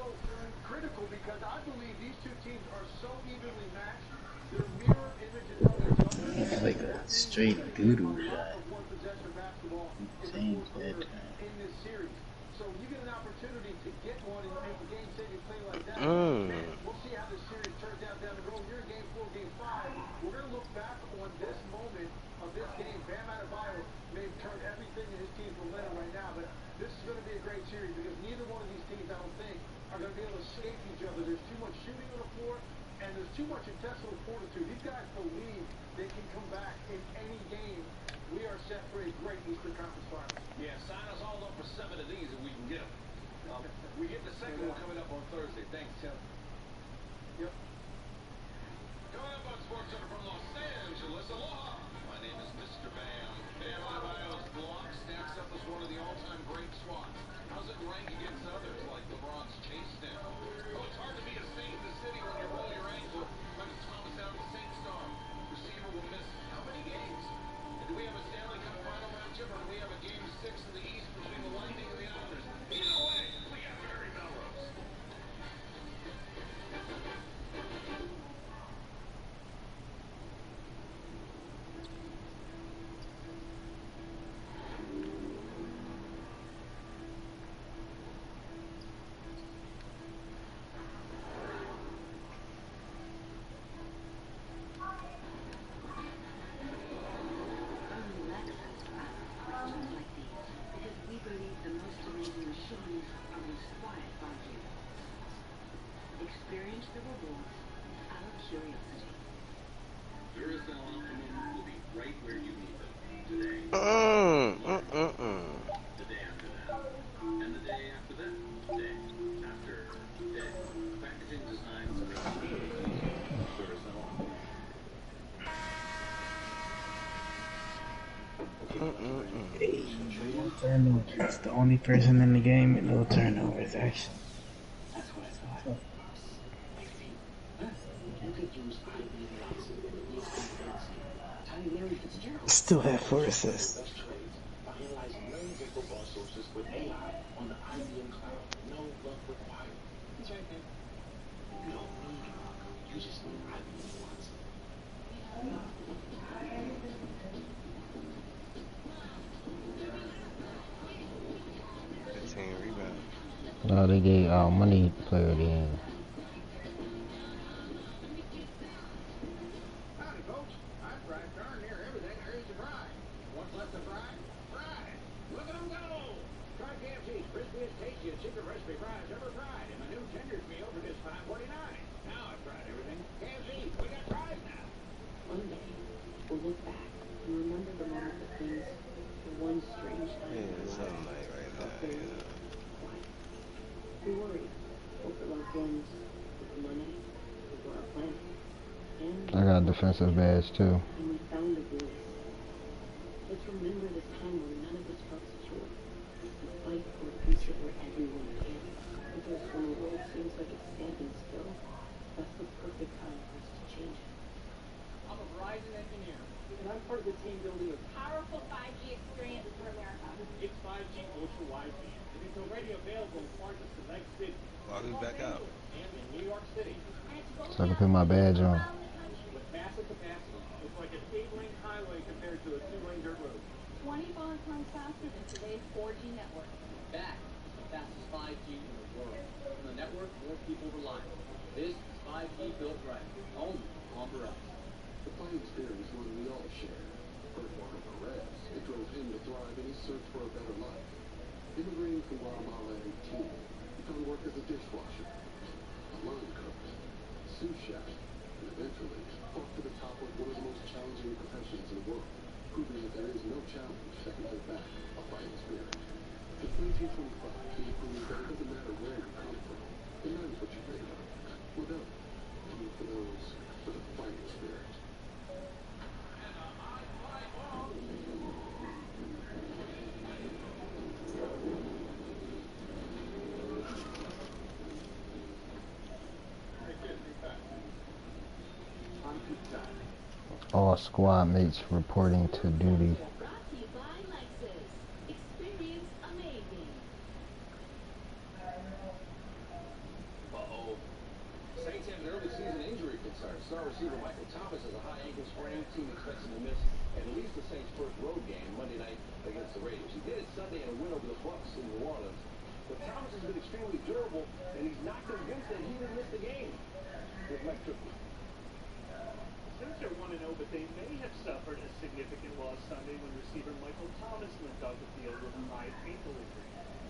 critical because I believe these two teams are so evenly matched. They're mirror images of each other. It's like a straight doo-doo shot. Same bad time. In this series. So you get an opportunity to get one and make a game-saving play like that. Man, we'll see how this series turns out down the road. You're in game 4, game 5. We're going to look back on this moment of this game. Bam Adebayo may have turned everything in his team's momentum right now, but this is going to be a great series because neither one of these teams, I don't think, are going to be able to escape each other. There's too much shooting on the floor, and there's too much intestinal fortitude. These guys believe they can come back in any game. We are set for a great Eastern Conference Finals. Yeah, sign us all up for 7 of these if we can get them. We get the second one coming up on Thursday. Thanks, Tim. Yep. Coming up on SportsCenter from Los Angeles, aloha. My name is Mr. Bam. Bam Adebayo's block stacks up as one of the all-time great swats. How's it rank against others like LeBron's chase down? Oh, it's hard to be a saint in the city when you roll your ankle. But it's Thomas out the Saint Star. Receiver will miss how many games? And do we have a Stanley Cup final matchup, or do we have a Game 6 in the East between the Lightning and the Islanders? Either way, we got Barry Melrose. Experience the rewards out of curiosity. Duracell Optimum will be right where you need them. Today, the day after that, and the day after that, day after day. Packaging designs for Duracell Optimum. It's the only person in the game with no turnovers, actually. That's what I thought. Still have 4 assists. No, they gave money player the game. Howdy, folks. I've fried darn near everything there is to fry. What's left to fry? Fry! Look at them go! Try KFC's crispiest, tastiest secret recipe fries ever fried in my new tenders meal for just $5.49. Now I've tried everything. KFC, we got fries now. One day, we'll look back and remember the moment that things were one strange time in our lives. We worried over loved ones, over money, over our planet. And I got a defensive badge too. And we found a voice. Let's remember this time when none of us felt secure. The fight for a future where everyone can. Because when the world seems like it's standing still, that's the perfect time for us to change it. I'm a Verizon engineer, and I'm part of the team building a powerful 5G experience for America. It's 5G ultra wideband, and it's already available in parts of select cities. Walking back out. And in New York City. So I can put my badge on. With massive capacity, it's like an 8-lane highway compared to a 2-lane dirt road. 25 times faster than today's 4G network. That is the fastest 5G in the world. On the network, more people rely on. This is 5G built right. Only on Verizon. The playing spirit is one we all share. For Juan Perez, it drove him to thrive in his search for a better life. Immigrating from Guatemala at 18, he found work as a dishwasher, a line cook, sous chef, and eventually fought to the top of one of the most challenging professions in the world, proving that there is no challenge that can hold back a fighting spirit. At 1925, he proved that it doesn't matter where you come from, it matters what you're made of. Look out, looking for those with a fighting spirit. Oh, all squad mates reporting to duty. Saints have an early season injury concern. Star receiver Michael Thomas has a high ankle sprain. Team expects him to miss at least the Saints' first road game Monday night against the Raiders. He did it Sunday in a win over the Bucs in New Orleans. But Thomas has been extremely durable, and he's not convinced that he didn't miss the game. Here's Mike Triplett. Since they're 1-0, but they may have suffered a significant loss Sunday when receiver Michael Thomas limped off the field with a high ankle injury.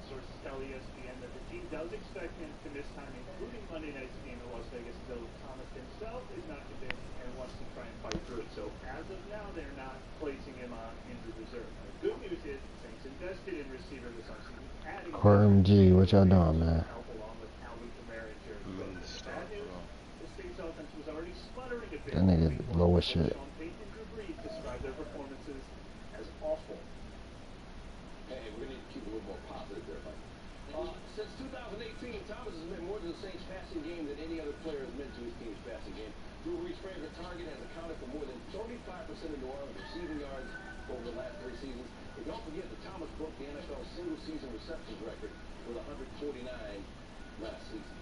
Sources tell ESPN that the team does expect him to miss time, including Monday night's game in Las Vegas, though Thomas himself is not convinced and wants to try and fight through it. So as of now, they're not placing him on injured reserve. The good news is the Saints invested in receiver this offseason, adding Quorum G, what y'all doing, man? help along with Alvin Kamara and Jared Cook. Bad news, the Saints offense was already sputtering a bit. That nigga low as shit. Sean Payton and Drew Brees described their performances as awful. Hey, we're going to need to keep a little more positive there, Mike. Since 2018, Thomas has meant more to the Saints' passing game than any other player has meant to his team's passing game. Drew Brees' favorite target has accounted for more than 35% of New Orleans receiving yards over the last 3 seasons. And don't forget that Thomas broke the NFL single-season receptions record with 149 last season.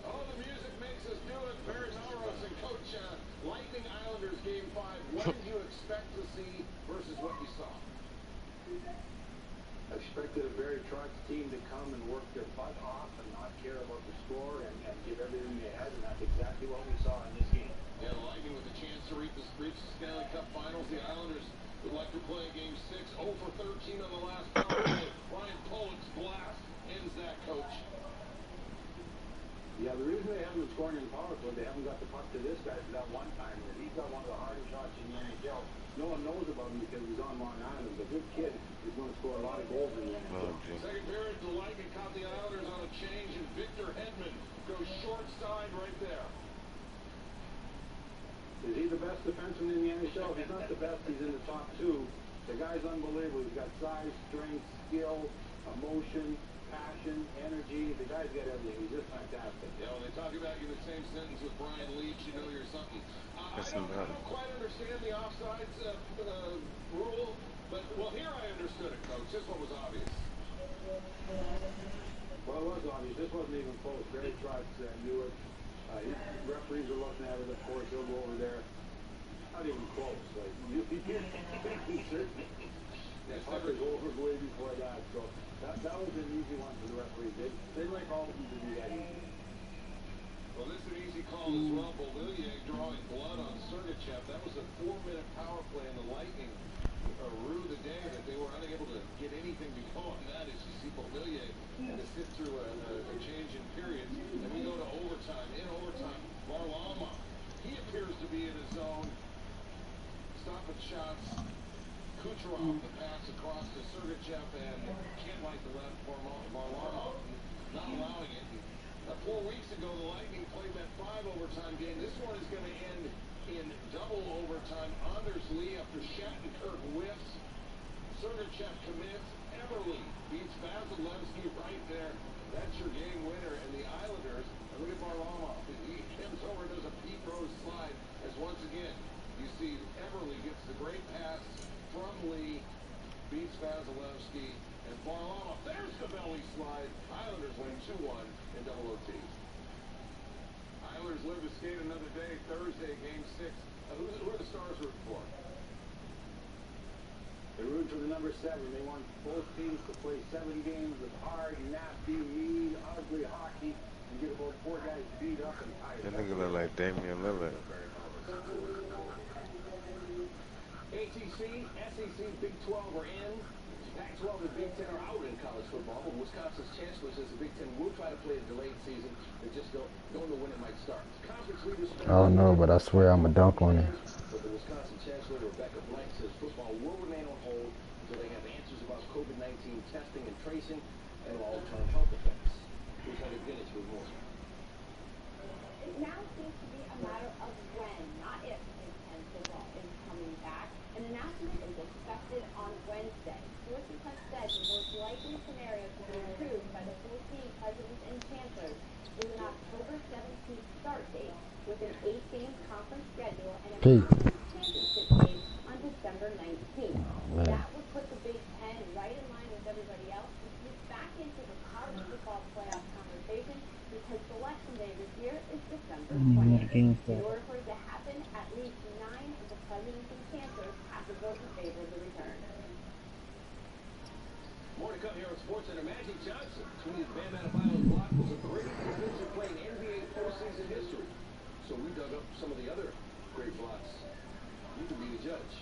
Oh, the music makes us do it. Barry Melrose and Coach, Lightning Islanders Game 5. What did you expect to see versus what you saw? I expected a very trust team to come and work their butt off and not care about the score and give everything they had, and that's exactly what we saw in this game. Yeah, the Lightning with a chance to reach the Stanley Cup Finals. The Islanders would like to play Game 6. 0 for 13 on the last power play. Ryan Pollock's blast ends that, Coach. Yeah, the reason they haven't been scoring in power play, they haven't got the puck to this guy for that one time. He's got one of the hardest shots in the NHL. No one knows about him because he's on Long Island. The good kid is going to score a lot of goals in the NHL. Second period, the Lightning caught the Islanders on a change, and Victor Hedman goes short side right there. Is he the best defenseman in the NHL? He's not the best. He's in the top 2. The guy's unbelievable. He's got size, strength, skill, emotion, passion, energy. The guy's got everything. He's just fantastic. Yeah, when they talk about you in the same sentence with Brian Leach, you know you're something. I don't quite understand the offsides rule, but, well, here I understood it, Coach. This one was obvious. Well, it was obvious. This wasn't even close. Barry Trotz knew it. Referees are looking at it, of course. He'll go over there. Not even close. Like, you can't certainly. The puck is over way before that. So that was an easy one for the referees. They like all of them to be that easy. Well, this is an easy call as well. Beauvillier drawing blood on Sergachev. That was a 4-minute power play, and the Lightning rue the day that they were unable to get anything to go on that. As you see Beauvillier had to sit through a change in periods. And we go to overtime. In overtime, Varlamov, he appears to be in his zone. Stopping shots. Kucherov, the pass across to Sergachev, and can't light the left for Varlamov, not allowing it. 4 weeks ago, the Lightning played that 5 overtime game. This one is going to end in double overtime. Anders Lee after Shattenkirk whiffs. Sergachev commits. Everly beats Vasilevsky right there. That's your game winner. And the Islanders, look at Varlamov. He comes over and does a Pete Rose slide as once again, you see Everly gets the great pass from Lee, beats Vasilevsky, and Varlamov. There's the belly slide. Islanders win 2-1 in double OT. Islanders live to skate another day. Thursday, Game 6. Who are the Stars rooting for? They root for the number 7. They want both teams to play 7 games of hard, nasty, mean, ugly hockey and get about 4 guys beat up and tired. That nigga look like Damian Lillard. ACC, SEC, Big 12 are in. Pac-12 and Big 10 are out in college football, but Wisconsin's chancellor says the Big 10 will try to play a delayed season. They just don't know when it might start. Conference leaders I don't know, but I swear I'm a dunk on it. But the Wisconsin chancellor, Rebecca Blank, says football will remain on hold until they have answers about COVID-19 testing and tracing and long-term health effects. Here's Heather Guinness with more. It now seems to be a matter of when, not if, intense football is coming back. An announcement is expected on Wednesday. Sources have said the most likely scenario to be approved by the 14 presidents and chancellors is an October 17th start date with an 8-game conference schedule and a P. championship game on December 19th. That would put the Big Ten right in line with everybody else and sneak back into the college football playoff conversation because Selection Day this year is December 20th. In order for it to happen, at least 9 of the presidents and chancellors have to vote in favor of the return. More to come here on SportsCenter. Magic Johnson tweeted Bam Adebayo's block was the greatest defensive play in NBA postseason history. So we dug up some of the other great blocks. You can be the judge.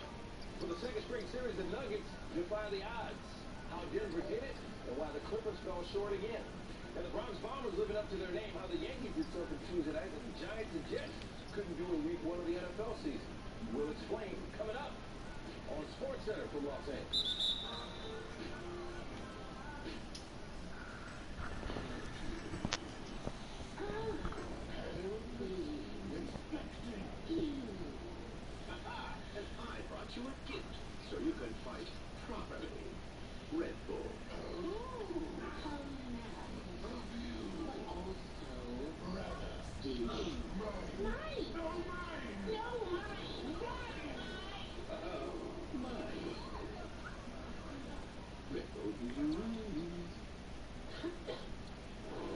For the second straight series, the Nuggets defy the odds. How Denver did it, and why the Clippers fell short again. And the Bronx Bombers living up to their name. How the Yankees did something Tuesday night that the Giants and Jets couldn't do in week 1 of the NFL season. We'll explain coming up on SportsCenter from Los Angeles. You a gift so you can fight properly. Red Bull.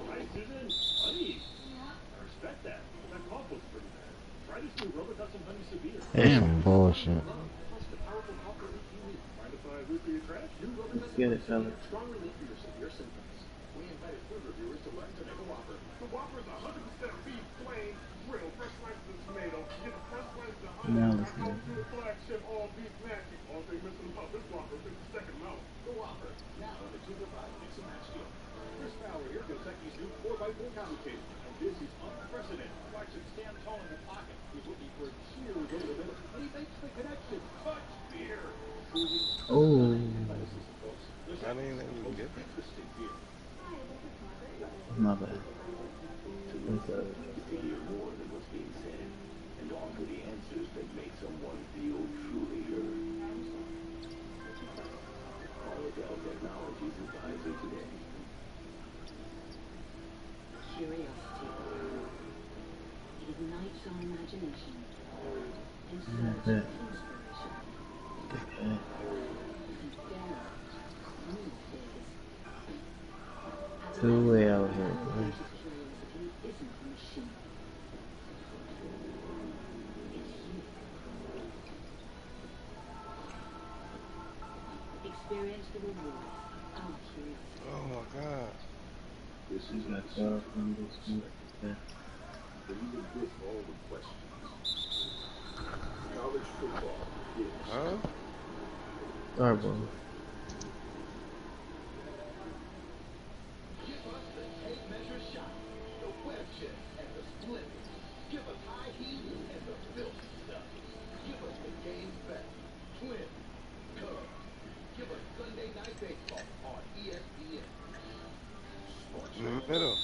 Hi, Susan. Honey. Yeah. I respect that. That cough was pretty bad. Try this new Robitussin Honey Severe. Damn bullshit. Let's get it, fellas. Strong relief for your severe symptoms. We invited food reviewers to learn to make a Whopper. The Whopper is 100% beef, plain, grilled, fresh slices of tomato. Get a fresh slice of honey. Now let's Out to the flagship all beef nasty. All thing missing about this Whopper is the second mouth. The Whopper, now on the 2-for-5 mix and match deal. Chris Fowler here, Kentucky's new 4x4 commentator. And this is unprecedented. Watch him stand tall in the pocket. He's looking for cheers over the middle. And he makes the connection. Touch beer. Oh. I didn't even get that. My bad. What's up? To hear more than what's being said and offer the answers that make someone feel truly heard. Qualitel Technologies advisor today. Curiosity. It ignites our imagination and That's serves it. inspiration. Okay. Two way out here. Experience the rewards of curiosity. Oh my god. This is Not far from this one. Yeah. even with all the questions. College football is. Huh? Starboy. Give us the tape measure shot, the web check, and the split. Give us high heat and the filthy stuff. Give us the game's best. Twin, Cub. Give us Sunday Night Baseball on ESPN. In the middle.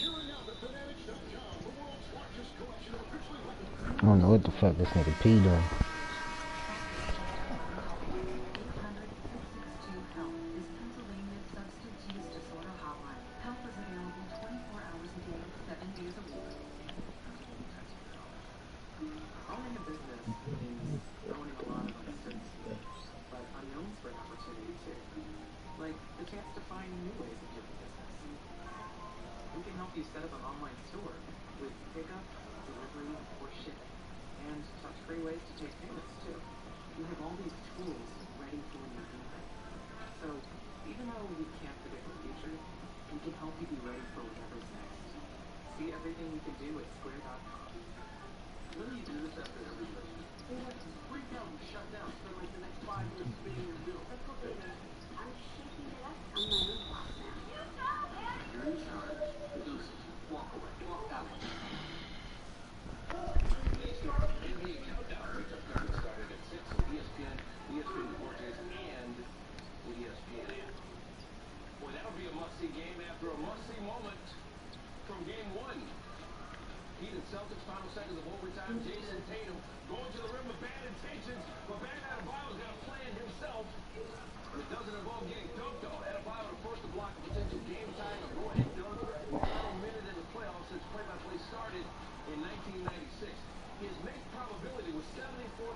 I don't know what the fuck this nigga P doing. You set up an online store with pickup, delivery, or shipping, and touch-free ways to take payments too. You have all these tools ready for when you need them. So even though we can't predict the future, we can help you be ready for whatever's next. See everything we can do at Square.com. When do you do this after every session? We have to freak out and shut down. Spend like the next 5 minutes spinning your wheel. That's okay, man. I'm shaking it up on my own boss now. You're in charge. Walk away. Walk out. NBA Countdown started at 6 on ESPN, ESPN Deportes, and the ESPN app. Boy, that'll be a must-see game after a must-see moment from Game 1. Heat and Celtics, final seconds of overtime. Jason Tatum going to the rim with bad intentions, but Bam Adebayo's got a plan himself. And it doesn't involve getting dunked on. Adebayo to force the block of potential game-time or go-ahead dunk. Final minute in the playoffs since play-by-play started in 1996. His make probability was 74%.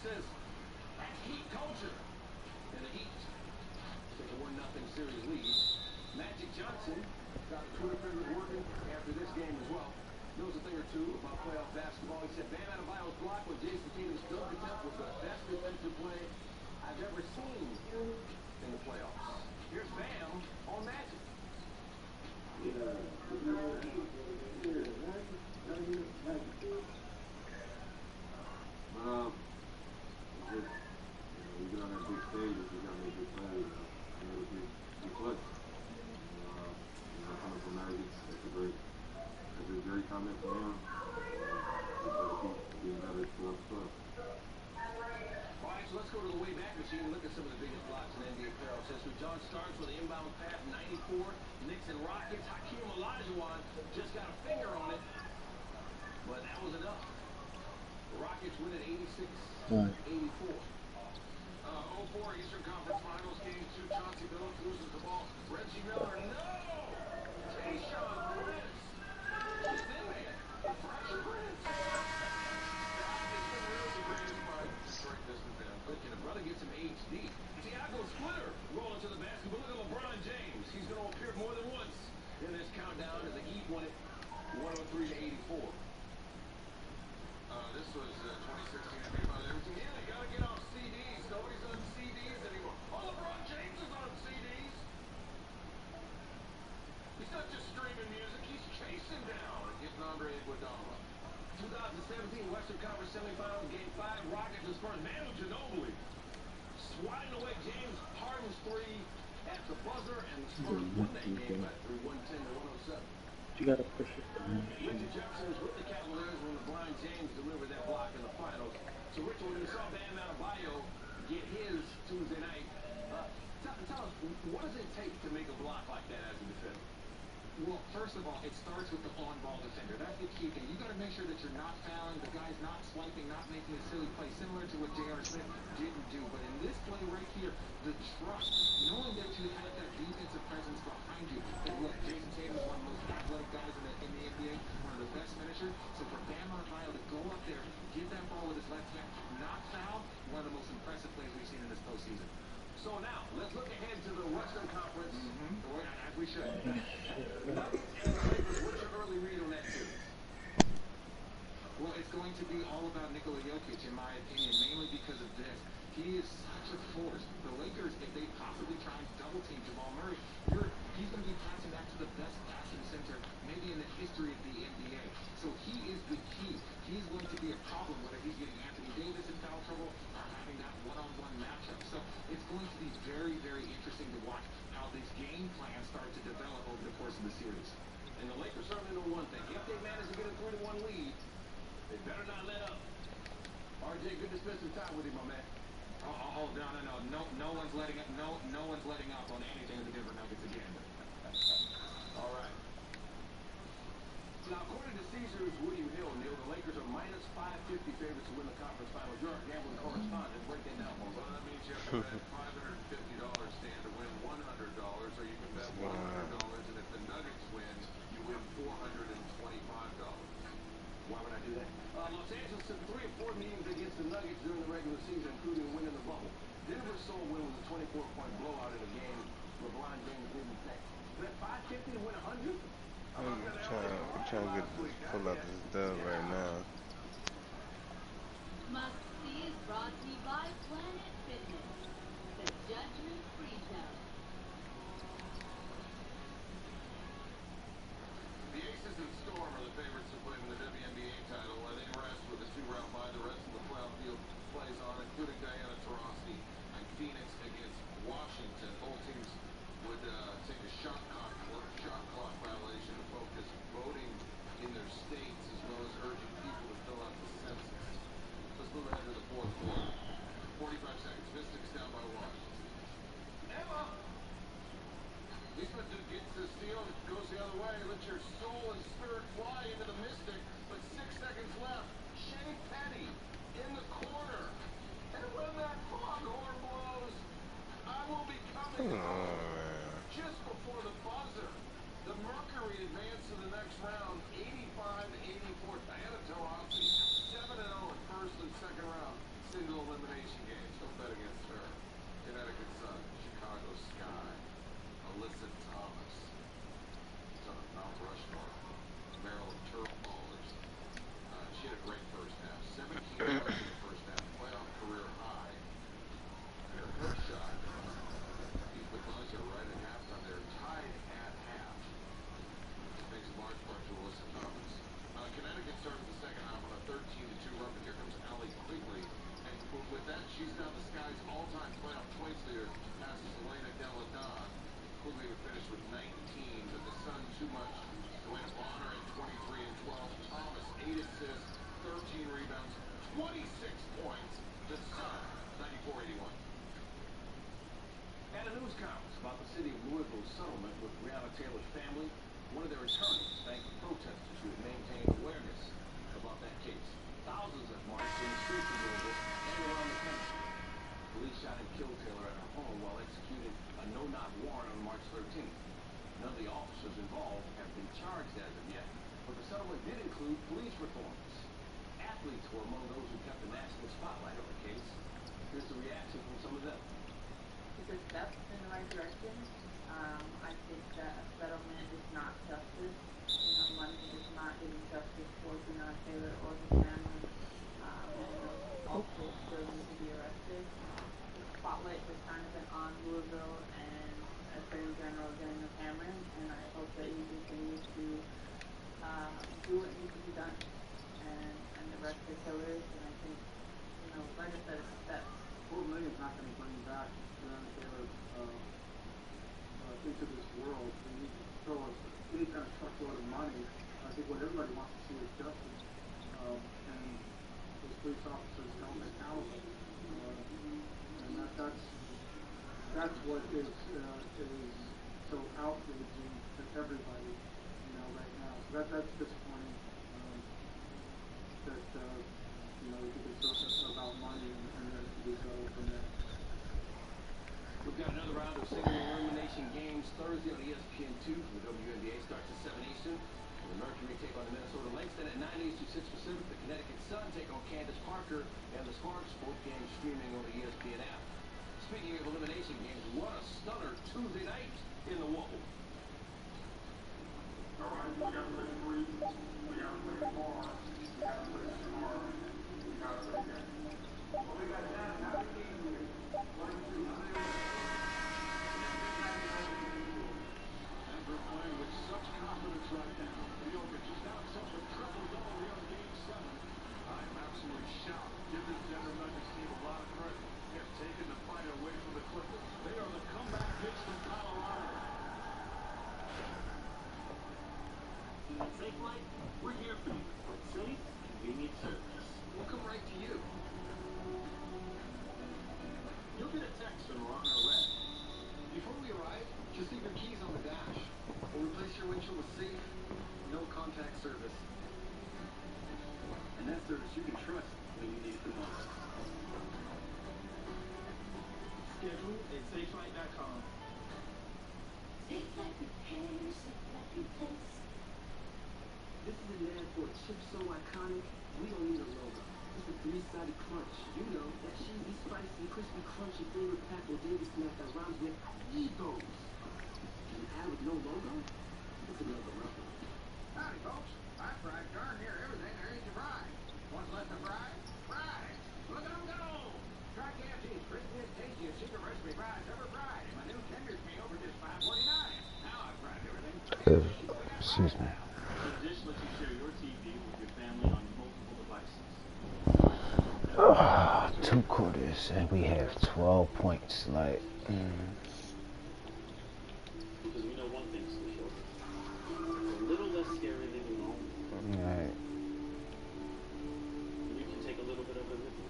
says that's Heat culture. And the Heat take a 1-0 series lead. Magic Johnson got the Twitter fingers working after this game as well. Knows a thing or two about playoff basketball. He said Bam Adebayo's block when Jason Tatum's dunk attempt was the best defensive play I've ever seen in the playoffs. Here's Bam on Magic. We get on that big stage, we got to make big plays. We got to be clutch. Coming from Magic, that's a great comment from him. We got to keep getting better for us. All right, so let's go to the Wayback Machine and look at some of the biggest blocks in NBA playoff history. John Starks with an inbound pass, 94. Knicks and Rockets. Hakeem Olajuwon just got a finger on it, but that was enough. The Rockets win at 86-84. 04 Eastern Conference Finals, Game 2. Chauncey Billups loses the ball. Reggie Miller, no! Tayshaun Prince. He's in there. The Fracture Prince. It's been really the greatest part. Detroit Pistons fan. Can a brother get some HD? Tiago Splitter rolling to the basket. But look at LeBron James. He's going to appear more than once in this countdown as the Heat won it 103-84. This was 2016 NBA Finals. Everything. Yeah, you got to get off CDs. Nobody's on CDs anymore. Oh, LeBron James is on CDs. He's not just streaming music. He's chasing down and getting Andre Iguodala. 2017 Western Conference Semifinals, Game 5. Rockets and Spurs. Manu Ginobili swatting away James Harden's three at the buzzer, and the Spurs won that game by 110-107. You gotta push it. Reggie Jackson was with the Cavaliers when LeBron James delivered that block in the finals. So, Richard, when you saw Bam Adebayo get his Tuesday night, tell us, what does it take to make a block like that as a defender? Well, first of all, it starts with the on-ball defender. That's the key thing. You got to make sure that you're not fouling, the guy's not swiping, not making a silly play, similar to what J.R. Smith didn't do. But in this play right here, the trust, knowing that you have that defensive presence behind you. And look, Jason Tatum is one of the most athletic guys in the NBA, one of the best finishers. So for Bam Adebayo to go up there, get that ball with his left hand, not foul, one of the most impressive plays we've seen in this postseason. So now, let's look ahead to the Western Conference. As we should. Nuggets and Lakers, what's your early read on that series? Well, it's going to be all about Nikola Jokic, in my opinion, mainly because of this. He is such a force. The Lakers, if they possibly try and double-team Jamal Murray, he's going to be passing back to the best passing center maybe in the history of the NBA. So he is the key. He's going to be a problem whether he's getting Anthony Davis in foul trouble or having that one-on-one matchup. So it's going to be very, very interesting to watch how this game plan starts to develop over the course of the series. And the Lakers certainly know one thing. If they manage to get a 3-1 lead, they better not let up. RJ, good to spend some time with you, my man. No one's letting up. No one's letting up on anything with the Denver Nuggets again. All right. Now, according to Caesar's William Hill, Neil, the Lakers are minus 550 favorites to win the conference finals. You're our gambling correspondent. Break that down for me. Well, that means you have to bet $550 stand to win $100, or you can bet $100, and if the Nuggets win, you win $425. Why would I do that? Los Angeles took 3 or 4 meetings against the Nuggets during the regular season, including winning the bubble. Denver's sole win was a 24-point blowout in a game LeBron James didn't play. Bet 550 to win 100? I'm trying to pull up this dub right now. Must See is brought to you by Planet Fitness, the judgment-free zone. The Aces and Storm are the favorites to win the WNBA title. I think rest with a 2-round bye. The rest of the playoff field plays on, including Diana Taurasi and Phoenix against Washington. Both teams would take a shot clock violation to focus voting in their states, as well as urging people to fill out the census. Let's move ahead to the fourth quarter. 45 seconds. Mystics down by 1. Emma! Eastman gets the steal. It goes the other way. Let your soul and spirit fly into the Mystic. But 6 seconds left. Shea Petty in the corner. And when that foghorn blows, I will be coming home. Just before the buzzer, the Mercury advanced to the next round, 85-81. Quigley would finish with 19, but the Sun too much to win. Bonner at 23 and 12. Thomas 8 assists, 13 rebounds, 26 points. The Sun 94-81. And a news conference about the city of Louisville's settlement with Breonna Taylor's family. One of their attorneys thanked the protesters who had maintained awareness about that case. Thousands have marched in the streets of Louisville and around the country. Police shot and killed Taylor at her home while executing a no-knock warrant on March 13th. None of the officers involved have been charged as of yet, but the settlement did include police reforms. Athletes were among those who kept the national spotlight on the case. Here's the reaction from some of them. It's a step in the right direction. I think that a settlement is not justice. You know, money is not giving justice for Breonna Taylor or the family. And those officers still need to be arrested. The spotlight has kind of been on Louisville and Attorney General Daniel Cameron, and I hope that he continues to do what needs to be done and arrest the killers. And I think, you know, like I said, it's a step. $4 million is not going to bring back Breonna Taylor into this world. We need to throw us any kind of truckload of money. I think what everybody wants to see is justice, and those police officers held accountable. And that's what is so outraging to everybody, you know, right now. So that's disappointing. That you know, we think it's about money and then we go from there. We've got another round of single elimination games Thursday on ESPN2 from the WNBA starts at 7 Eastern. The Mercury take on the Minnesota Lynx, then at 9 Eastern, 6 Pacific. The Connecticut Sun take on Candace Parker, and the Sparks, both games streaming on the ESPN app. Speaking of elimination games, what a stunner Tuesday night in the Whoa. All right, we got to play three, we got to play four, we got to play tomorrow, we got to play again. Well, we got that, how many games here? 1, 2, 3, 4. And they're playing with such confidence right now. Jokic just got himself a triple-double here in Game 7. I'm absolutely shocked. Give this Denver Nuggets team a lot of credit. They have taken the fight away from the Clippers. They are the comeback kicks from Colorado. Safe Flight, we're here for you. Safe, convenient service. We'll come right to you. You'll get a text from Ron or Red. Before we arrive, just leave your keys on the dash. We'll replace your windshield with safe, no contact service. And that service you can trust when you need it the most. Schedule at safeflight.com. Safe Flight repairs, Safe Flight replace. This is an ad for a chip so iconic, we don't need a logo. It's a three-sided crunch. You know, that cheesy, spicy, crispy, crunchy flavor pack or Davis snack that rhymes with egos. An ad with no logo? It's another level. Howdy, folks. I fried darn near everything there is to fry. What's left to fry? Fries. Look at them go! Try KFC's crispiest, tastiest secret recipe fries ever fried. And my new tenders meal for just $5.49. Now I've fried everything. Excuse me. The dish lets you share your TV with your family on multiple devices. 2 quarters, and we have 12 points. Like, Because we know one thing's for sure. It's a little less scary than your own. right. And you can take a little bit of it with you.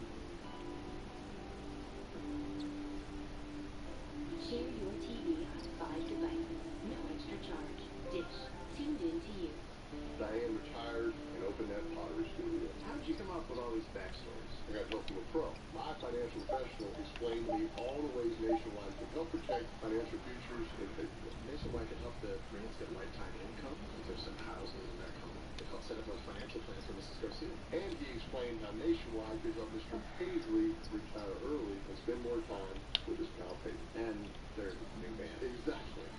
Share your TV on 5 devices. No extra charge. Dish. Tuned in to you. Diane retired and opened that pottery studio. How did you come up with all these backstories? I got help from a pro. My financial professional explained to me all the ways Nationwide can help protect financial futures of individuals. Nationwide can help the brands get lifetime income if there's some housing in their home. It helps set up a financial plan for Mrs. Garcia. And he explained how Nationwide could help Mr. Paisley retire early and spend more time with his pal Paisley. And their new band. Exactly.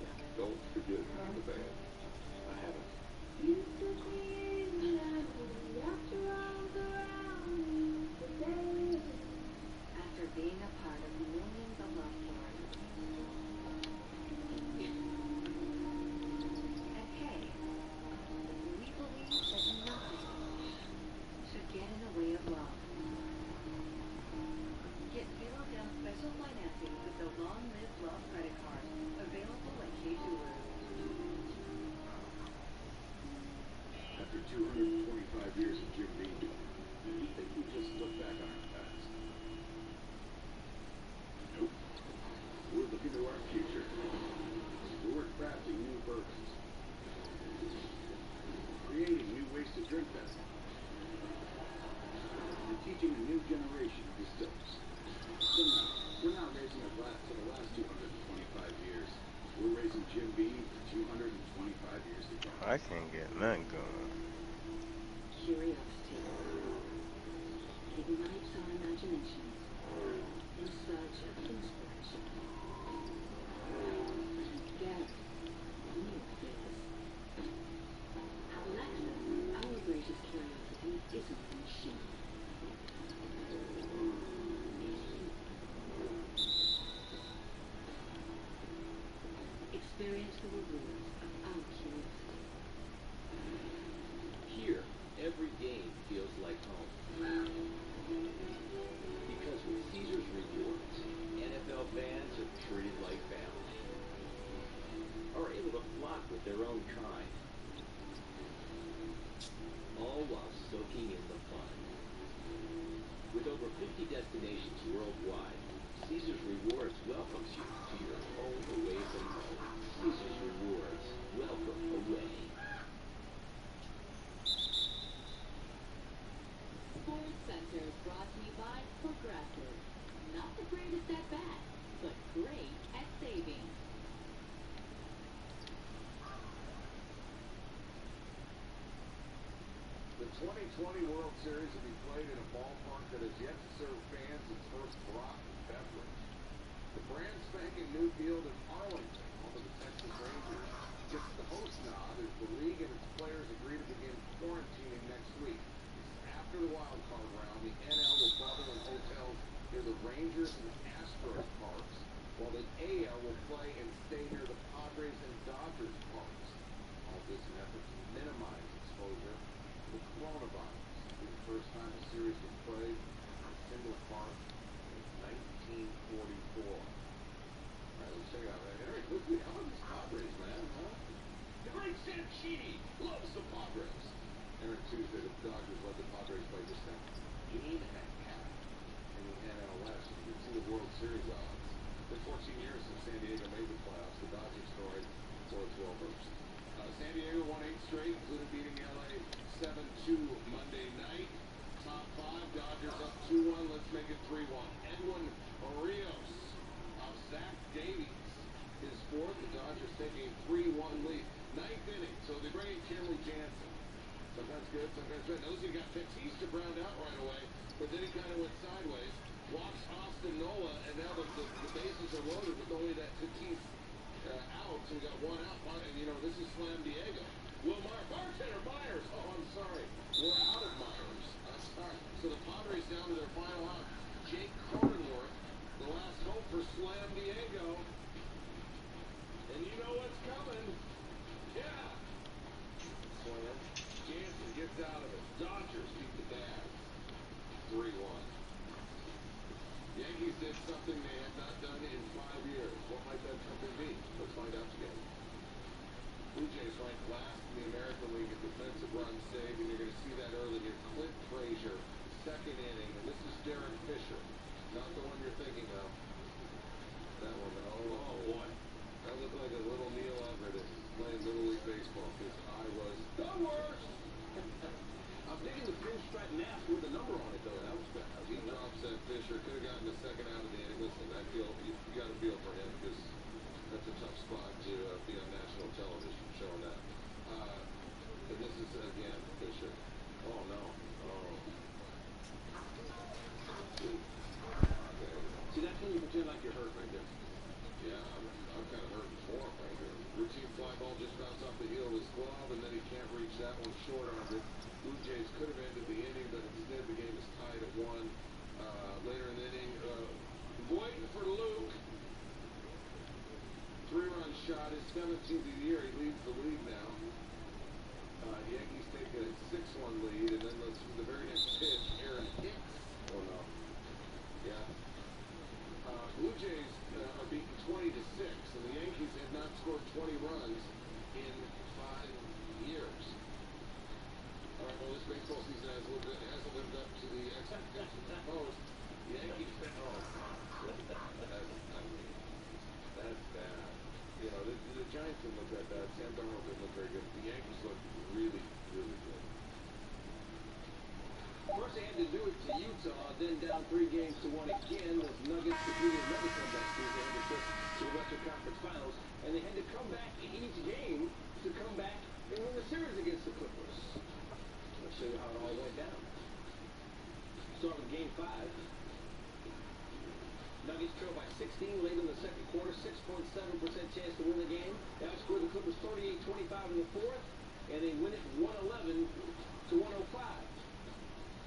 Yeah. Don't forget the band. I haven't. After being a part of millions of love stories. And hey, we believe that nothing should get in the way of love. Get Halo Down special financing with the Long Live Love launching a new generation of distillers. So no, we're not raising a glass to the last 225 years. We're raising Jim Beam for 225 years to come. I can't get nothing going. Curiosity ignites our imaginations in search of inspiration. Gary, new ideas. Alexa, our greatest curiosity isn't a machine. Experience the rewards of our curiosity. Here, every game feels like home. Because with Caesar's Rewards, NFL fans are treated like family. Are able to flock with their own kind. All while soaking in the fun. With over 50 destinations worldwide, Caesar's Rewards welcomes you to your home away from home. Caesar's Rewards. Welcome away. Sports Center is brought to you by Progressive. Not the greatest at bat, but great at saving. The 2020 World Series will be played in a ballpark that has yet to serve fans its first broth beverage. The brand spanking new field in Arlington, home of the Texas Rangers, gets the host nod as the league and its players agree to begin quarantining next week. After the wild card round, the NL will bubble in hotels near the Rangers and Astros parks, while the AL will play and stay near the Padres and Dodgers parks. All this in an effort to minimize exposure to the coronavirus. It'll be the first time a series was played in a single park since 1944. All right, let's check it out. Eric, how about these Padres, man? Huh? The great Sanchini loves the Padres. Aaron, Tuesday, the Dodgers led the Padres by just a game and a half in the NL West. You can see the World Series odds. It's been 14 years since San Diego made the playoffs. The Dodgers scored 4-12ers. San Diego won 8 straight, including beating LA 7-2 Monday night. Top 5, Dodgers up 2-1. Let's make it 3-1. Edwin Rios of Zach Davies is fourth. The Dodgers take a 3-1 lead. 9th inning, so they bring in Kenley Jansen. Sometimes good, sometimes bad. Notice he got Tatis to ground out right away, but then he kind of went sideways. Walks Austin Nola, and now the bases are loaded with only that Tatis out, so we got one out. And, you know, this is Slam Diego. Will Bartender Myers. Oh, I'm sorry. We're out of Myers. I'm sorry. So the Padres down to their final out. Jake Cronenworth, the last hope for Slam Diego. And you know what's coming. Yeah. Slam. Jansen gets out of it. Dodgers beat the Dads 3-1. Yankees did something they had not done in 5 years. What might that something be? Let's find out together. Blue Jays ranked last in the American League in defensive runs saved, and you're going to see that early here. Clint Frazier, second inning, and this is Derek Fisher, not the one you're thinking of. That one, oh boy. That looked like a little Neil Everett playing Little League Baseball, because I was the worst. I'm digging the pinstripe mask with a number on it, though. That was bad. He drops that Fisher. Could have gotten the second out of the inning. Listen, I feel you got to feel for him, because that's a tough spot to be on national television showing that. But this is again Fisher. Oh no. Oh. Okay. See, that's when you pretend like you're hurt right there. Yeah, I'm kind of hurting for him right here. Routine fly ball just bounced off the heel of his glove, and then he can't reach that one short on it. Blue Jays could have ended the inning, but instead the game is tied at 1. Later in the inning, waiting for Luke. 3-run shot, his 17th of the year. He leads the league now. Yankees take a 6-1 lead, and then the very next pitch, Aaron Hicks. Oh no. Yeah. Blue Jays are beaten 20-6, and the Yankees have not scored 20 runs in 5 years. All right, well, this baseball season hasn't lived up to the expectations imposed. The Yankees, that's bad. You know, the Giants didn't look that bad. Sam Darnold didn't look very good. The Yankees look really, really good. had to do it to Utah, then down 3-1 again. Those Nuggets completed another comeback series. They had to trip to the Western Conference Finals, and they had to come back in each game to come back and win the series against the Clippers. Let's show you how it all went down. Start with Game 5. Nuggets trail by 16 late in the second quarter, 6.7% chance to win the game. They outscored the Clippers 38-25 in the fourth, and they win it 111 to 105.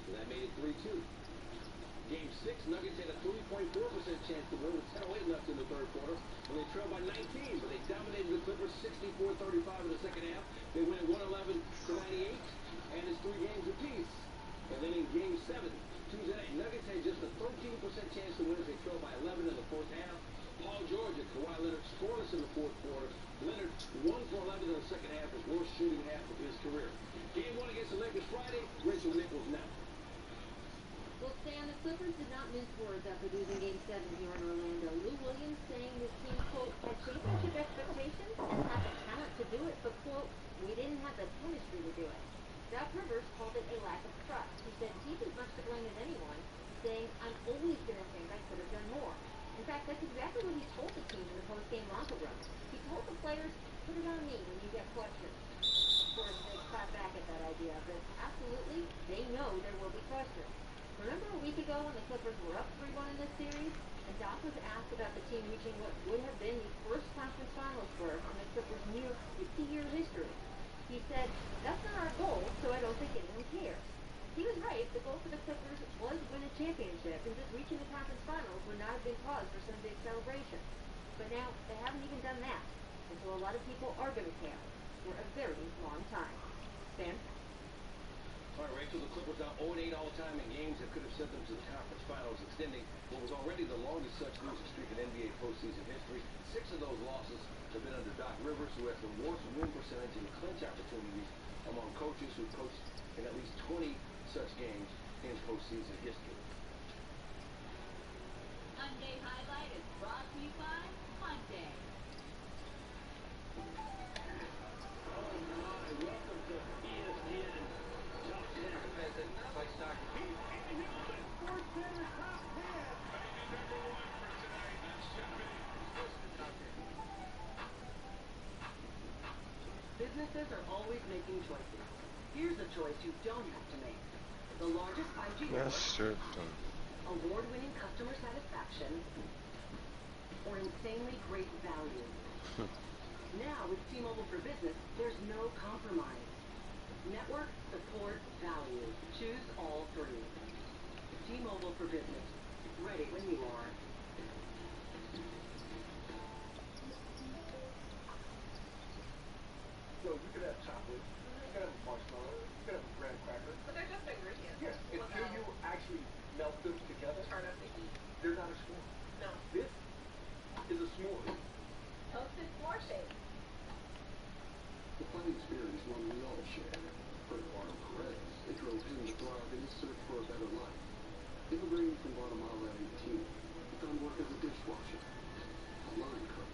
So that made it 3-2. Game 6, Nuggets had a 3.4% chance to win with 10:08 left in the third quarter, and they trailed by 19, but they dominated the Clippers 64-35 in the second half. They win it 111 to 98, and it's 3 games apiece. And then in Game 7, Tuesday night, Nuggets had just a 13% chance to win as they trailed by 11 in the fourth half. Paul George and Kawhi Leonard scoreless in the fourth quarter. Leonard 1 for 11 in the second half, his worst shooting half of his career. Game 1 against the Lakers Friday, Rachel Nichols now. Well, Stan, the Clippers did not mince words after losing Game 7 here in Orlando. Lou Williams saying his team, quote, had championship expectations and had the talent to do it, but, quote, we didn't have the chemistry to do it. Doc Rivers called it a lack of trust. He said he's as much to blame as anyone, saying, I'm always going to think I could have done more. In fact, that's exactly what he told the team in the post-game locker room. He told the players, put it on me when you get questions. Of course, they clapped back at that idea, but absolutely, they know there will be questions. Remember a week ago when the Clippers were up 3-1 in this series? And Doc was asked about the team reaching what would have been the first conference finals berth in the Clippers' near 50-year history. He said, that's not our goal, so I don't think anyone cares. He was right. The goal for the Clippers was win a championship, and just reaching the conference finals would not have been cause for some big celebration. But now, they haven't even done that, and so a lot of people are going to care for a very long time. Stan? All right, Rachel, the Clippers now 0-8 all-time in games that could have sent them to the conference finals, extending what was already the longest such losing streak in NBA postseason history. 6 of those losses have been under Doc Rivers, who has the worst win percentage and clinch opportunities among coaches who coached in at least 20 such games in postseason history. Monday Highlight is brought to you by Monday. Oh my, welcome to ESPN Top 10. Like soccer. Sports Center Top 10. Baby number 1 for tonight. That's Jeopardy. Top 10. Businesses are always making choices. Here's a choice you don't have to make. The largest 5G network, That's true. award-winning customer satisfaction, or insanely great value. Now with T-Mobile for Business, there's no compromise. Network, support, value. Choose all 3. T-Mobile for Business. Ready when you are. So you could have chocolate, you could have a marshmallow, you could have a graham cracker. But they're just ingredients. Yes, until you actually melt them together. It's harder to eat. They're not a s'more. No. This is a s'more. Toasted s'more shake. The fighting spirit is one we all share. For Eduardo Perez, it drove him to thrive in his search for a better life. Immigrating from Guatemala at 18, he found work as a dishwasher, a line cook,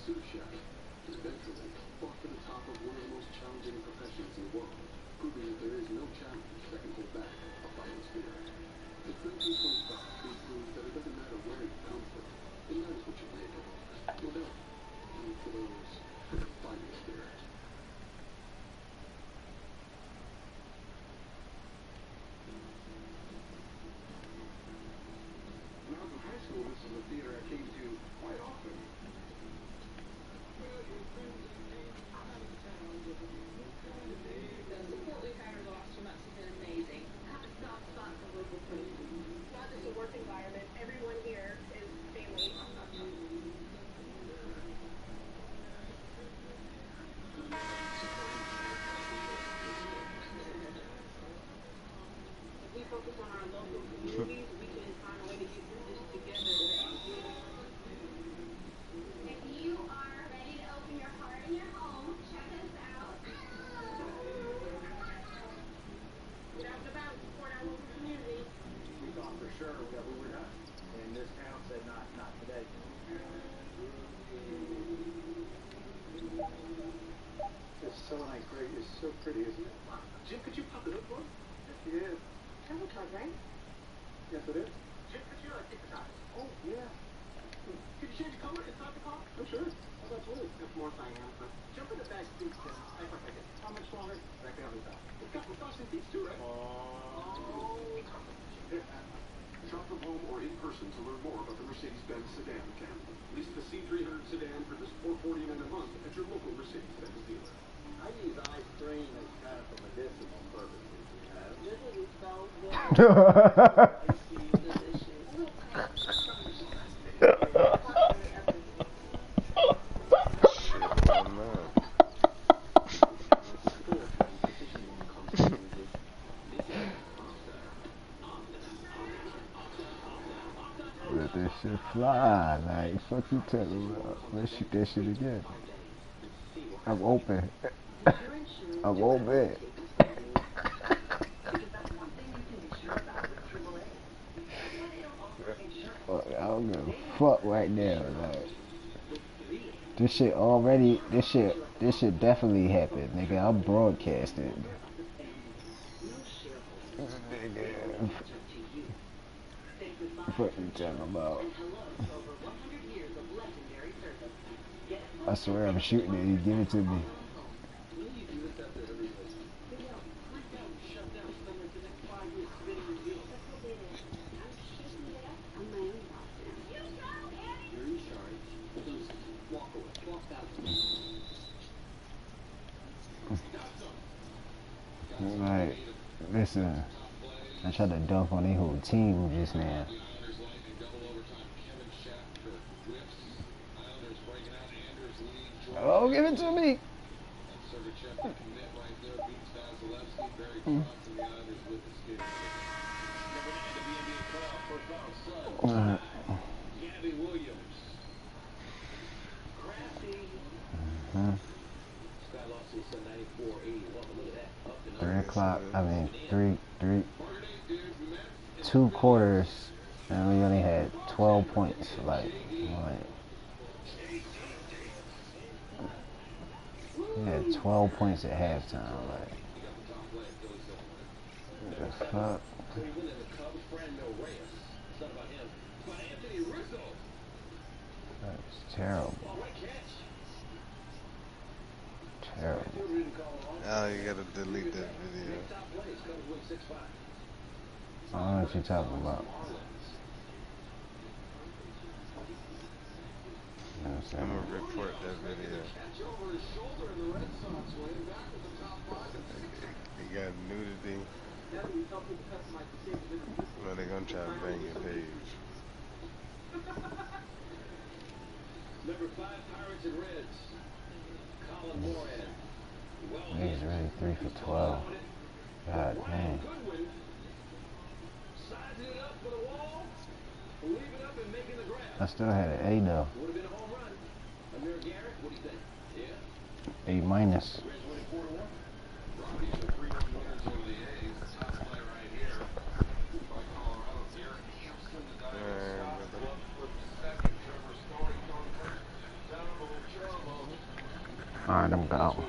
sous chef, and eventually fought to the top of one of the most challenging professions in the world, proving that there is no challenge that can hold back a fighting spirit. It's 1925, he proves that it doesn't matter where you come from, it matters what you're made of. No doubt, and for those with a fighting spirit. When I was in high school, this is a theater I came to quite often. The support we've had over the last 2 months has been amazing. I have a soft spot for local food. It's not just a work environment. Everyone here is family. If we focus on our local communities, we can find a way to get through this together. If you are ready to open your heart and your home, check us out. Get out and about, support our local community. We thought for sure that we were done. And this town said not today. This selenite gray is so pretty, isn't it? Jim, could you pop it up for us? Yes, he is. Sabotage, right? Yes, it is. Oh, yeah. Could you change the color inside the car? Oh, sure. Oh, absolutely. That's more cyan, but jump in the back seat, Tim. Hang on a second. How much longer? Back the other side. We've got massaging seats too, right? Shop from home or in person to learn more about the Mercedes-Benz sedan family. Lease the C300 sedan for just $449 a month at your local Mercedes-Benz dealer. I use ice cream as kind of for medicinal purposes, you know. Little spells, Shit, I'm not. Let that shit fly. Like, fuck you talking about? Let's shoot that shit again. I'm open. I'm open. I don't give a fuck right now. Like, this shit already, this shit definitely happened, nigga. I'm broadcasting. Nigga. What you talking about? I swear I'm shooting it. You give it to me. Like, listen, I tried to dunk on their whole team just now. Oh, give it to me. Mm-hmm. 3 o'clock, I mean, 2 quarters, and we only had 12 points, like we had 12 points at halftime, like, what the fuck? That's terrible. Terrible. Oh, you gotta delete that video. I don't know what you're talking about. You know what I'm saying? I'm gonna report that video. You got nudity. Well, they gonna try to bang your page. Number 5, Pirates and Reds. Colin Moran. Niggas really 3 for 12. God damn. I still had an A though. A minus. Alright, I'm gone.